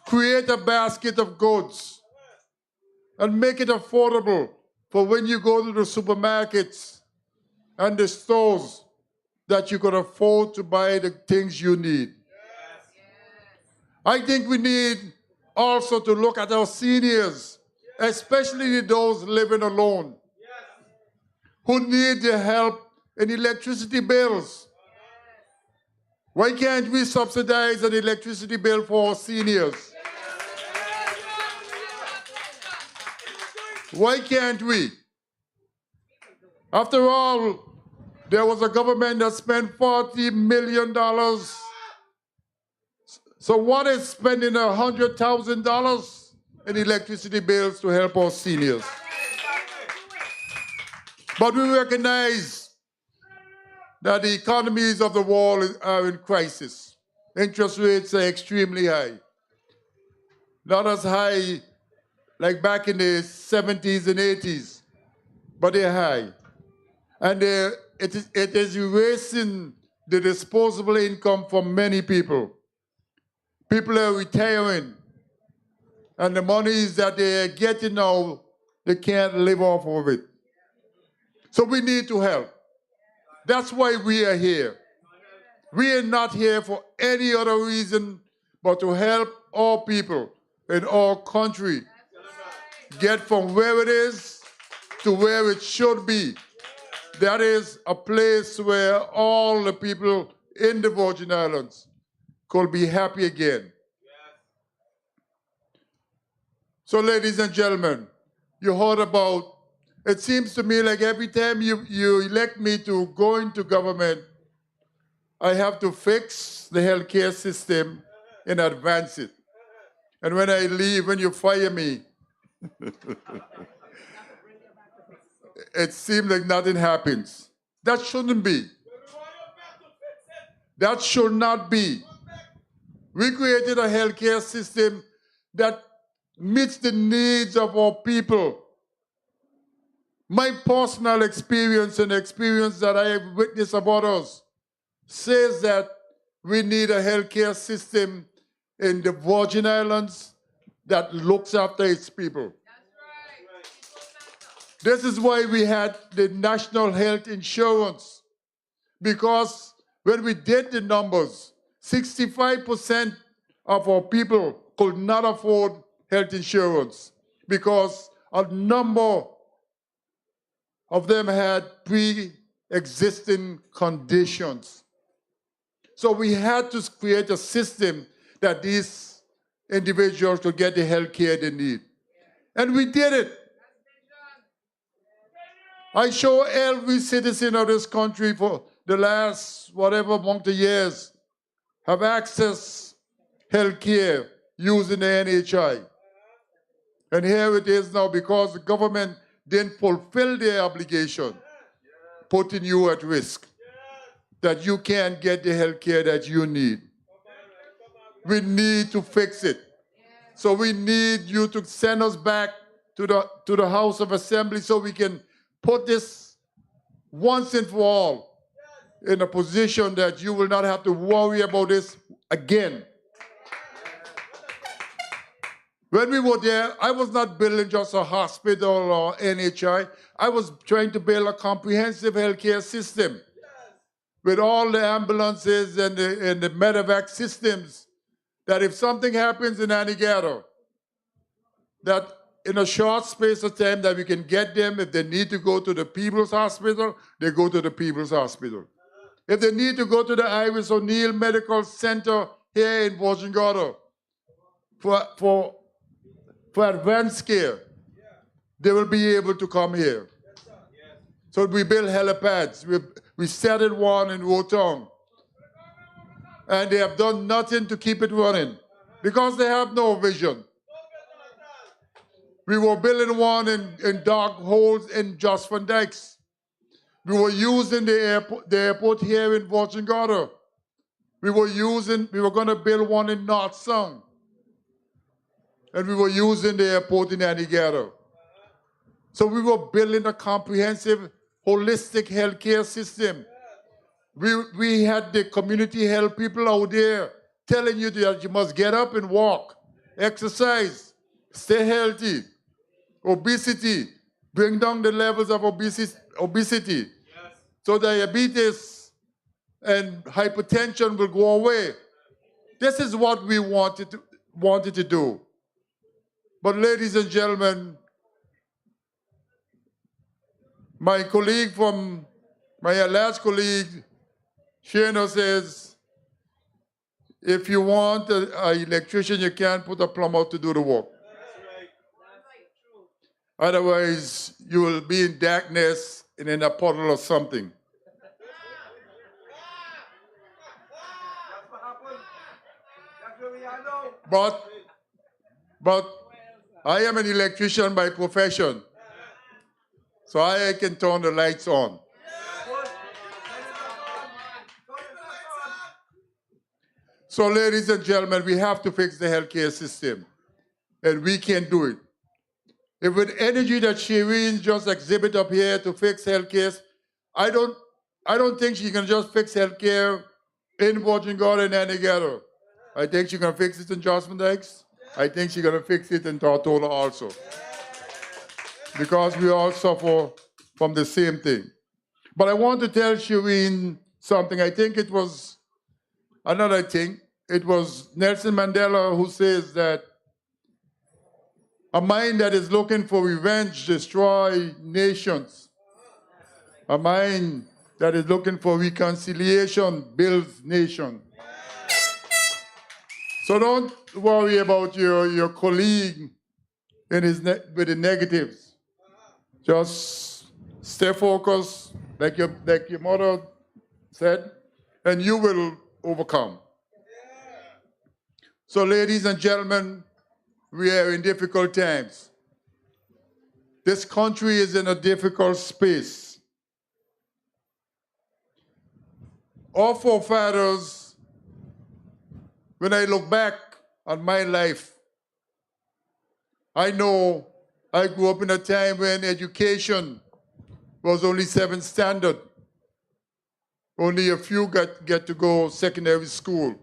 Speaker 13: Create a basket of goods and make it affordable for when you go to the supermarkets and the stores that you can afford to buy the things you need. I think we need also to look at our seniors, especially those living alone, who need the help in electricity bills. Why can't we subsidize an electricity bill for our seniors? Why can't we? After all, there was a government that spent $40 million. So what is spending $100,000 in electricity bills to help our seniors? But we recognize that the economies of the world are in crisis. Interest rates are extremely high. Not as high like back in the 70s and 80s, but they're high. And it is erasing the disposable income for many people. People are retiring, and the monies that they're getting now, they can't live off of it. So we need to help. That's why we are here. We are not here for any other reason but to help all people in our country get from where it is to where it should be. That is a place where all the people in the Virgin Islands could be happy again. So, ladies and gentlemen, you heard about, it seems to me like every time you elect me to go into government, I have to fix the healthcare system and advance it. And when I leave, when you fire me, it seems like nothing happens. That shouldn't be. That should not be. We created a healthcare system that meets the needs of our people. My personal experience and experience that I have witnessed about us says that we need a healthcare system in the Virgin Islands that looks after its people. This is why we had the national health insurance, because when we did the numbers, 65% of our people could not afford health insurance because a number of them had pre-existing conditions. So we had to create a system that these individuals could get the health care they need. And we did it. I show every citizen of this country for the last whatever amount of years have access health care using the NHI. And here it is now because the government didn't fulfill their obligation, putting you at risk, that you can't get the health care that you need. We need to fix it. So we need you to send us back to the House of Assembly so we can put this once and for all in a position that you will not have to worry about this again. When we were there, I was not building just a hospital or NHI. I was trying to build a comprehensive healthcare system with all the ambulances and the medevac systems, that if something happens in Anegada, that in a short space of time that we can get them. If they need to go to the People's Hospital, they go to the People's Hospital. If they need to go to the Iris O'Neill Medical Center here in Virgin Gorda for advanced care, they will be able to come here. So we build helipads. We started one in Wotong. And they have done nothing to keep it running because they have no vision. We were building one in dark holes in Just Van Dykes. We were using the airport here in Virgin Gorda. We were going to build one in North Sound. And we were using the airport in Anegada. So we were building a comprehensive, holistic healthcare system. We had the community health people out there telling you that you must get up and walk, exercise, stay healthy. Obesity, bring down the levels of obesity. So diabetes and hypertension will go away. This is what we wanted to do. But ladies and gentlemen, my last colleague, Shana, says, if you want an electrician, you can't put a plumber to do the work. Otherwise, you will be in darkness and in a puddle or something. But I am an electrician by profession, so I can turn the lights on. So ladies and gentlemen, we have to fix the healthcare system, and we can do it. If with energy that Shereen just exhibit up here to fix healthcare, I don't think she can just fix healthcare in Virgin Gorda and Antigua. I think she's gonna fix it in Johnson Dykes. I think she's gonna fix it in Tortola also. Because we all suffer from the same thing. But I want to tell Shereen something. I think it was another thing. It was Nelson Mandela who says that a mind that is looking for revenge destroys nations. A mind that is looking for reconciliation builds nations. So don't worry about your colleague with the negatives. Just stay focused, like your mother said, and you will overcome. So ladies and gentlemen, we are in difficult times. This country is in a difficult space. Our forefathers, when I look back on my life, I know I grew up in a time when education was only 7th standard. Only a few get to go secondary school.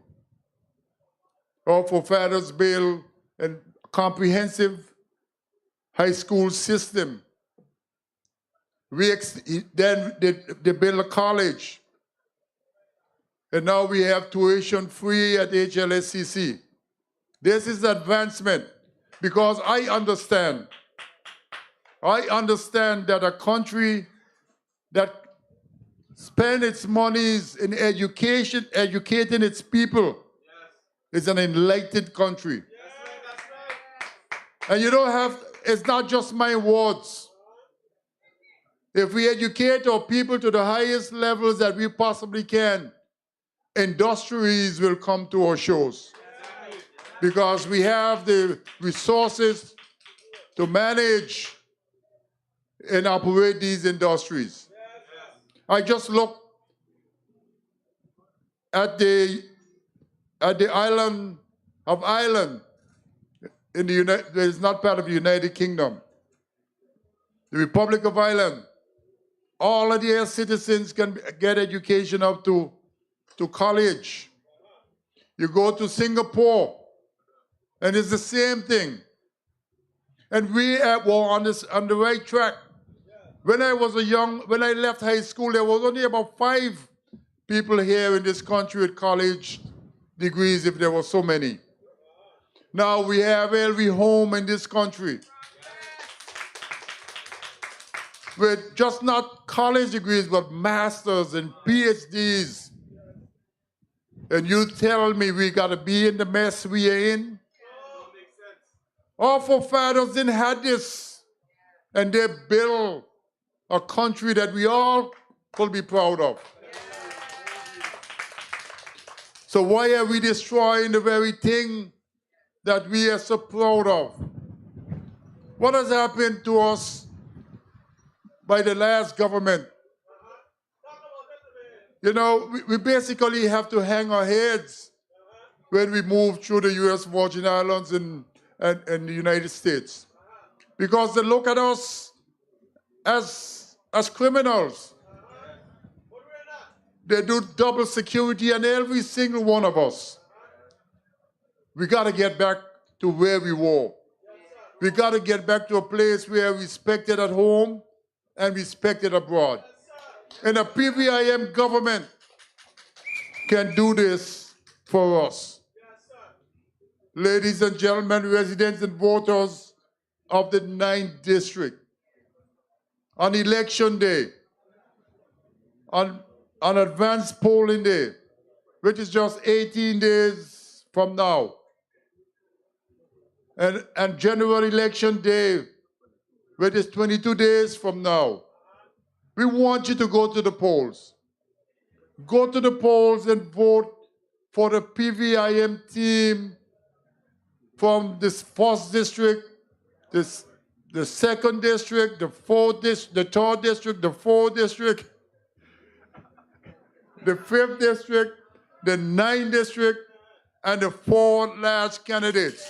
Speaker 13: Our forefathers built a comprehensive high school system. Then they built a college. And now we have tuition free at HLSCC. This is advancement because I understand that a country that spends its monies in education, educating its people, is an enlightened country. And you don't have, it's not just my words. If we educate our people to the highest levels that we possibly can, industries will come to our shows. Because we have the resources to manage and operate these industries. I just looked at the island of Ireland, in the that is not part of the United Kingdom. The Republic of Ireland, all of their citizens can get education up to college. You go to Singapore, and it's the same thing. And we were on the right track. When I left high school, there was only about 5 people here in this country with college degrees, if there were so many. Now we have every home in this country with just not college degrees, but masters and PhDs. And you tell me we gotta be in the mess we are in? Our forefathers didn't have this, and they built a country that we all could be proud of. So why are we destroying the very thing that we are so proud of? What has happened to us by the last government? You know, we basically have to hang our heads when we move through the U.S. Virgin Islands and the United States. Because they look at us as criminals. They do double security on every single one of us. We got to get back to where we were. We got to get back to a place where we respected at home and respected abroad. And a PVIM government can do this for us. Ladies and gentlemen, residents and voters of the 9th District, on election day, on advanced polling day, which is just 18 days from now, and general election day, which is 22 days from now, we want you to go to the polls. Go to the polls and vote for the PVIM team from this 1st district, the 2nd district, the 4th district, the 3rd district, the 4th district, the 5th district, the 9th district, and the 4 large candidates.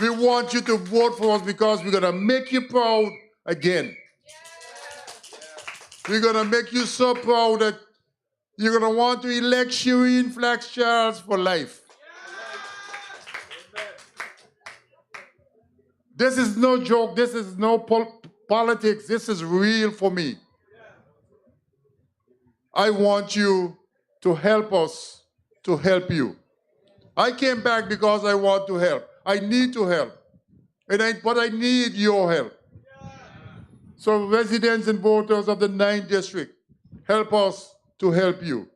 Speaker 13: We want you to vote for us because we're going to make you proud again. We're going to make you so proud that you're going to want to elect Shereen Flax-Charles for life. This is no joke. This is no politics. This is real for me. I want you to help us to help you. I came back because I want to help. I need to help. But I need your help. So residents and voters of the 9th District, help us to help you.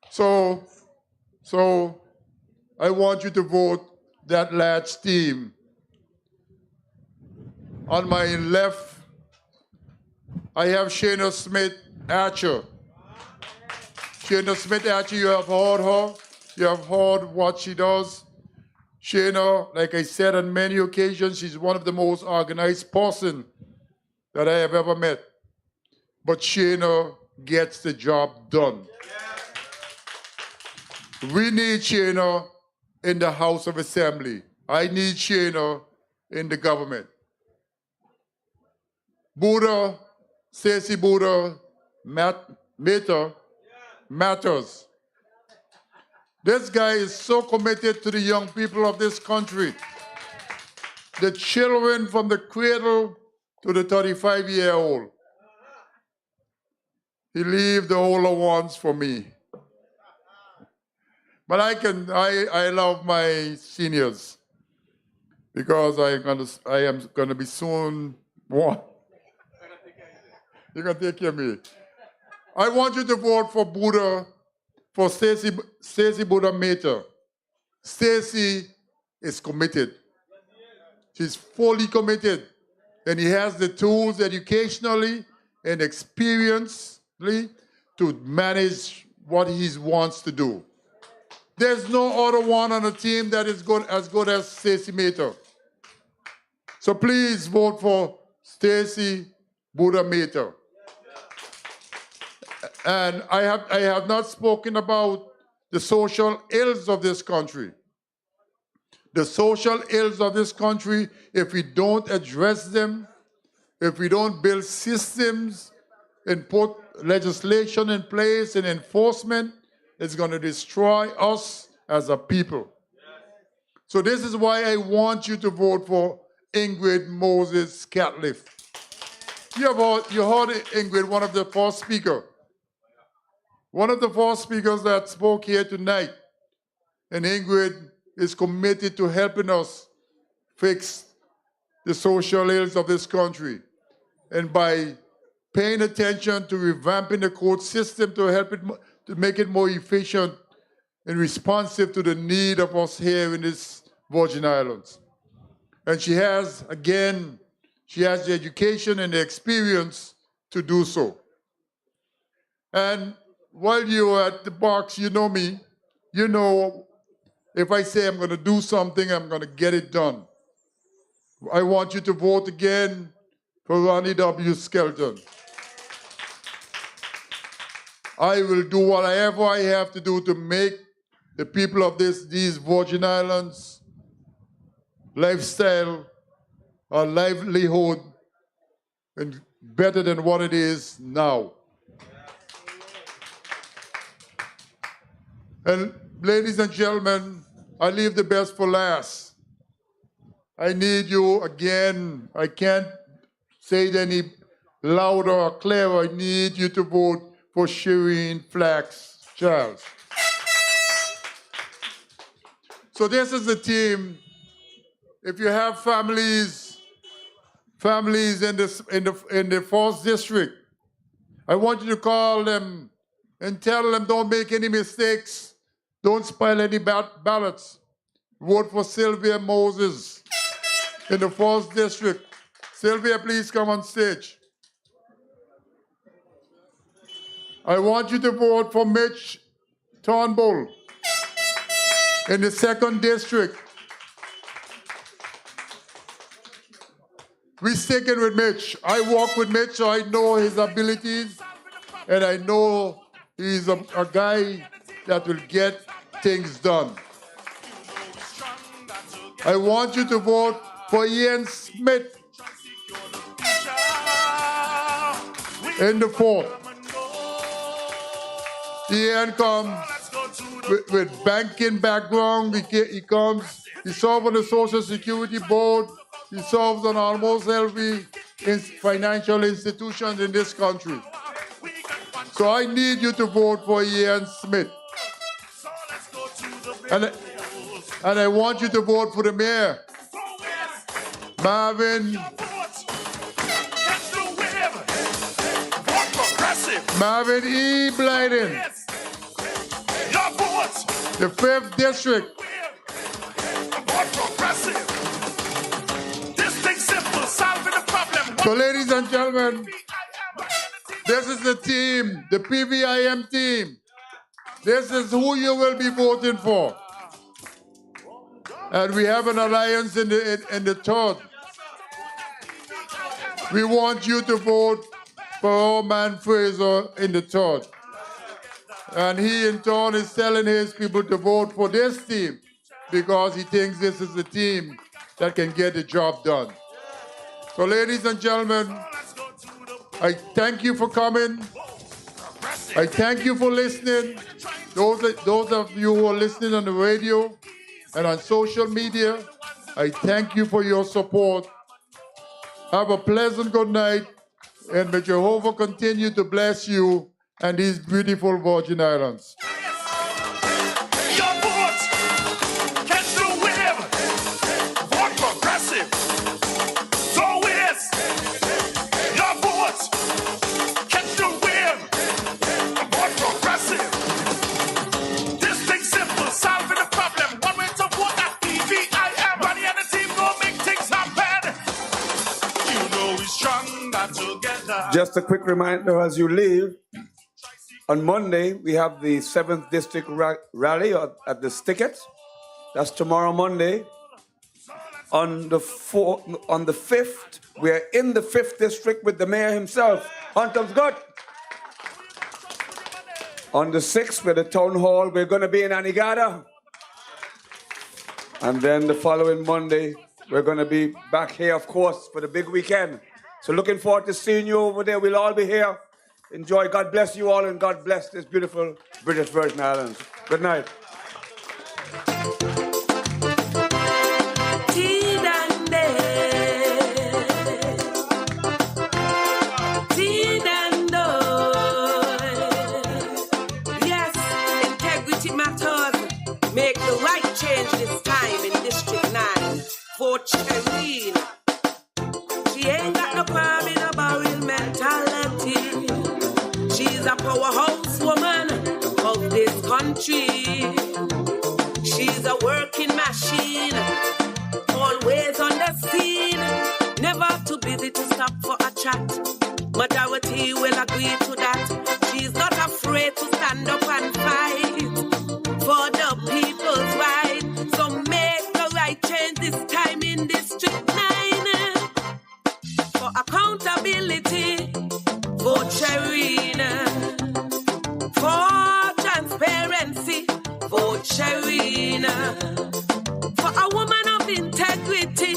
Speaker 13: So I want you to vote that large team. On my left, I have Shana Smith-Archer. Shana Smith-Archer, you have heard her. You have heard what she does. Shana, like I said on many occasions, she's one of the most organized person that I have ever met. But Shana gets the job done. We need Shana in the House of Assembly. I need Shana in the government. Buddha, Stacey Buddha matters. This guy is so committed to the young people of this country. The children from the cradle to the 35-year-old. He leave the older ones for me. But I love my seniors because I am gonna be soon one. You're gonna take care of me. I want you to vote for Buddha, for Stacey Buddha Mater. Stacey is committed. She's fully committed. And he has the tools educationally and experientially to manage what he wants to do. There's no other one on the team that is as good as Stacey Mater. So please vote for Stacey Buddha Mater. And I have not spoken about the social ills of this country. The social ills of this country, if we don't address them, if we don't build systems and put legislation in place and enforcement, it's going to destroy us as a people. So this is why I want you to vote for Ingrid Moses Catliff. You heard Ingrid, one of the first speakers. One of the first speakers that spoke here tonight. And Ingrid is committed to helping us fix the social ills of this country. And by paying attention to revamping the court system to help it, to make it more efficient and responsive to the need of us here in this Virgin Islands. And she has the education and the experience to do so. And while you're at the box, you know me, you know if I say I'm going to do something, I'm going to get it done. I want you to vote again for Ronnie W. Skelton. I will do whatever I have to do to make the people of these Virgin Islands lifestyle or livelihood and better than what it is now. And ladies and gentlemen, I leave the best for last. I need you again. I can't say it any louder or clearer. I need you to vote for Shereen Flax-Charles. So this is the team. If you have families in the 4th district, I want you to call them and tell them don't make any mistakes. Don't spoil any ballots. Vote for Sylvia Moses in the 4th district. Sylvia, please come on stage. I want you to vote for Mitch Turnbull in the 2nd district. We sticking with Mitch. I walk with Mitch, so I know his abilities, and I know he's a guy that will get things done. I want you to vote for Ian Smith in the 4th. Ian comes with banking background. He serves on the Social Security Board. He serves on almost every financial institution in this country. So I need you to vote for Ian Smith. And I want you to vote for the mayor, Marvin E. Blyden, the 5th district. So ladies and gentlemen, this is the team, the PVIM team. This is who you will be voting for. And we have an alliance in the 3rd. We want you to vote for our man Fraser in the 3rd. And he in turn is telling his people to vote for this team because he thinks this is the team that can get the job done. So ladies and gentlemen, I thank you for coming. I thank you for listening. Those of you who are listening on the radio and on social media, I thank you for your support. Have a pleasant good night, and may Jehovah continue to bless you and these beautiful Virgin Islands.
Speaker 5: Your vote, catch the wave, vote progressive. So is your vote, catch the wave, vote progressive. This thing simple, solving the problem. One way to vote at PVIM. Money and the team go make things happen. You know we're stronger together.
Speaker 2: Just a quick reminder as you leave, on Monday, we have the 7th District Rally at the Stickets. That's tomorrow, Monday. On the 5th, we're in the 5th District with the mayor himself, Hunter Scott. On the 6th, we're at the Town Hall. We're going to be in Anegada. And then the following Monday, we're going to be back here, of course, for the big weekend. So looking forward to seeing you over there. We'll all be here. Enjoy. God bless you all, and God bless this beautiful British Virgin Islands. Good night.
Speaker 1: Yes, integrity matters. Make the right change this time in District 9. For Shereen. She ain't got no crime in a barrel mentality. She's a powerhouse woman of this country. She's a working machine, always on the scene, never too busy to stop for a chat. Majority will agree to that. She's not afraid to stand up and fight for the people's right. So make the right change this time in District 9. For accountability, vote Shereen. For transparency, vote Shereen. For a woman of integrity,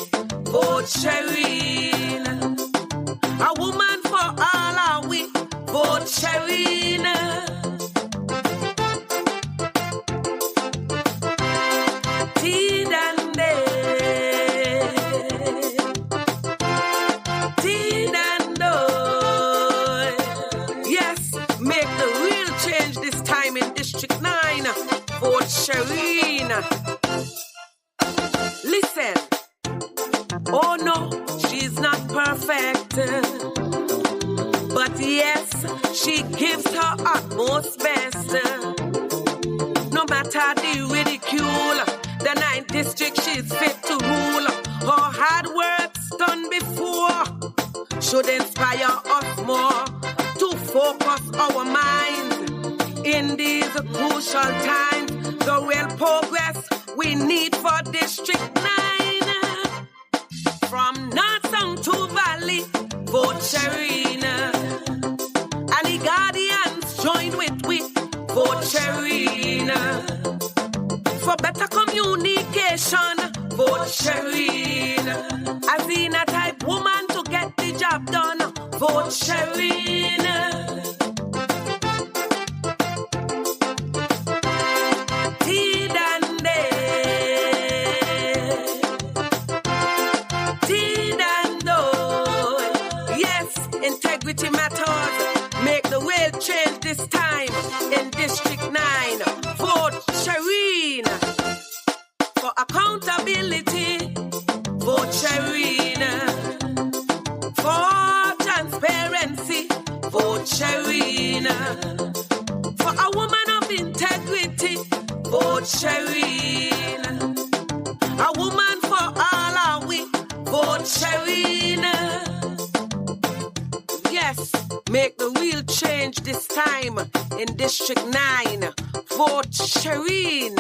Speaker 1: vote Shereen. A woman for all are we, vote Shereen. her utmost best. No matter the ridicule, the 9th district she's fit to rule. Her hard work's done before should inspire us more to focus our minds in these crucial times. The real progress we need for District 9. From North Sound to Valley, vote Shereen. And the Guardians joined with vote Shereen. For better communication, vote Shereen. As in a type woman to get the job done, vote Shereen. Integrity matters. Make the real change this time in District 9. Vote Shereen. For accountability, vote Shereen. For transparency, vote Shereen. For a woman of integrity, vote Shereen. A woman for all are we, vote Shereen. Yes, make the real change this time in District 9. Vote Shereen.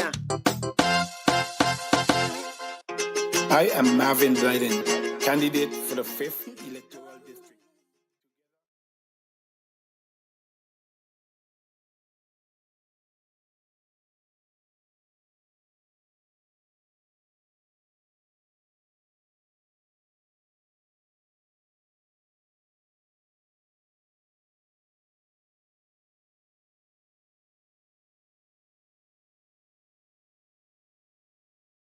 Speaker 14: I am Marvin Blyden, candidate for the 5th